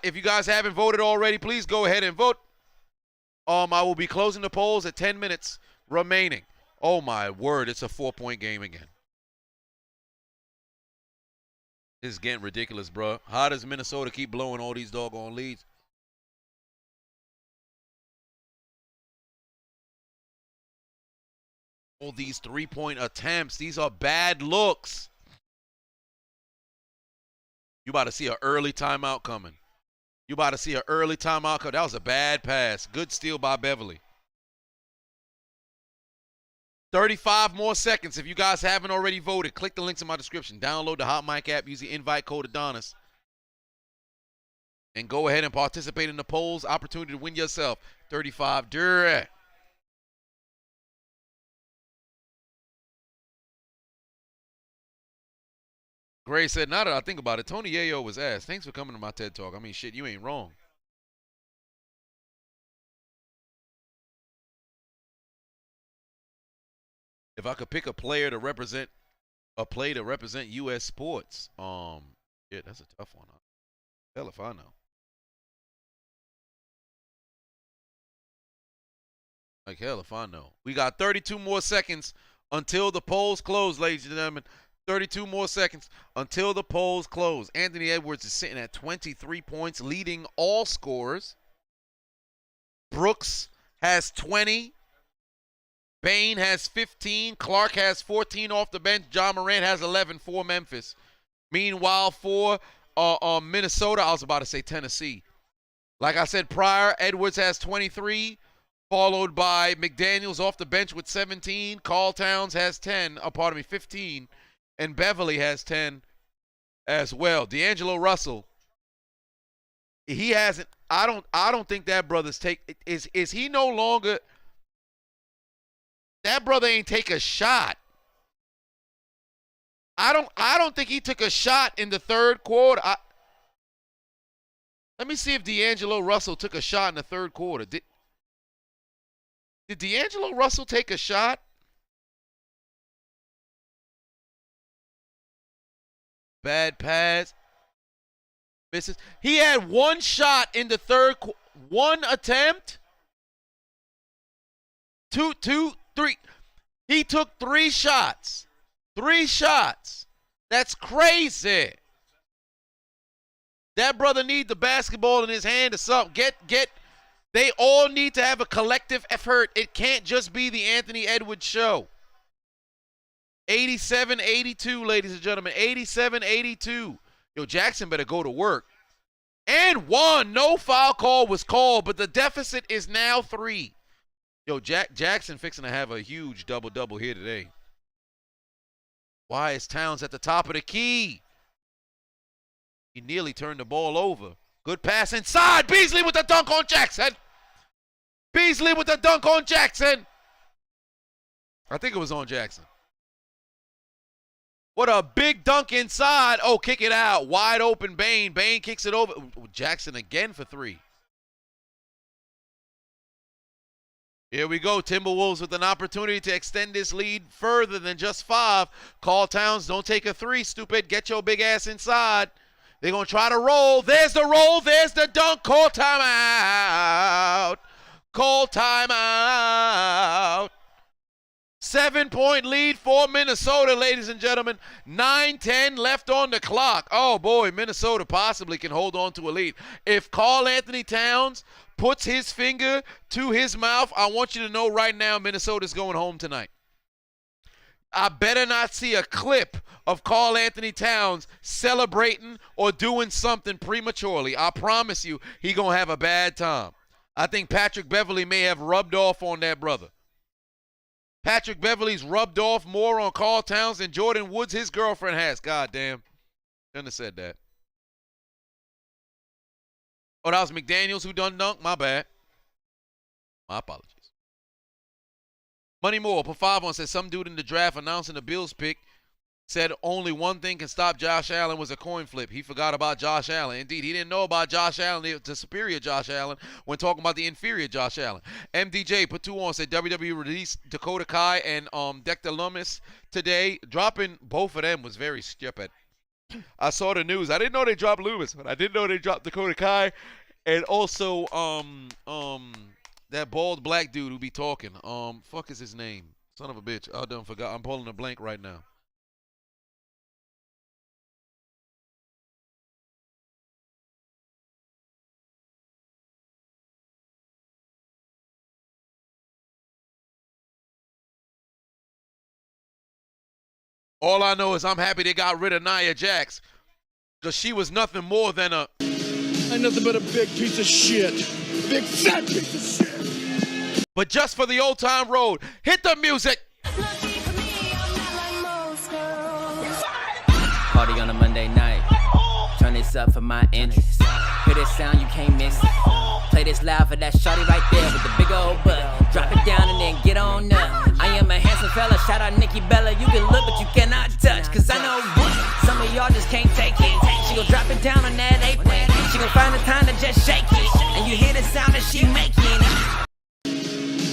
if you guys haven't voted already, please go ahead and vote. I will be closing the polls at 10 minutes remaining. Oh, my word. It's a 4-point game again. This is getting ridiculous, bro. How does Minnesota keep blowing all these doggone leads? All these 3-point attempts. These are bad looks. You about to see an early timeout coming. You about to see an early timeout coming. That was a bad pass. Good steal by Beverly. 35 more seconds. If you guys haven't already voted, click the links in my description. Download the Hot Mic app. Use the invite code Adonis. And go ahead and participate in the polls. Opportunity to win yourself 35 direct. Gray said, now that I think about it, Tony Yayo was asked. Thanks for coming to my TED Talk. I mean, shit, you ain't wrong. If I could pick a player to represent U.S. sports, yeah, that's a tough one. Hell if I know. Like hell if I know. We got 32 more seconds until the polls close, ladies and gentlemen. 32 more seconds until the polls close. Anthony Edwards is sitting at 23 points, leading all scorers. Brooks has 20. Bain has 15. Clark has 14 off the bench. John Morant has 11 for Memphis. Meanwhile, for Minnesota, I was about to say Tennessee. Like I said prior, Edwards has 23, followed by McDaniels off the bench with 17. Carl Towns has 15. And Beverly has 10 as well. D'Angelo Russell, he hasn't. I don't think that brother's is he no longer. That brother ain't take a shot. I don't think he took a shot in the third quarter. Let me see if D'Angelo Russell took a shot in the third quarter. Did D'Angelo Russell take a shot? Bad pass. Misses. He had one shot in the third quarter. One attempt. Two, three. He took 3 shots. 3 shots. That's crazy. That brother need the basketball in his hand or something. They all need to have a collective effort. It can't just be the Anthony Edwards show. 87-82, ladies and gentlemen. 87-82. Yo, Jackson better go to work. And 1. No foul call was called, but the deficit is now 3. Yo, Jackson fixing to have a huge double-double here today. Why is Towns at the top of the key? He nearly turned the ball over. Good pass inside. Beasley with the dunk on Jackson. Beasley with the dunk on Jackson. I think it was on Jackson. What a big dunk inside. Oh, kick it out. Wide open Bane. Bane kicks it over. Jackson again for 3. Here we go. Timberwolves with an opportunity to extend this lead further than just 5. Call Towns, don't take a 3, stupid. Get your big ass inside. They're going to try to roll. There's the roll. There's the dunk. Call timeout. Call timeout. 7-point lead for Minnesota, ladies and gentlemen. 9-10 left on the clock. Oh, boy, Minnesota possibly can hold on to a lead. If Karl Anthony Towns puts his finger to his mouth, I want you to know right now Minnesota's going home tonight. I better not see a clip of Karl Anthony Towns celebrating or doing something prematurely. I promise you he going to have a bad time. I think Patrick Beverley may have rubbed off on that brother. Patrick Beverley's rubbed off more on Karl Towns than Jordan Woods, his girlfriend, has. God damn. Shouldn't have said that. Oh, that was McDaniels who done dunk? My bad. My apologies. Money Moore, put 5 on, said some dude in the draft announcing the Bills pick said only one thing can stop Josh Allen was a coin flip. He forgot about Josh Allen. Indeed, he didn't know about Josh Allen, the superior Josh Allen, when talking about the inferior Josh Allen. MDJ put 2 on, said WWE released Dakota Kai and Dexter Lumis today. Dropping both of them was very stupid. I saw the news. I didn't know they dropped Loomis, but I didn't know they dropped Dakota Kai. And also that bald black dude who be talking. Fuck is his name? Son of a bitch. I done forgot. I'm pulling a blank right now. All I know is I'm happy they got rid of Nia Jax, because she was nothing more than a... Ain't nothing but a big piece of shit. Big fat piece of shit. But just for the old time road, hit the music. Party on a Monday night. Turn this up for my interest. Hear this sound, you can't miss it. Play this loud for that shawty right there with the big old butt. Drop it down and then get on up. I am a handsome fella, shout out Nikki Bella. You can look but you cannot touch, cause I know some of y'all just can't take it. She gon' drop it down on that apron. She gon' find the time to just shake it. And you hear the sound that she making.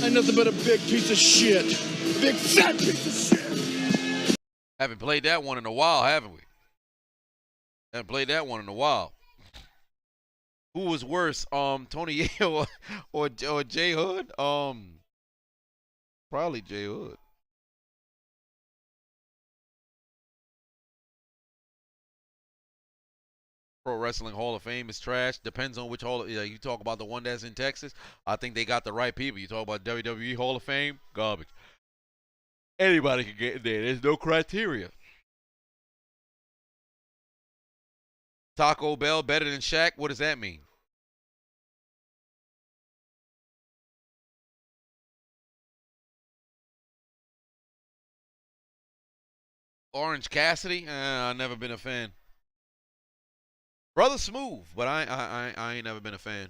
Ain't nothing but a big piece of shit. Big fat piece of shit. Haven't played that one in a while, haven't we? Haven't played that one in a while. Who was worse, Tony Yale or Jay Hood? Probably Jay Hood. Pro Wrestling Hall of Fame is trash. Depends on which hall. Yeah, you talk about the one that's in Texas. I think they got the right people. You talk about WWE Hall of Fame, garbage. Anybody can get in there. There's no criteria. Taco Bell better than Shaq? What does that mean? Orange Cassidy? I've never been a fan. Brother Smooth, but I ain't never been a fan.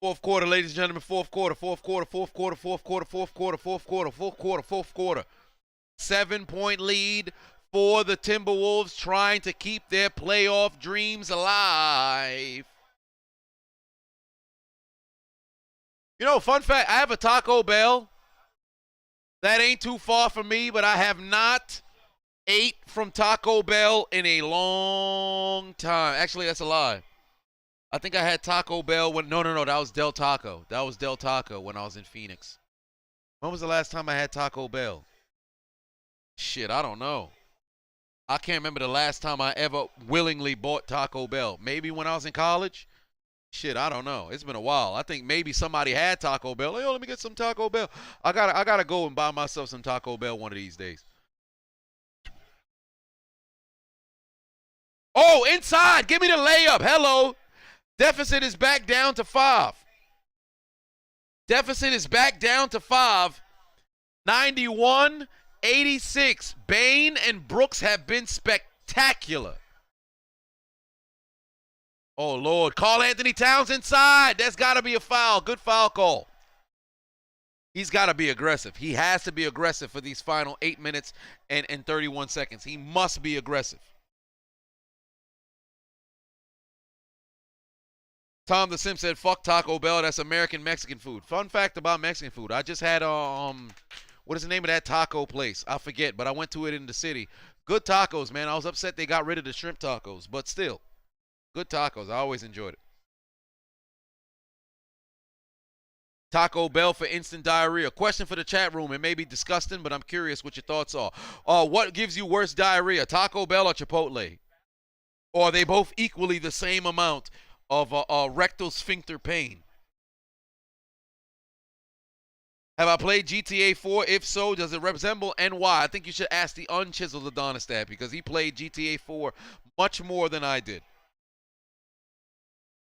Fourth quarter, ladies and gentlemen, fourth quarter. 7-point lead for the Timberwolves, trying to keep their playoff dreams alive. You know, fun fact, I have a Taco Bell. That ain't too far from me, but I have not ate from Taco Bell in a long time. Actually, that's a lie. I think I had Taco Bell when, no, that was Del Taco. That was Del Taco when I was in Phoenix. When was the last time I had Taco Bell? Shit, I don't know. I can't remember the last time I ever willingly bought Taco Bell. Maybe when I was in college? Shit, I don't know. It's been a while. I think maybe somebody had Taco Bell. Hey, let me get some Taco Bell. I gotta go and buy myself some Taco Bell one of these days. Oh, inside. Give me the layup. Hello. Deficit is back down to 5. Deficit is back down to 5. 91-86. Bane and Brooks have been spectacular. Oh, Lord. Carl Anthony Towns inside. That's got to be a foul. Good foul call. He's got to be aggressive. He has to be aggressive for these final 8 minutes and 31 seconds. He must be aggressive. Tom the Sim said, fuck Taco Bell. That's American Mexican food. Fun fact about Mexican food. I just had, what is the name of that taco place? I forget, but I went to it in the city. Good tacos, man. I was upset they got rid of the shrimp tacos, but still. Good tacos. I always enjoyed it. Taco Bell for instant diarrhea. Question for the chat room. It may be disgusting, but I'm curious what your thoughts are. What gives you worse diarrhea, Taco Bell or Chipotle? Or are they both equally the same amount of rectal sphincter pain? Have I played GTA 4? If so, does it resemble and why? I think you should ask the unchiseled Adonis that because he played GTA 4 much more than I did.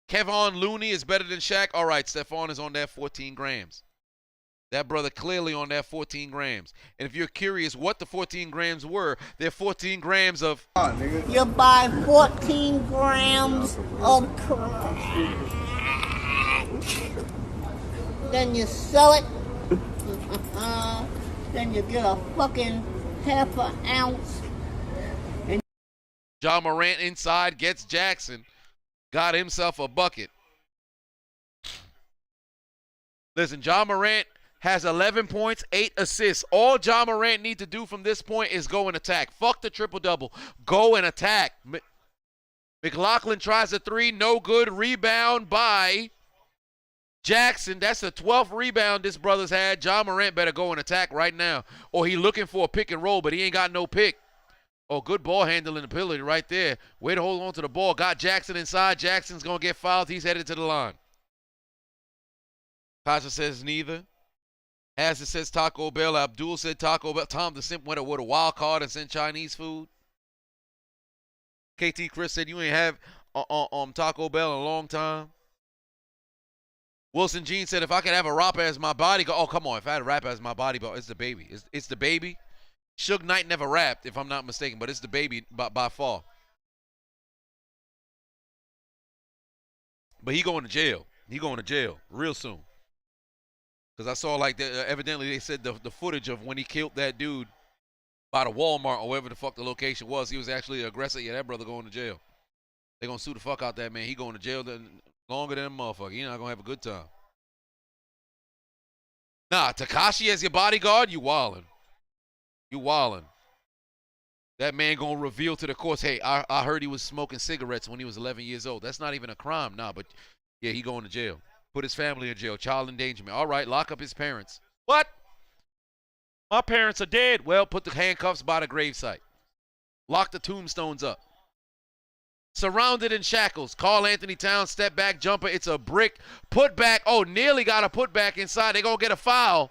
Kevon Looney is better than Shaq. All right, Stephon is on that 14 grams. That brother clearly on that 14 grams. And if you're curious what the 14 grams were, they're 14 grams of... You buy 14 grams of crack. Then you sell it. Then you get a fucking half an ounce. Ja Morant inside gets Jackson. Got himself a bucket. Listen, Ja Morant has 11 points, 8 assists. All Ja Morant needs to do from this point is go and attack. Fuck the triple-double. Go and attack. McLaughlin tries a three. No good. Rebound by Jackson. That's the 12th rebound this brother's had. Ja Morant better go and attack right now. Or he looking for a pick and roll, but he ain't got no pick. Oh, good ball handling ability right there. Way to hold on to the ball. Got Jackson inside. Jackson's going to get fouled. He's headed to the line. Kasha says neither. Hazard says Taco Bell. Abdul said Taco Bell. Tom the Simp went with a wild card and sent Chinese food. KT Chris said you ain't have Taco Bell in a long time. Wilson Jean said if I could have a rapper as my bodyguard. Oh, come on. If I had a rapper as my bodyguard, it's the baby. It's the baby. Suge Knight never rapped, if I'm not mistaken, but it's the baby by far. But he going to jail. He going to jail real soon. Because I saw like evidently they said the footage of when he killed that dude by the Walmart or wherever the fuck the location was. He was actually aggressive. Yeah, that brother going to jail. They going to sue the fuck out that man. He going to jail longer than a motherfucker. He not going to have a good time. Nah, Tekashi as your bodyguard, you wildin'. You wildin'. That man gonna reveal to the courts, hey, I heard he was smoking cigarettes when he was 11 years old. That's not even a crime, nah, but yeah, he going to jail. Put his family in jail, child endangerment. All right, lock up his parents. What? My parents are dead. Well, put the handcuffs by the gravesite. Lock the tombstones up. Surrounded in shackles. Carl Anthony Towns, step back jumper. It's a brick. Put back. Oh, nearly got a put back inside. They're gonna get a foul.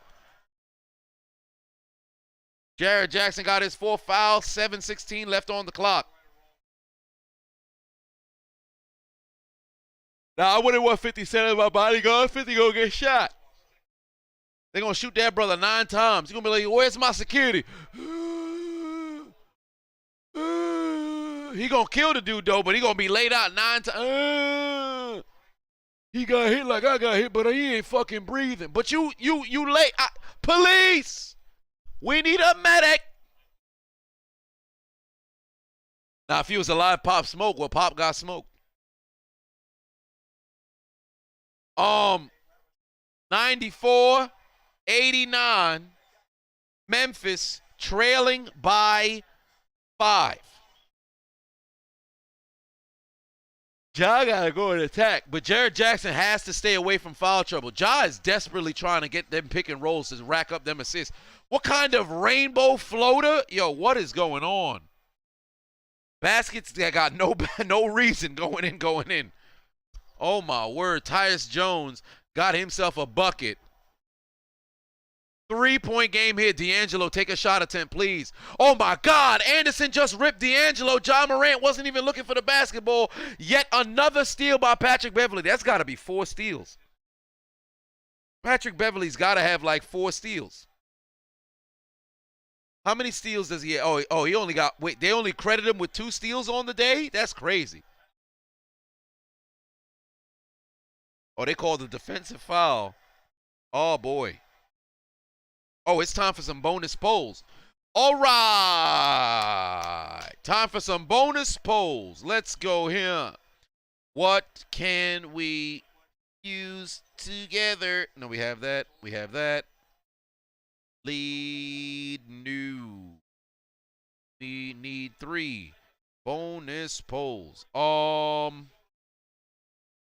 Jared Jackson got his 4th foul, 7:16 left on the clock. Now, I wouldn't want 50 Cent as my bodyguard. 50 gonna get shot. They're gonna shoot that brother 9 times. He's gonna be like, where's my security? He gonna kill the dude, though, but he gonna be laid out 9 times. He got hit like I got hit, but he ain't fucking breathing. But you late. Police! We need a medic. Now, if he was alive, Pop smoked. Well, Pop got smoked. 94-89. Memphis trailing by 5. Ja got to go and attack, but Jared Jackson has to stay away from foul trouble. Ja is desperately trying to get them pick and rolls to rack up them assists. What kind of rainbow floater? Yo, what is going on? Baskets that got no reason going in. Oh, my word. Tyus Jones got himself a bucket. 3-point game here. D'Angelo, take a shot attempt, please. Oh, my God. Anderson just ripped D'Angelo. Ja Morant wasn't even looking for the basketball. Yet another steal by Patrick Beverley. That's got to be 4 steals. Patrick Beverley's got to have like 4 steals. How many steals does he have? Oh, he only got, wait, they only credit him with 2 steals on the day? That's crazy. Oh, they called the defensive foul. Oh, boy. Oh, it's time for some bonus polls. All right. Time for some bonus polls. Let's go here. What can we use together? No, we have that. We have that. Lead new. We need 3 bonus polls.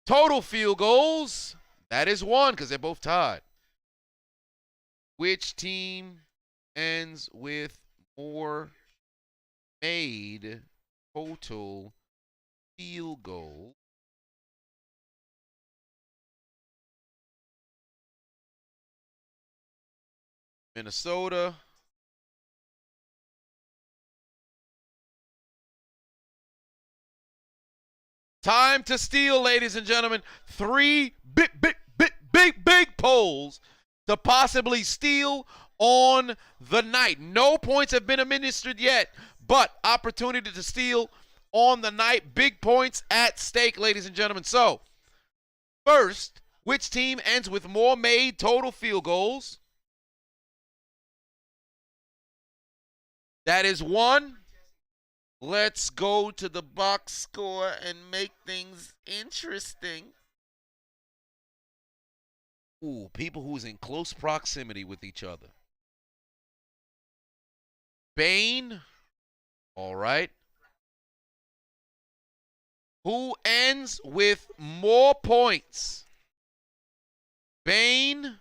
Total field goals. That is 1 because they're both tied. Which team ends with more made total field goals? Minnesota. Time to steal, ladies and gentlemen. 3 big polls to possibly steal on the night. No points have been administered yet, but opportunity to steal on the night. Big points at stake, ladies and gentlemen. So, first, which team ends with more made total field goals? That is 1. Let's go to the box score and make things interesting. Ooh, people who's in close proximity with each other. Bane. All right. Who ends with more points? Bane.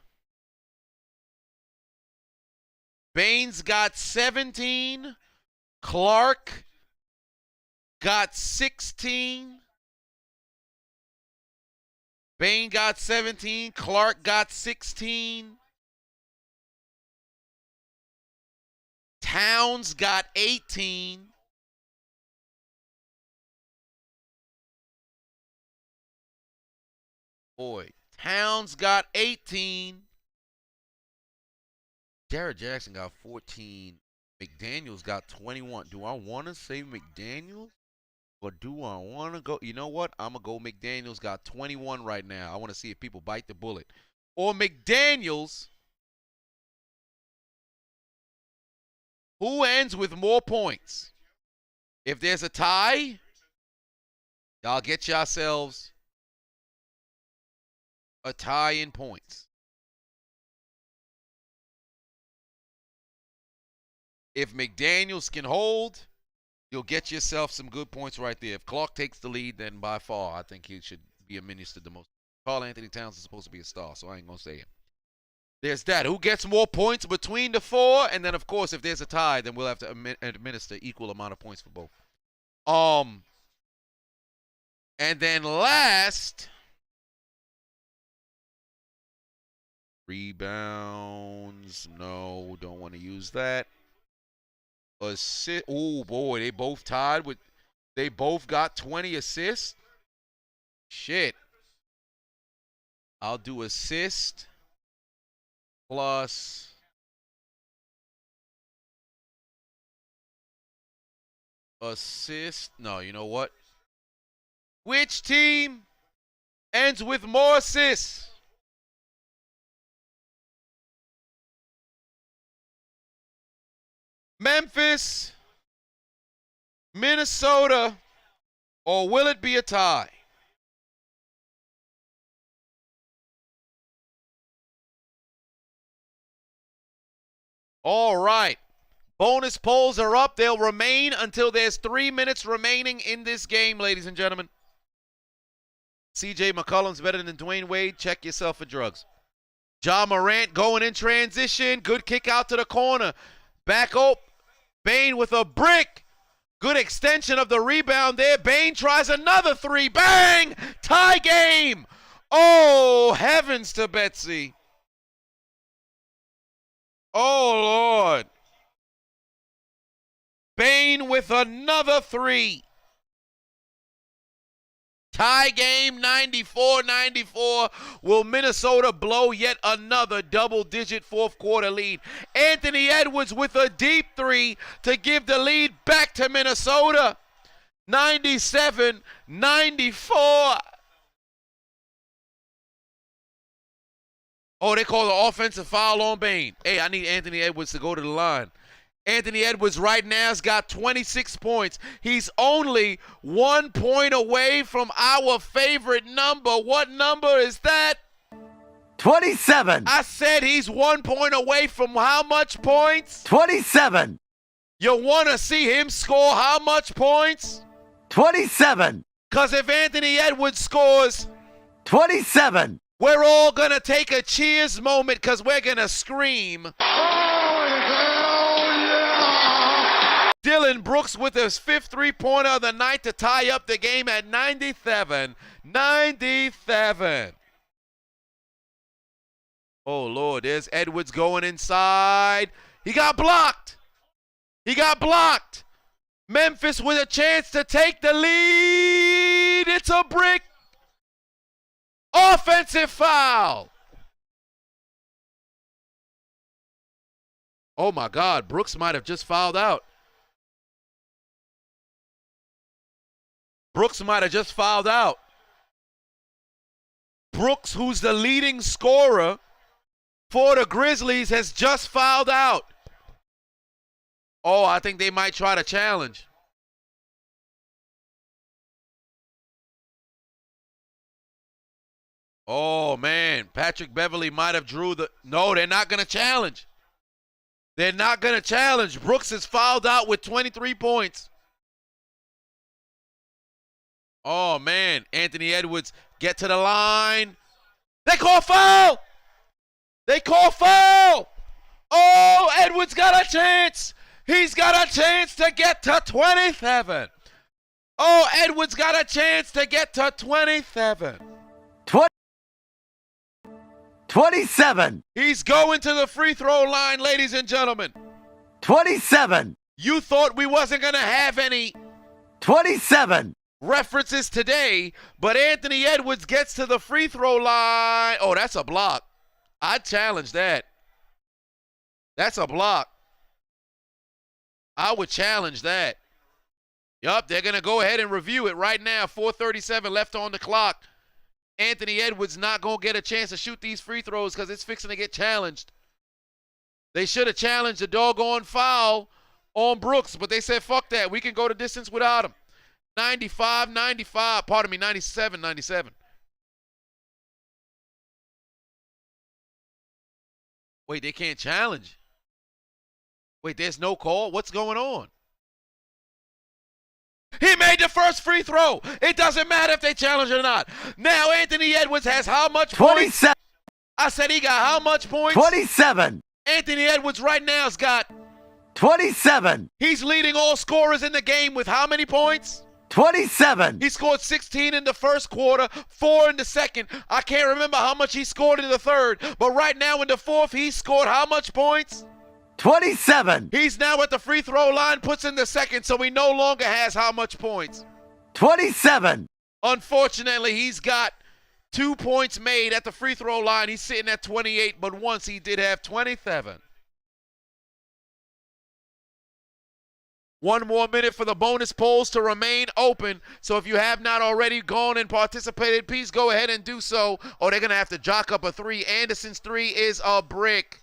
Bane's got 17. Clark got 16. Bane got 17. Clark got 16. Towns got 18. Boy, Towns got 18. Jared Jackson got 14. McDaniels got 21. Do I want to say McDaniels? Or do I want to go? You know what? I'm going to go McDaniels got 21 right now. I want to see if people bite the bullet. Or McDaniels. Who ends with more points? If there's a tie, y'all get yourselves a tie in points. If McDaniels can hold, you'll get yourself some good points right there. If Clark takes the lead, then by far, I think he should be administered the most. Karl Anthony Towns is supposed to be a star, so I ain't going to say it. There's that. Who gets more points between the 4? And then, of course, if there's a tie, then we'll have to administer equal amount of points for both. And then last, rebounds. No, don't want to use that. Assist. Oh boy, they both tied with. They both got 20 assists. Shit. I'll do assist plus assist. No, you know what? Which team ends with more assists? Memphis, Minnesota, or will it be a tie? All right. Bonus polls are up. They'll remain until there's 3 minutes remaining in this game, ladies and gentlemen. CJ McCollum's better than Dwayne Wade. Check yourself for drugs. Ja Morant going in transition. Good kick out to the corner. Back up. Bane with a brick. Good extension of the rebound there. Bane tries another 3. Bang! Tie game. Oh, heavens to Betsy. Oh, Lord. Bane with another 3. Tie game, 94-94. Will Minnesota blow yet another double-digit fourth-quarter lead? Anthony Edwards with a deep 3 to give the lead back to Minnesota. 97-94. Oh, they call the offensive foul on Bane. Hey, I need Anthony Edwards to go to the line. Anthony Edwards right now has got 26 points. He's only 1 point away from our favorite number. What number is that? 27. I said he's 1 point away from how much points? 27. You want to see him score how much points? 27. Because if Anthony Edwards scores 27. We're all going to take a cheers moment because we're going to scream. Dylan Brooks with his 5th three-pointer of the night to tie up the game at 97. 97. Oh, Lord, there's Edwards going inside. He got blocked. He got blocked. Memphis with a chance to take the lead. It's a brick. Offensive foul. Oh, my God. Brooks might have just fouled out. Brooks might have just fouled out. Brooks, who's the leading scorer for the Grizzlies, has just fouled out. Oh, I think they might try to challenge. Oh, man. Patrick Beverly might have drew the... No, they're not going to challenge. They're not going to challenge. Brooks is fouled out with 23 points. Oh, man. Anthony Edwards get to the line. They call foul. They call foul. Oh, Edwards got a chance. He's got a chance to get to 27. Oh, Edwards got a chance to get to 27. 27. He's going to the free throw line, ladies and gentlemen. 27. You thought we wasn't going to have any 27. references today, but Anthony Edwards gets to the free throw line. Oh, that's a block. I'd challenge that. That's a block. I would challenge that. Yup, they're going to go ahead and review it right now. 4:37 left on the clock. Anthony Edwards not going to get a chance to shoot these free throws because it's fixing to get challenged. They should have challenged the doggone foul on Brooks, but they said, fuck that. We can go the distance without him. 95-95. Pardon me, 97-97. Wait, they can't challenge. Wait, there's no call? What's going on? He made the first free throw. It doesn't matter if they challenge it or not. Now Anthony Edwards has how much 27. points? I said he got how much points? 27. Anthony Edwards right now has got 27. He's leading all scorers in the game with how many points? 27. He scored 16 in the first quarter, 4 in the second. I can't remember how much he scored in the third, but right now in the fourth, he scored how much points? 27. He's now at the free throw line, puts in the second, so he no longer has how much points? 27. Unfortunately, he's got 2 points made at the free throw line. He's sitting at 28, but once he did have 27. 1 more minute for the bonus polls to remain open. So if you have not already gone and participated, please go ahead and do so, or they're going to have to jock up a 3. Anderson's 3 is a brick.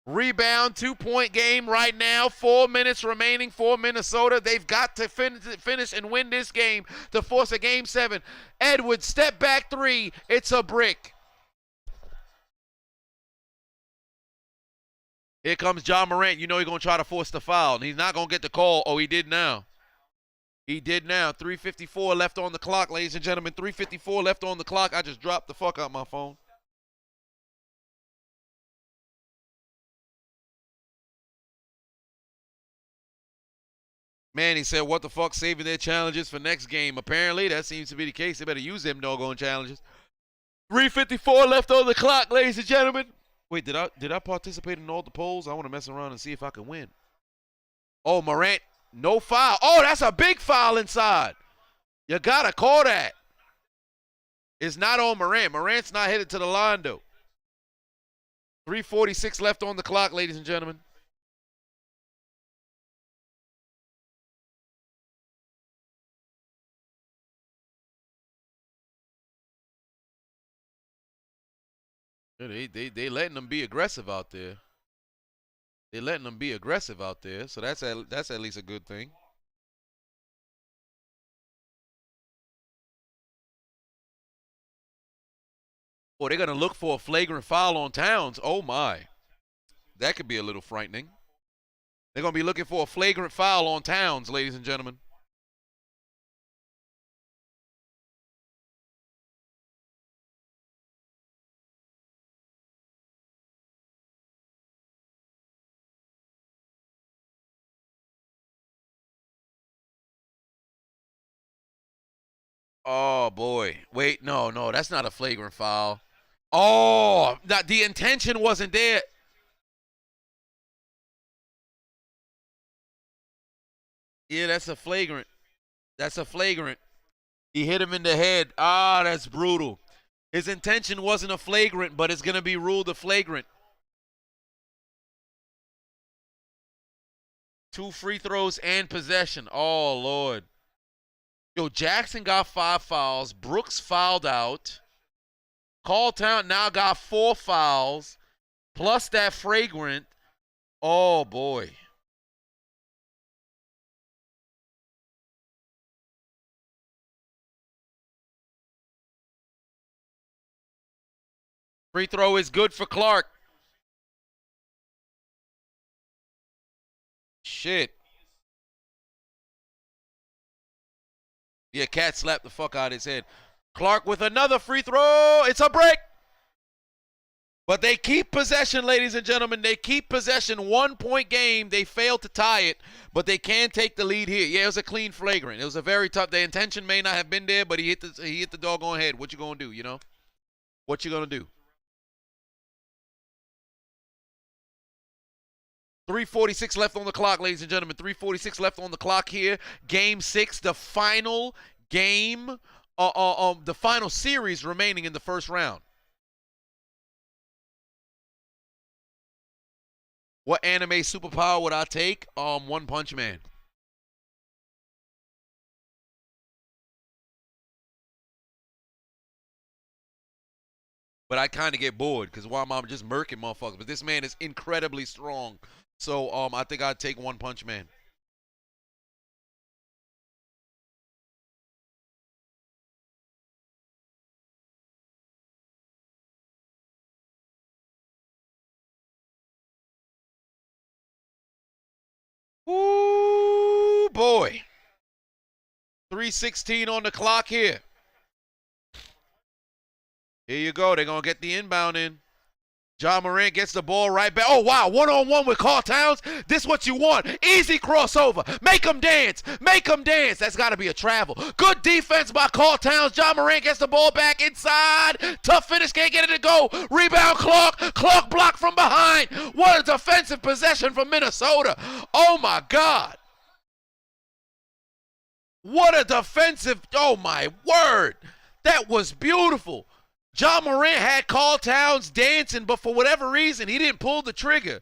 Rebound, 2-point game right now. 4 minutes remaining for Minnesota. They've got to finish and win this game to force a game 7. Edwards, step back 3. It's a brick. Here comes John Morant. You know he's going to try to force the foul, and he's not going to get the call. Oh, he did now. He did now. 3:54 left on the clock, ladies and gentlemen. 3:54 left on the clock. I just dropped the fuck out my phone. Man, he said, what the fuck, saving their challenges for next game. Apparently, that seems to be the case. They better use them doggone challenges. 3:54 left on the clock, ladies and gentlemen. Wait, did I participate in all the polls? I want to mess around and see if I can win. Oh, Morant, no foul. Oh, that's a big foul inside. You got to call that. It's not on Morant. Morant's not headed to the line, though. 3:46 left on the clock, ladies and gentlemen. Yeah, they letting them be aggressive out there. They letting them be aggressive out there, so that's at least a good thing. Or they're gonna look for a flagrant foul on Towns. Oh my, that could be a little frightening. They're gonna be looking for a flagrant foul on Towns, ladies and gentlemen. Oh boy. Wait, no, that's not a flagrant foul. Oh, the intention wasn't there. Yeah, that's a flagrant. That's a flagrant. He hit him in the head. Ah, that's brutal. His intention wasn't a flagrant, but it's going to be ruled a flagrant. 2 free throws and possession. Oh, Lord. Yo, Jackson got 5 fouls. Brooks fouled out. Calltown now got 4 fouls, plus that flagrant. Oh, boy. Free throw is good for Clark. Shit. Yeah, Cat slapped the fuck out of his head. Clark with another free throw. It's a break. But they keep possession, ladies and gentlemen. They keep possession. 1-point game. They failed to tie it, but they can take the lead here. Yeah, it was a clean flagrant. It was a very tough. The intention may not have been there, but he hit the doggone head. What you gonna do, you know? What you gonna do? 3:46 left on the clock, ladies and gentlemen. 3:46 left on the clock here. Game 6, the final game, the final series remaining in the first round. What anime superpower would I take? One Punch Man. But I kind of get bored because while I'm just murking motherfuckers. But this man is incredibly strong. So I think I'd take One Punch Man. Ooh, boy. 3:16 on the clock here. Here you go. They're going to get the inbound in. John Morant gets the ball right back. Oh, wow. One-on-one with Karl Towns. This is what you want. Easy crossover. Make them dance. Make them dance. That's got to be a travel. Good defense by Karl Towns. John Morant gets the ball back inside. Tough finish. Can't get it to go. Rebound Clark. Clark blocked from behind. What a defensive possession from Minnesota. Oh, my God. What a defensive. Oh, my word. That was beautiful. John Morant had Karl Towns dancing, but for whatever reason, he didn't pull the trigger.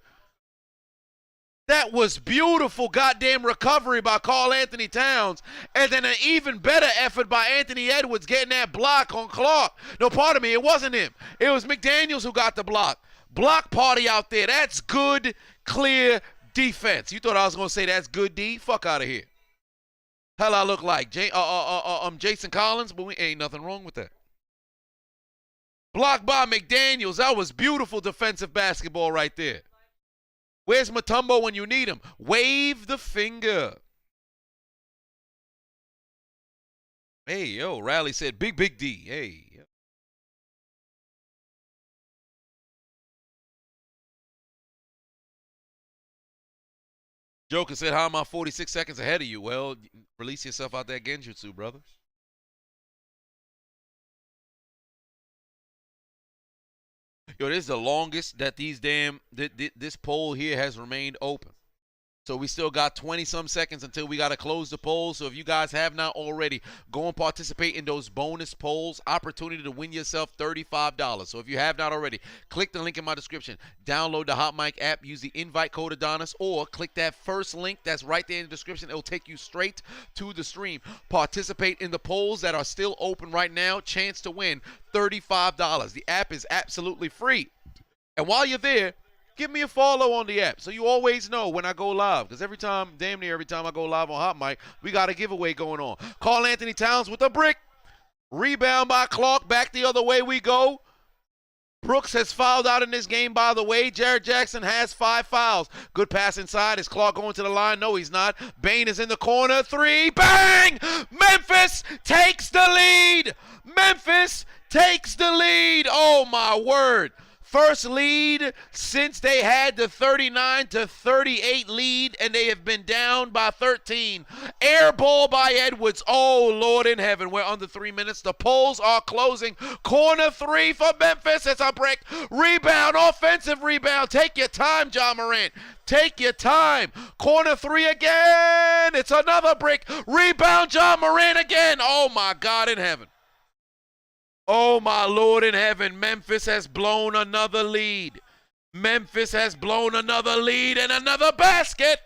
That was beautiful goddamn recovery by Karl Anthony Towns. And then an even better effort by Anthony Edwards getting that block on Clark. No, pardon me, it wasn't him. It was McDaniels who got the block. Block party out there. That's good, clear defense. You thought I was going to say that's good D? Fuck out of here. Hell I look like? Jason Collins? But we ain't nothing wrong with that. Blocked by McDaniels. That was beautiful defensive basketball right there. Where's Mutombo when you need him? Wave the finger. Hey, yo, Riley said big D. Hey. Joker said, how am I 46 seconds ahead of you? Well, release yourself out that genjutsu, brother. Yo, this is the longest that this poll here has remained open. So we still got 20-some seconds until we got to close the poll. So if you guys have not already, go and participate in those bonus polls. Opportunity to win yourself $35. So if you have not already, click the link in my description. Download the Hot Mic app. Use the invite code Adonis, or click that first link that's right there in the description. It'll take you straight to the stream. Participate in the polls that are still open right now. Chance to win $35. The app is absolutely free. And while you're there, give me a follow on the app so you always know when I go live. Because damn near every time I go live on Hot Mic, we got a giveaway going on. Karl Anthony Towns with a brick. Rebound by Clark. Back the other way we go. Brooks has fouled out in this game, by the way. Jared Jackson has 5 fouls. Good pass inside. Is Clark going to the line? No, he's not. Bane is in the corner. 3. Bang! Memphis takes the lead. Memphis takes the lead. Oh, my word. First lead since they had the 39-38 lead, and they have been down by 13. Air ball by Edwards. Oh, Lord in heaven. We're under 3 minutes. The polls are closing. Corner 3 for Memphis. It's a brick. Rebound. Offensive rebound. Take your time, Ja Morant. Take your time. Corner 3 again. It's another brick. Rebound, Ja Morant again. Oh, my God in heaven. Oh, my Lord in heaven, Memphis has blown another lead. Memphis has blown another lead and another basket.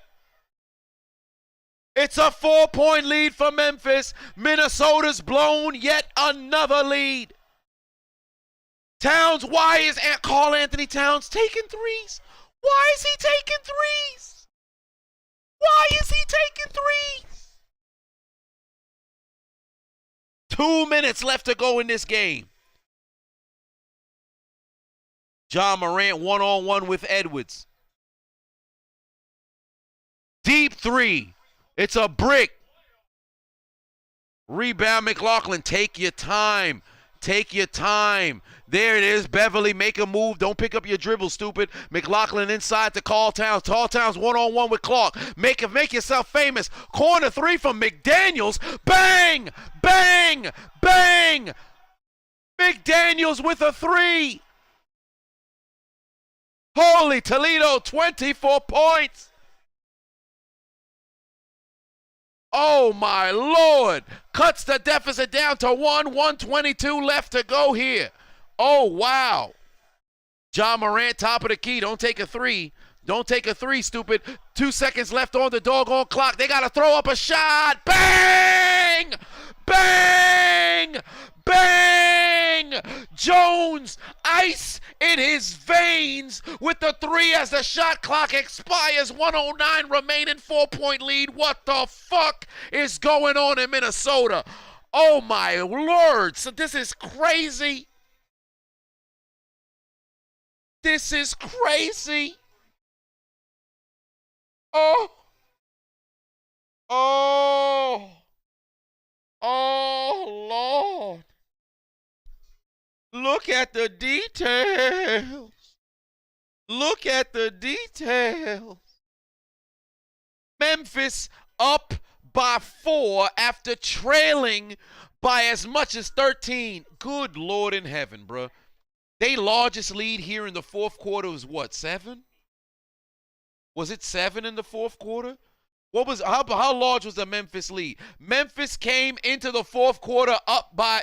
It's a 4-point lead for Memphis. Minnesota's blown yet another lead. Towns, why is Karl Anthony Towns taking threes? Why is he taking threes? Why is he taking threes? 2 minutes left to go in this game. Ja Morant one-on-one with Edwards. Deep 3. It's a brick. Rebound McLaughlin. Take your time. Take your time. There it is. Beverly, make a move. Don't pick up your dribble, stupid. McLaughlin inside to Karl Towns. Karl Towns one-on-one with Clark. Make yourself famous. Corner 3 from McDaniels. Bang! Bang! Bang! McDaniels with a 3. Holy Toledo, 24 points. Oh, my Lord. Cuts the deficit down to 122 left to go here. Oh, wow. Ja Morant, top of the key. Don't take a 3. Don't take a 3, stupid. 2 seconds left on the doggone clock. They got to throw up a shot. Bang! Bang! Bang! Jones, ice in his veins with the 3 as the shot clock expires. 109 remaining, 4-point lead. What the fuck is going on in Minnesota? Oh, my Lord. So this is crazy. This is crazy. Oh. Oh. Oh, Lord. Look at the details. Look at the details. Memphis up by 4 after trailing by as much as 13. Good Lord in heaven, bro. Their largest lead here in the fourth quarter was what, 7? Was it 7 in the fourth quarter? How large was the Memphis lead? Memphis came into the fourth quarter up by,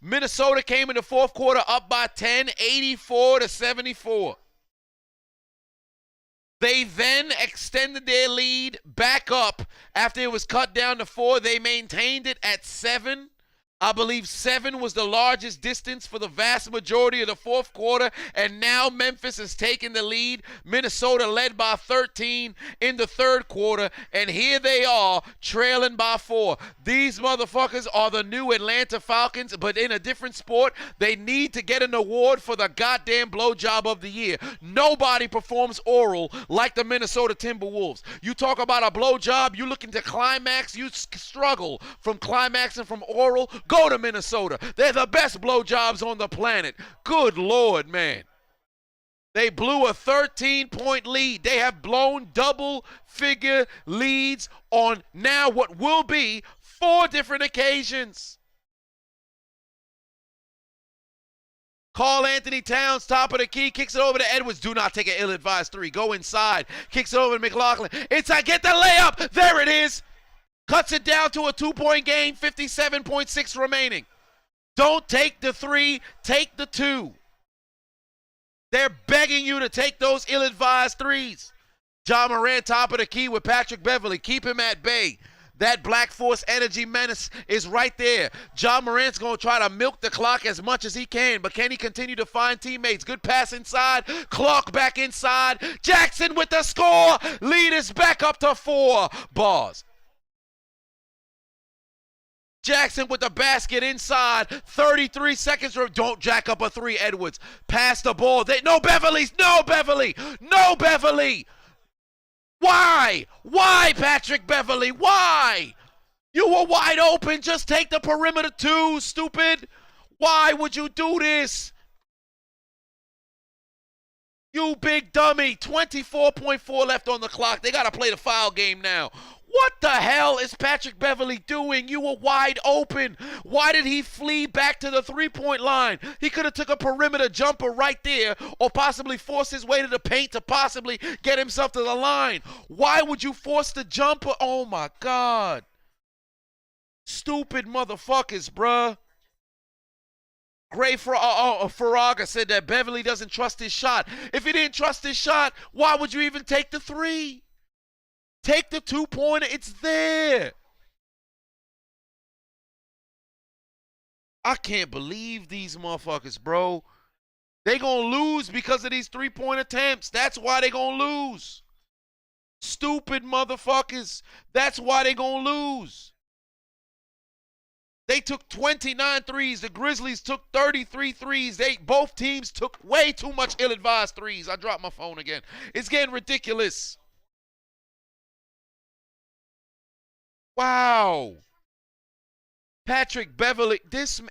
Minnesota came in the fourth quarter up by 10, 84-74. They then extended their lead back up after it was cut down to 4. They maintained it at 7. I believe 7 was the largest distance for the vast majority of the fourth quarter, and now Memphis has taken the lead. Minnesota led by 13 in the third quarter, and here they are trailing by 4. These motherfuckers are the new Atlanta Falcons, but in a different sport. They need to get an award for the goddamn blowjob of the year. Nobody performs oral like the Minnesota Timberwolves. You talk about a blowjob, you looking to climax, you struggle from climax and from oral. Go to Minnesota. They're the best blowjobs on the planet. Good Lord, man. They blew a 13-point lead. They have blown double-figure leads on now what will be 4 different occasions. Karl Anthony Towns, top of the key, kicks it over to Edwards. Do not take an ill-advised three. Go inside. Kicks it over to McLaughlin. Inside, get the layup. There it is. Cuts it down to a 2-point game, 57.6 remaining. Don't take the three, take the two. They're begging you to take those ill-advised threes. Ja Morant, top of the key with Patrick Beverley. Keep him at bay. That Black Force energy menace is right there. Ja Morant's going to try to milk the clock as much as he can, but can he continue to find teammates? Good pass inside. Clark back inside. Jackson with the score. Lead is back up to 4 bars. Jackson with the basket inside. 33 seconds. Don't jack up a three, Edwards. Pass the ball. No Beverly. No Beverly. No Beverly. Why? Why, Patrick Beverley? Why? You were wide open. Just take the perimeter two, stupid. Why would you do this? You big dummy. 24.4 left on the clock. They got to play the foul game now. What the hell is Patrick Beverley doing? You were wide open. Why did he flee back to the three-point line? He could have took a perimeter jumper right there or possibly force his way to the paint to possibly get himself to the line. Why would you force the jumper? Oh, my God. Stupid motherfuckers, bruh. Gray Farraga said that Beverley doesn't trust his shot. If he didn't trust his shot, why would you even take the three? Take the two-pointer. It's there. I can't believe these motherfuckers, bro. They gonna lose because of these three-point attempts. That's why they gonna lose. Stupid motherfuckers. That's why they gonna lose. They took 29 threes. The Grizzlies took 33 threes. Both teams took way too much ill-advised threes. I dropped my phone again. It's getting ridiculous. Wow. Patrick Beverley, this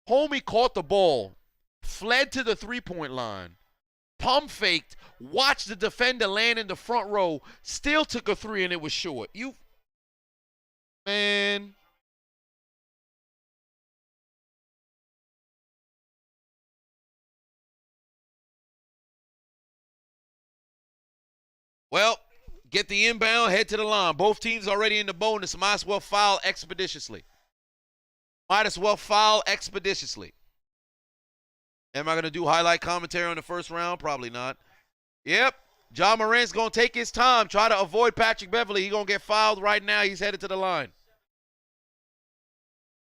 homie caught the ball, fled to the three-point line, pump faked, watched the defender land in the front row, still took a three and it was short. Man. Well, get the inbound, head to the line. Both teams already in the bonus. Might as well foul expeditiously. Might as well foul expeditiously. Am I going to do highlight commentary on the first round? Probably not. Yep. Ja Morant's going to take his time. Try to avoid Patrick Beverley. He's going to get fouled right now. He's headed to the line.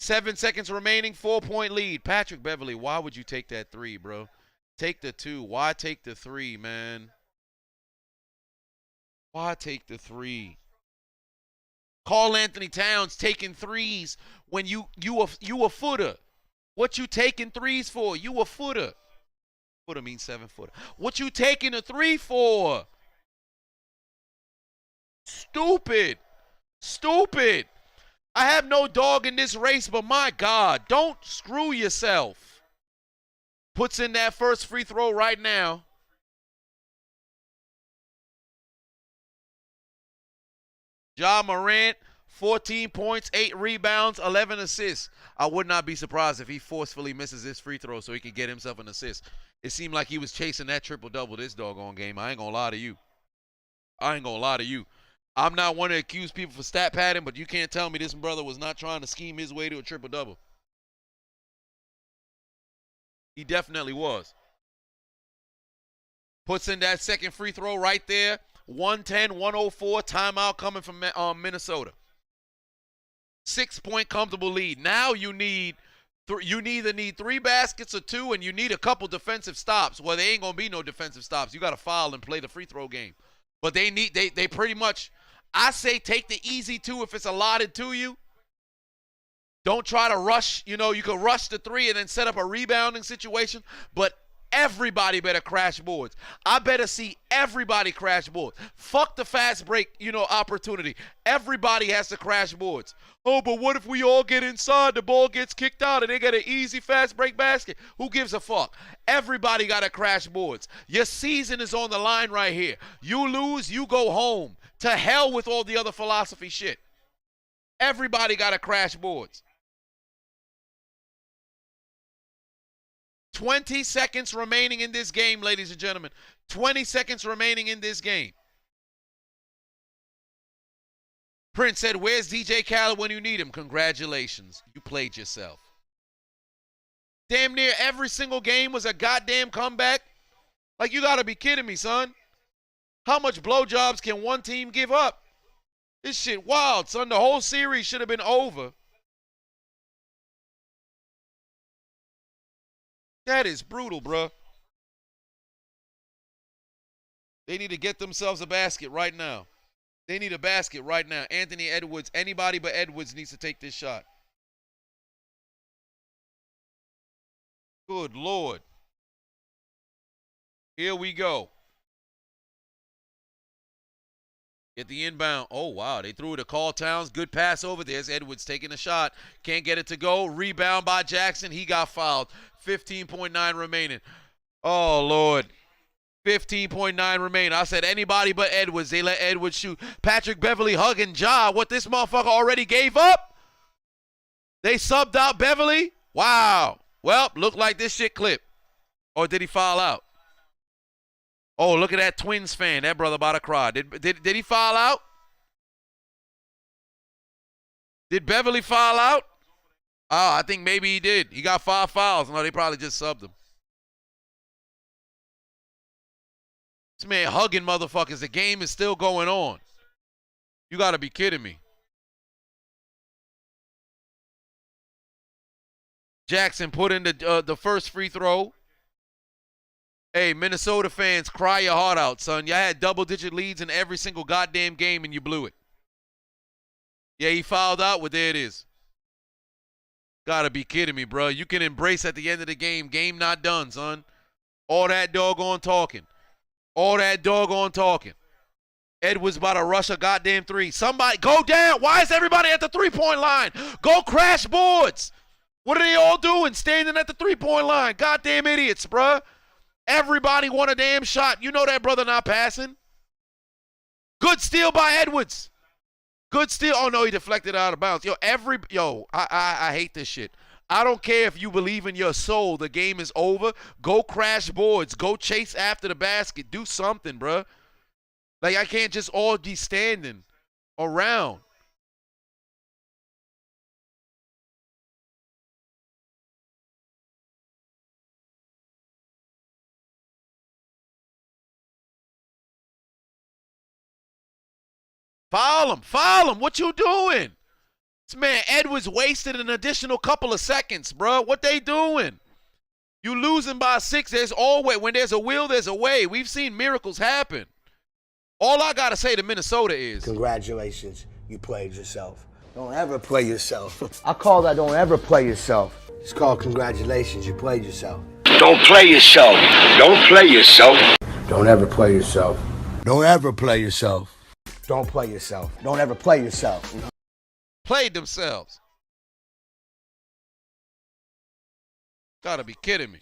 7 seconds remaining. 4-point lead. Patrick Beverley, why would you take that three, bro? Take the two. Why take the three, man? Why take the three? Karl Anthony Towns taking threes when you a footer. What you taking threes for? You a footer. Footer means 7-footer. What you taking a three for? Stupid. Stupid. I have no dog in this race, but my God, don't screw yourself. Puts in that first free throw right now. Ja Morant, 14 points, 8 rebounds, 11 assists. I would not be surprised if he forcefully misses this free throw so he can get himself an assist. It seemed like he was chasing that triple-double this doggone game. I ain't going to lie to you. I ain't going to lie to you. I'm not one to accuse people for stat padding, but you can't tell me this brother was not trying to scheme his way to a triple-double. He definitely was. Puts in that second free throw right there. 110-104, timeout coming from Minnesota. 6-point comfortable lead. Now you either need 3 baskets or 2, and you need a couple defensive stops. Well, there ain't gonna be no defensive stops. You got to foul and play the free throw game. But they pretty much, I say take the easy 2 if it's allotted to you. Don't try to rush. You know, you can rush the 3 and then set up a rebounding situation, but everybody better crash boards. I better see everybody crash boards. Fuck the fast break, opportunity. Everybody has to crash boards. Oh, but what if we all get inside, the ball gets kicked out, and they get an easy fast break basket? Who gives a fuck? Everybody got to crash boards. Your season is on the line right here. You lose, you go home. To hell with all the other philosophy shit. Everybody got to crash boards. 20 seconds remaining in this game, ladies and gentlemen. 20 seconds remaining in this game. Prince said, where's DJ Khaled when you need him? Congratulations. You played yourself. Damn near every single game was a goddamn comeback. Like, you got to be kidding me, son. How much blowjobs can one team give up? This shit wild, son. The whole series should have been over. That is brutal, bro. They need to get themselves a basket right now. They need a basket right now. Anthony Edwards, anybody but Edwards needs to take this shot. Good Lord. Here we go. Get the inbound. Oh, wow. They threw it to Carl Towns. Good pass over. There's Edwards taking a shot. Can't get it to go. Rebound by Jackson. He got fouled. 15.9 remaining. Oh, Lord. 15.9 remaining. I said anybody but Edwards. They let Edwards shoot. Patrick Beverly hugging Ja. What this motherfucker already gave up? They subbed out Beverly? Wow. Well, looked like this shit clipped. Or did he foul out? Oh, look at that Twins fan. That brother about to cry. Did he foul out? Did Beverly foul out? Oh, I think maybe he did. He got 5 fouls. No, they probably just subbed him. This man hugging motherfuckers. The game is still going on. You got to be kidding me. Jackson put in the first free throw. Hey, Minnesota fans, cry your heart out, son. Y'all had double-digit leads in every single goddamn game, and you blew it. Yeah, he fouled out. Well, there it is. Gotta be kidding me, bro. You can embrace at the end of the game. Game not done, son. All that doggone talking. All that doggone talking. Edwards about to rush a goddamn three. Somebody go down. Why is everybody at the three-point line? Go crash boards. What are they all doing? Standing at the three-point line. Goddamn idiots, bruh. Everybody want a damn shot. You know that brother not passing. Good steal by Edwards. Good steal. Oh, no, he deflected out of bounds. I hate this shit. I don't care if you believe in your soul. The game is over. Go crash boards. Go chase after the basket. Do something, bruh. Like, I can't just all be standing around. Foul him. Foul him. What you doing? This man Edwards wasted an additional couple of seconds, bro. What they doing? You losing by 6. There's always, when there's a will, there's a way. We've seen miracles happen. All I got to say to Minnesota is, congratulations. You played yourself. Don't ever play yourself. I call that don't ever play yourself. It's called congratulations. You played yourself. Don't play yourself. Don't play yourself. Don't ever play yourself. Don't ever play yourself. Don't play yourself. Don't ever play yourself. played themselves. Gotta be kidding me.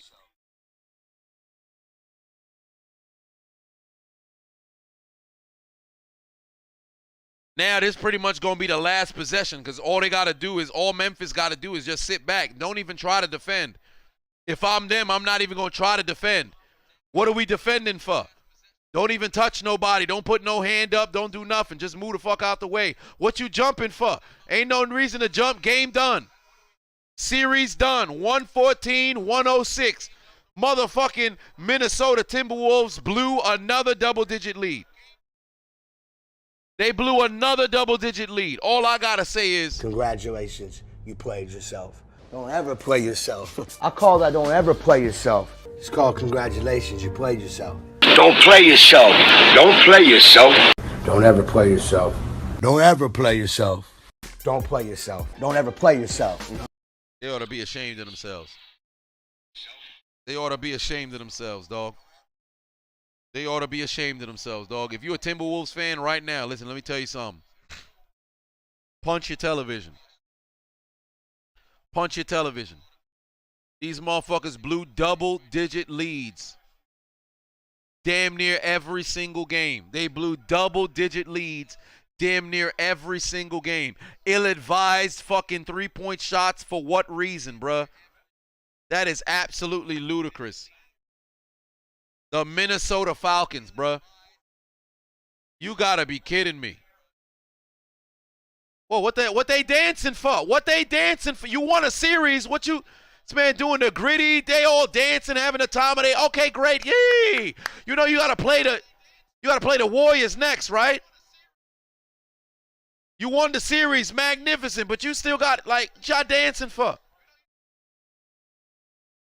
Now this pretty much gonna be the last possession because all Memphis gotta do is just sit back. Don't even try to defend. If I'm them, I'm not even gonna try to defend. What are we defending for? Don't even touch nobody. Don't put no hand up. Don't do nothing. Just move the fuck out the way. What you jumping for? Ain't no reason to jump. Game done. Series done. 114-106. Motherfucking Minnesota Timberwolves blew another double-digit lead. They blew another double-digit lead. All I got to say is, congratulations. You played yourself. Don't ever play yourself. I call that don't ever play yourself. It's called congratulations. You played yourself. Don't play yourself. Don't play yourself. Don't ever play yourself. Don't ever play yourself. Don't play yourself. Don't ever play yourself. They ought to be ashamed of themselves. They ought to be ashamed of themselves, dog. They ought to be ashamed of themselves, dog. If you're a Timberwolves fan right now, listen, let me tell you something. Punch your television. Punch your television. These motherfuckers blew double-digit leads. Damn near every single game. They blew double-digit leads damn near every single game. Ill-advised fucking three-point shots for what reason, bruh? That is absolutely ludicrous. The Minnesota Falcons, bruh. You gotta be kidding me. Well, what they dancing for? What they dancing for? You won a series. What you this man doing the gritty? They all dancing, having a time of day. Okay, great. Yay! You know you gotta play the Warriors next, right? You won the series, magnificent, but you still got like y'all dancing for.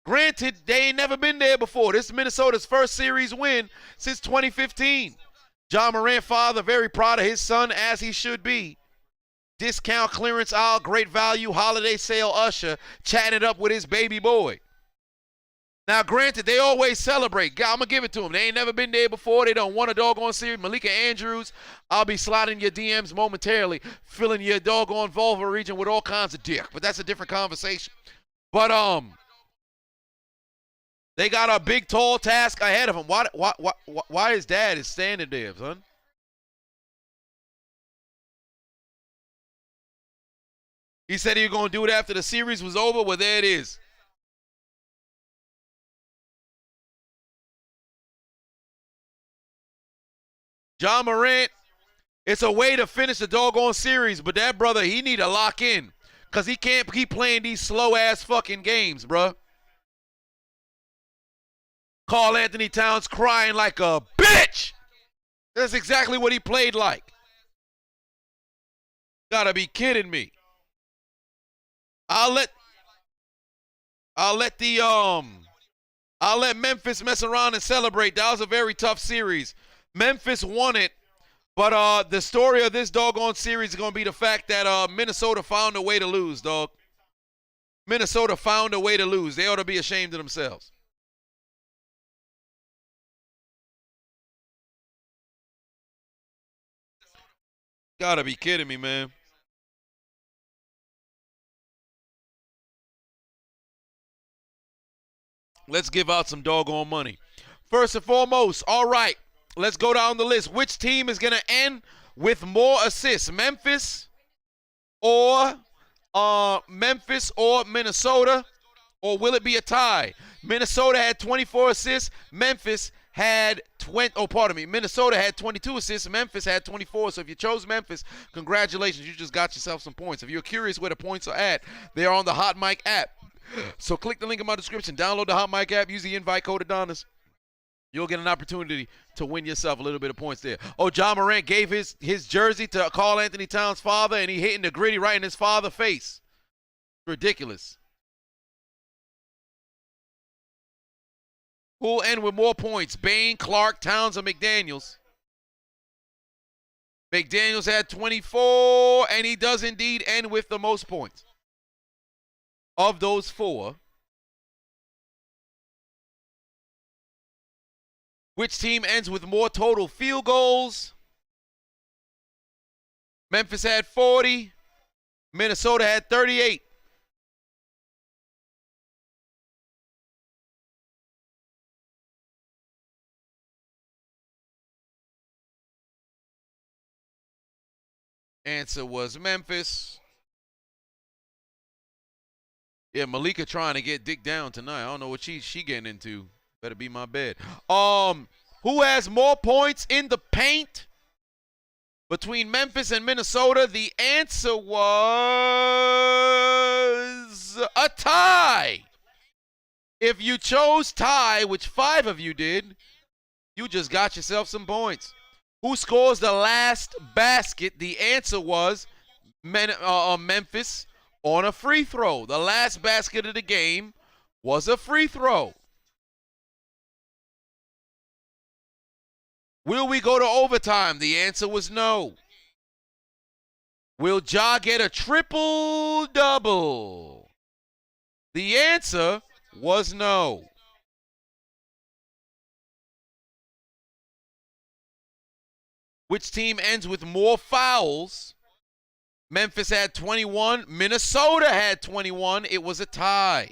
Granted, they ain't never been there before. This is Minnesota's first series win since 2015. John Morant, father, very proud of his son, as he should be. Discount clearance aisle, great value, holiday sale usher, chatting it up with his baby boy. Now, granted, they always celebrate. I'm going to give it to them. They ain't never been there before. They don't want a doggone series. Malika Andrews, I'll be sliding your DMs momentarily, filling your doggone vulva region with all kinds of dick. But that's a different conversation. But, they got a big, tall task ahead of them. Why his dad is standing there, son? He said he was going to do it after the series was over. Well, there it is. John Morant, it's a way to finish the doggone series, but that brother, he need to lock in because he can't keep playing these slow-ass fucking games, bruh. Karl Anthony Towns crying like a bitch. That's exactly what he played like. Gotta be kidding me. I'll let Memphis mess around and celebrate. That was a very tough series. Memphis won it, but the story of this doggone series is gonna be the fact that Minnesota found a way to lose, dog. Minnesota found a way to lose. They ought to be ashamed of themselves. Gotta be kidding me, man. Let's give out some doggone money. First and foremost, all right, let's go down the list. Which team is going to end with more assists? Memphis or Minnesota? Or will it be a tie? Minnesota had 24 assists. Memphis had Minnesota had 22 assists. Memphis had 24. So if you chose Memphis, congratulations. You just got yourself some points. If you're curious where the points are at, they are on the Hot Mic app. So click the link in my description. Download the Hot Mic app. Use the invite code Adonis. You'll get an opportunity to win yourself a little bit of points there. Oh, John Morant gave his jersey to Karl Anthony Towns' father, and he hitting the gritty right in his father's face. Ridiculous. Who'll end with more points? Bain, Clark, Towns, or McDaniels? McDaniels had 24, and he does indeed end with the most points. Of those four, which team ends with more total field goals? Memphis had 40. Minnesota had 38. Answer was Memphis. Yeah, Malika trying to get dick down tonight. I don't know what she getting into. Better be my bed. Who has more points in the paint between Memphis and Minnesota? The answer was a tie. If you chose tie, which 5 of you did, you just got yourself some points. Who scores the last basket? The answer was Memphis on a free throw. The last basket of the game was a free throw. Will we go to overtime? The answer was no. Will Ja get a triple-double? The answer was no. Which team ends with more fouls? Memphis had 21. Minnesota had 21. It was a tie.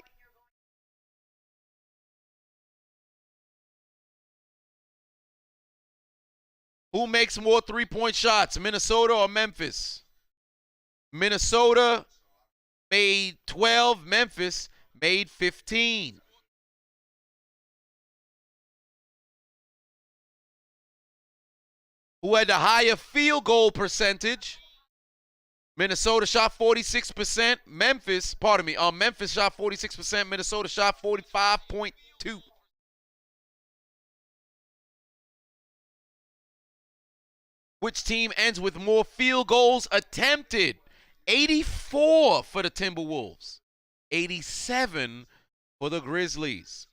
Who makes more three-point shots, Minnesota or Memphis? Minnesota made 12. Memphis made 15. Who had the higher field goal percentage? Minnesota shot 46%. Memphis shot 46%. Minnesota shot 45.2. Which team ends with more field goals attempted? 84 for the Timberwolves. 87 for the Grizzlies.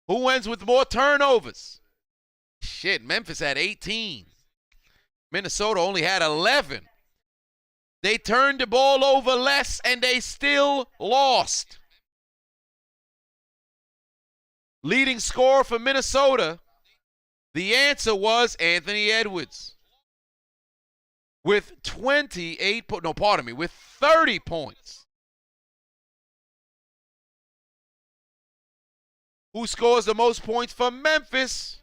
Who ends with more turnovers? Shit, Memphis had 18. Minnesota only had 11. They turned the ball over less, and they still lost. Leading scorer for Minnesota, the answer was Anthony Edwards. With 30 points. Who scores the most points for Memphis?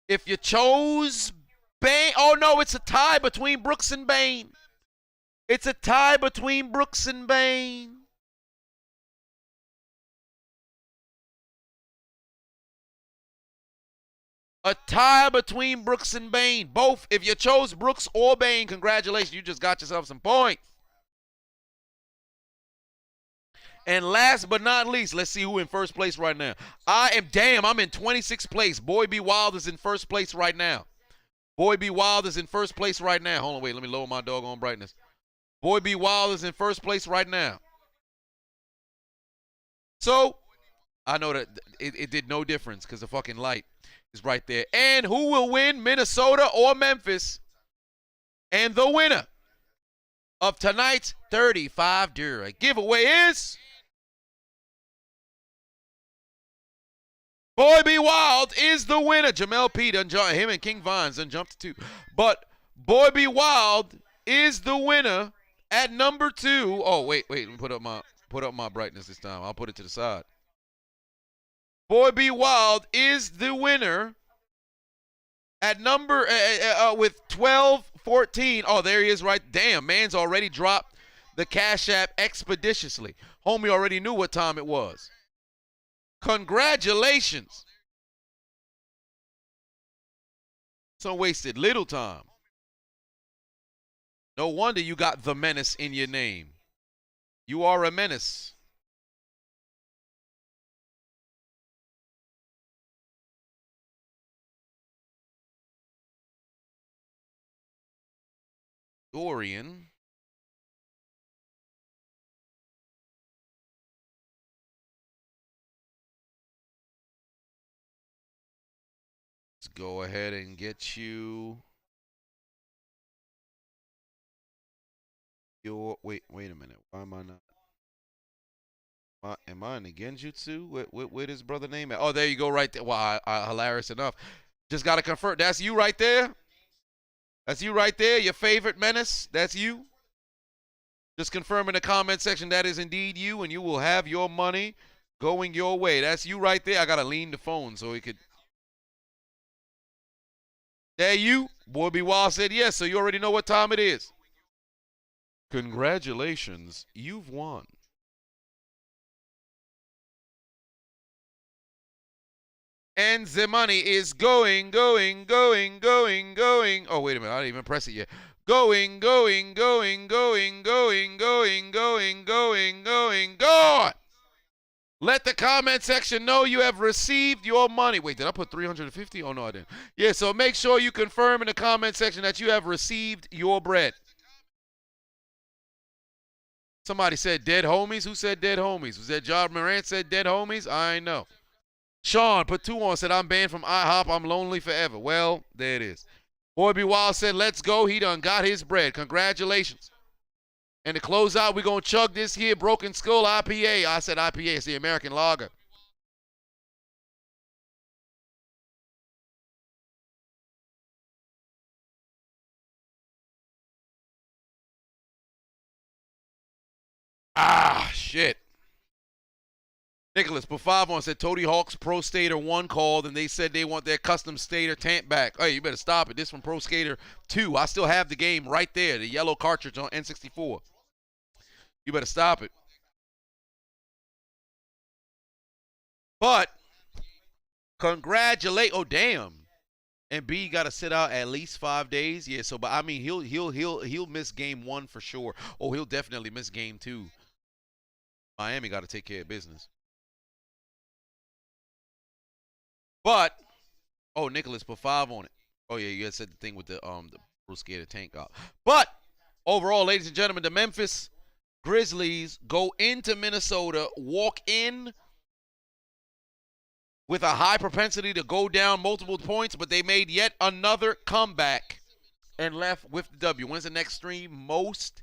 If you chose Bane, oh no, it's a tie between Brooks and Bane. It's a tie between Brooks and Bane. A tie between Brooks and Bane. Both, if you chose Brooks or Bane, congratulations, you just got yourself some points. And last but not least, let's see who in first place right now. I'm in 26th place. Boy B. Wild is in first place right now. Boy B. Wild is in first place right now. Hold on, wait, let me lower my doggone brightness. Boy B. Wild is in first place right now. So, I know that it did no difference because the fucking light is right there. And who will win, Minnesota or Memphis? And the winner of tonight's $35 giveaway is Boy Be Wild is the winner. Jamel P. him and King Vines done jumped to 2. But Boy Be Wild is the winner at number 2. Oh, wait, let me put up my brightness this time. I'll put it to the side. Boy Be Wild is the winner at number with 12-14. Oh, there he is right. Damn, man's already dropped the Cash App expeditiously. Homie already knew what time it was. Congratulations. So wasted little time. No wonder you got the menace in your name. You are a menace. Dorian. Let's go ahead and get you your, wait a minute. Why am I not? Am I in the Genjutsu? Where his brother name at? Oh, there you go right there. Wow, hilarious enough. Just got to confirm. That's you right there? That's you right there, your favorite menace? That's you? Just confirm in the comment section that is indeed you, and you will have your money going your way. That's you right there. I got to lean the phone so he could. There you? Boy Be Wild said yes, so you already know what time it is. Congratulations, you've won. And the money is going. Oh, wait a minute. I didn't even press it yet. Going. Let the comment section know you have received your money. Wait, did I put 350? Oh, no, I didn't. Yeah, so make sure you confirm in the comment section that you have received your bread. Somebody said dead homies. Who said dead homies? Was that John Morant said dead homies? I know. Sean put 2 on, said, I'm banned from IHOP. I'm lonely forever. Well, there it is. Boy Be Wild said, let's go. He done got his bread. Congratulations. And to close out, we're going to chug this here Broken Skull IPA. I said IPA. It's the American Lager. Ah, shit. Nicholas, put 5 on, said Tony Hawk's Pro Skater 1 called, and they said they want their custom skater tank back. Hey, you better stop it. This from Pro Skater 2. I still have the game right there, the yellow cartridge on N64. You better stop it. But, oh, damn. And B got to sit out at least 5 days. Yeah, so, but I mean, he'll miss game 1 for sure. Oh, he'll definitely miss game 2. Miami got to take care of business. But, oh, Nicholas put 5 on it. Oh, yeah, you had said the thing with the Pro Skater tank out. But, overall, ladies and gentlemen, the Memphis Grizzlies go into Minnesota, walk in with a high propensity to go down multiple points, but they made yet another comeback and left with the W. When's the next stream? Most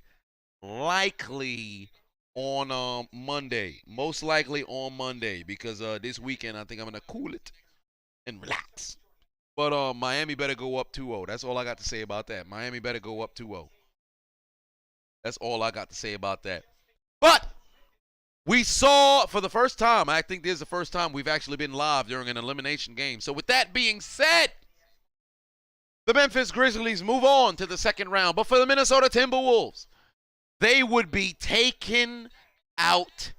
likely on Monday. Most likely on Monday, because this weekend I think I'm going to cool it and relax. But Miami better go up 2-0. That's all I got to say about that. Miami better go up 2-0. That's all I got to say about that. But we saw for the first time, I think this is the first time we've actually been live during an elimination game. So with that being said, the Memphis Grizzlies move on to the second round. But for the Minnesota Timberwolves, they would be taking out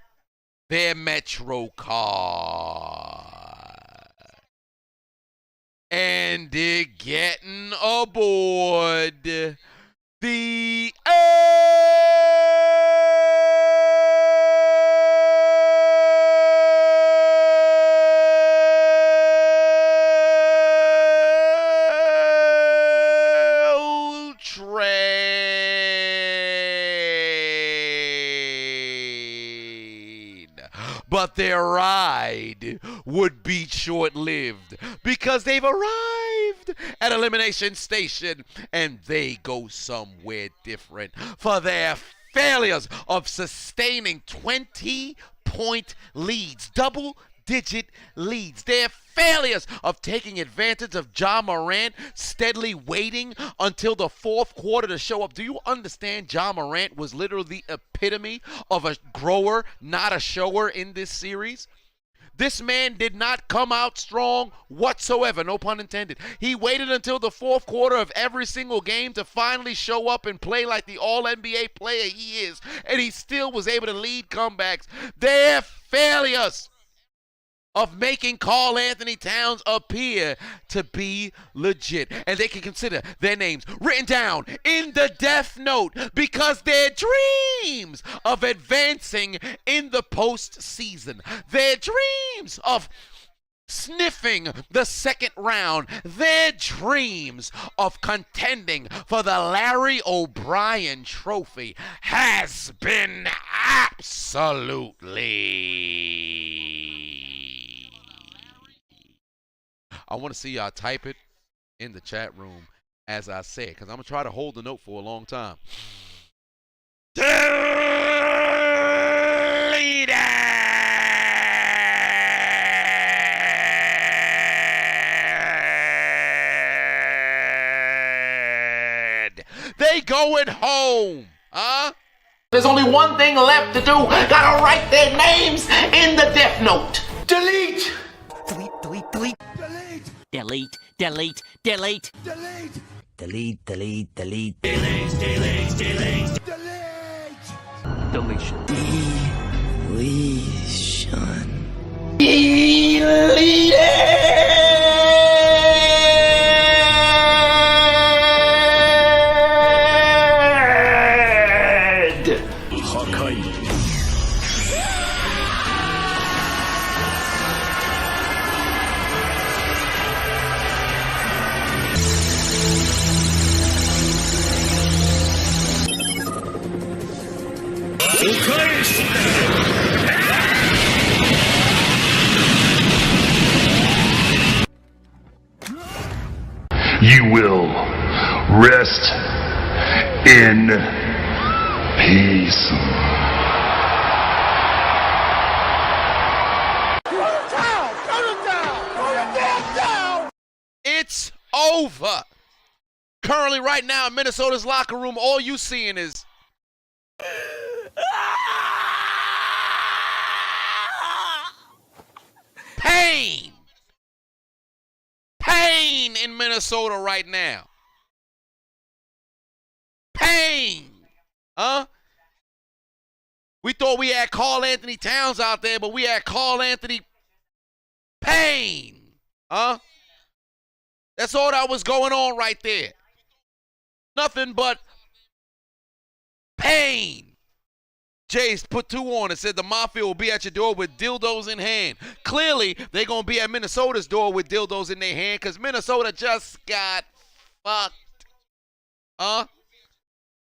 their Metro card. And they're getting aboard the But their ride would be short-lived because they've arrived at Elimination Station and they go somewhere different for their failures of sustaining 20-point leads, double-digit leads. Their failures of taking advantage of Ja Morant steadily waiting until the fourth quarter to show up. Do you understand? Ja Morant was literally the epitome of a grower, not a shower in this series. This man did not come out strong whatsoever, no pun intended. He waited until the fourth quarter of every single game to finally show up and play like the All-NBA player he is, and he still was able to lead comebacks. Their failures of making Karl Anthony Towns appear to be legit. And they can consider their names written down in the death note because their dreams of advancing in the postseason, their dreams of sniffing the second round, their dreams of contending for the Larry O'Brien Trophy has been absolutely... I want to see y'all type it in the chat room as I say it, because I'm going to try to hold the note for a long time. They going home, huh? There's only one thing left to do. Gotta write their names in the death note. Delete. Delete, delete, delete. Delete, delete, delete. Delete. Delete, delete, delete. Delete. Delete. Deletion. You will rest in peace. It's over. Currently, right now, in Minnesota's locker room, all you seeing is... on Minnesota right now? Pain. Huh? We thought we had Karl Anthony Towns out there, but we had Karl Anthony Pain. Huh? That's all that was going on right there. Nothing but pain. Jace put 2 on and said the Mafia will be at your door with dildos in hand. Clearly, they're going to be at Minnesota's door with dildos in their hand because Minnesota just got fucked. Huh?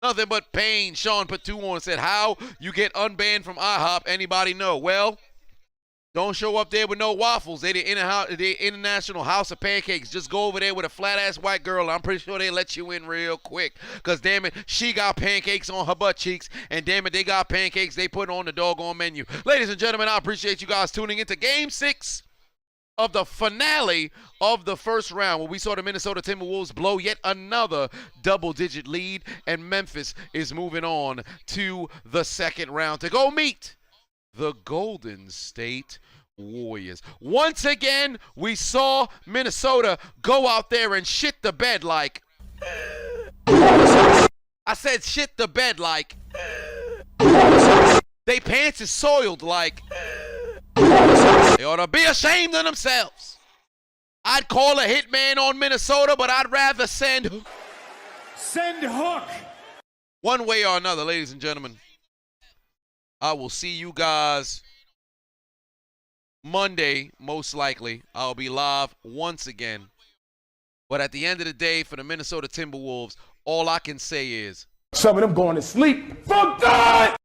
Nothing but pain. Sean put 2 on and said, how you get unbanned from IHOP, anybody know? Well, don't show up there with no waffles. They the International House of Pancakes. Just go over there with a flat-ass white girl. I'm pretty sure they let you in real quick. Because, damn it, she got pancakes on her butt cheeks. And, damn it, they got pancakes they put on the doggone menu. Ladies and gentlemen, I appreciate you guys tuning into Game 6 of the finale of the first round, where we saw the Minnesota Timberwolves blow yet another double-digit lead. And Memphis is moving on to the second round to go meet the Golden State Warriors. Once again, we saw Minnesota go out there and shit the bed like. I said shit the bed like. They pants is soiled like. They ought to be ashamed of themselves. I'd call a hitman on Minnesota, but I'd rather send Hook. One way or another, ladies and gentlemen. I will see you guys Monday, most likely. I'll be live once again. But at the end of the day, for the Minnesota Timberwolves, all I can say is, some of them going to sleep. Fuck that!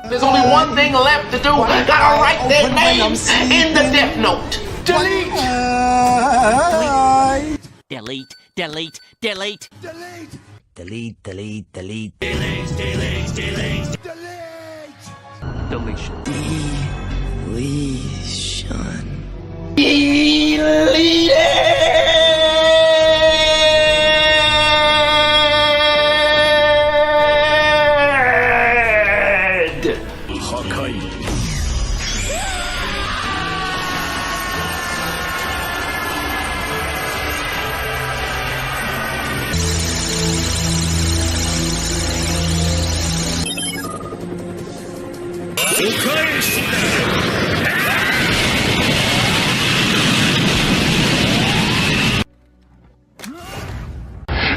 There's only one thing left to do. Gotta write their names in the death note. Delete! Delete, delete, delete. Delete, delete, delete. Delete. Deletion. Delete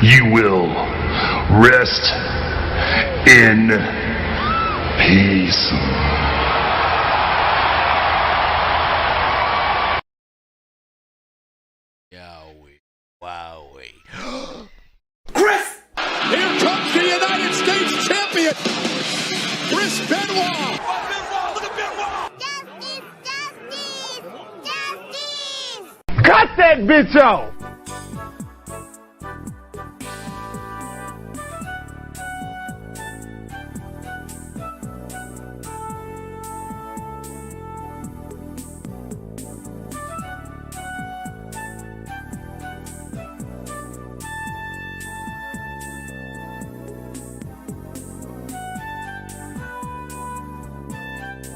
You will rest in peace. Wowee. Chris! Here comes the United States champion, Chris Benoit! Look at Benoit! Justice! Cut that bitch off!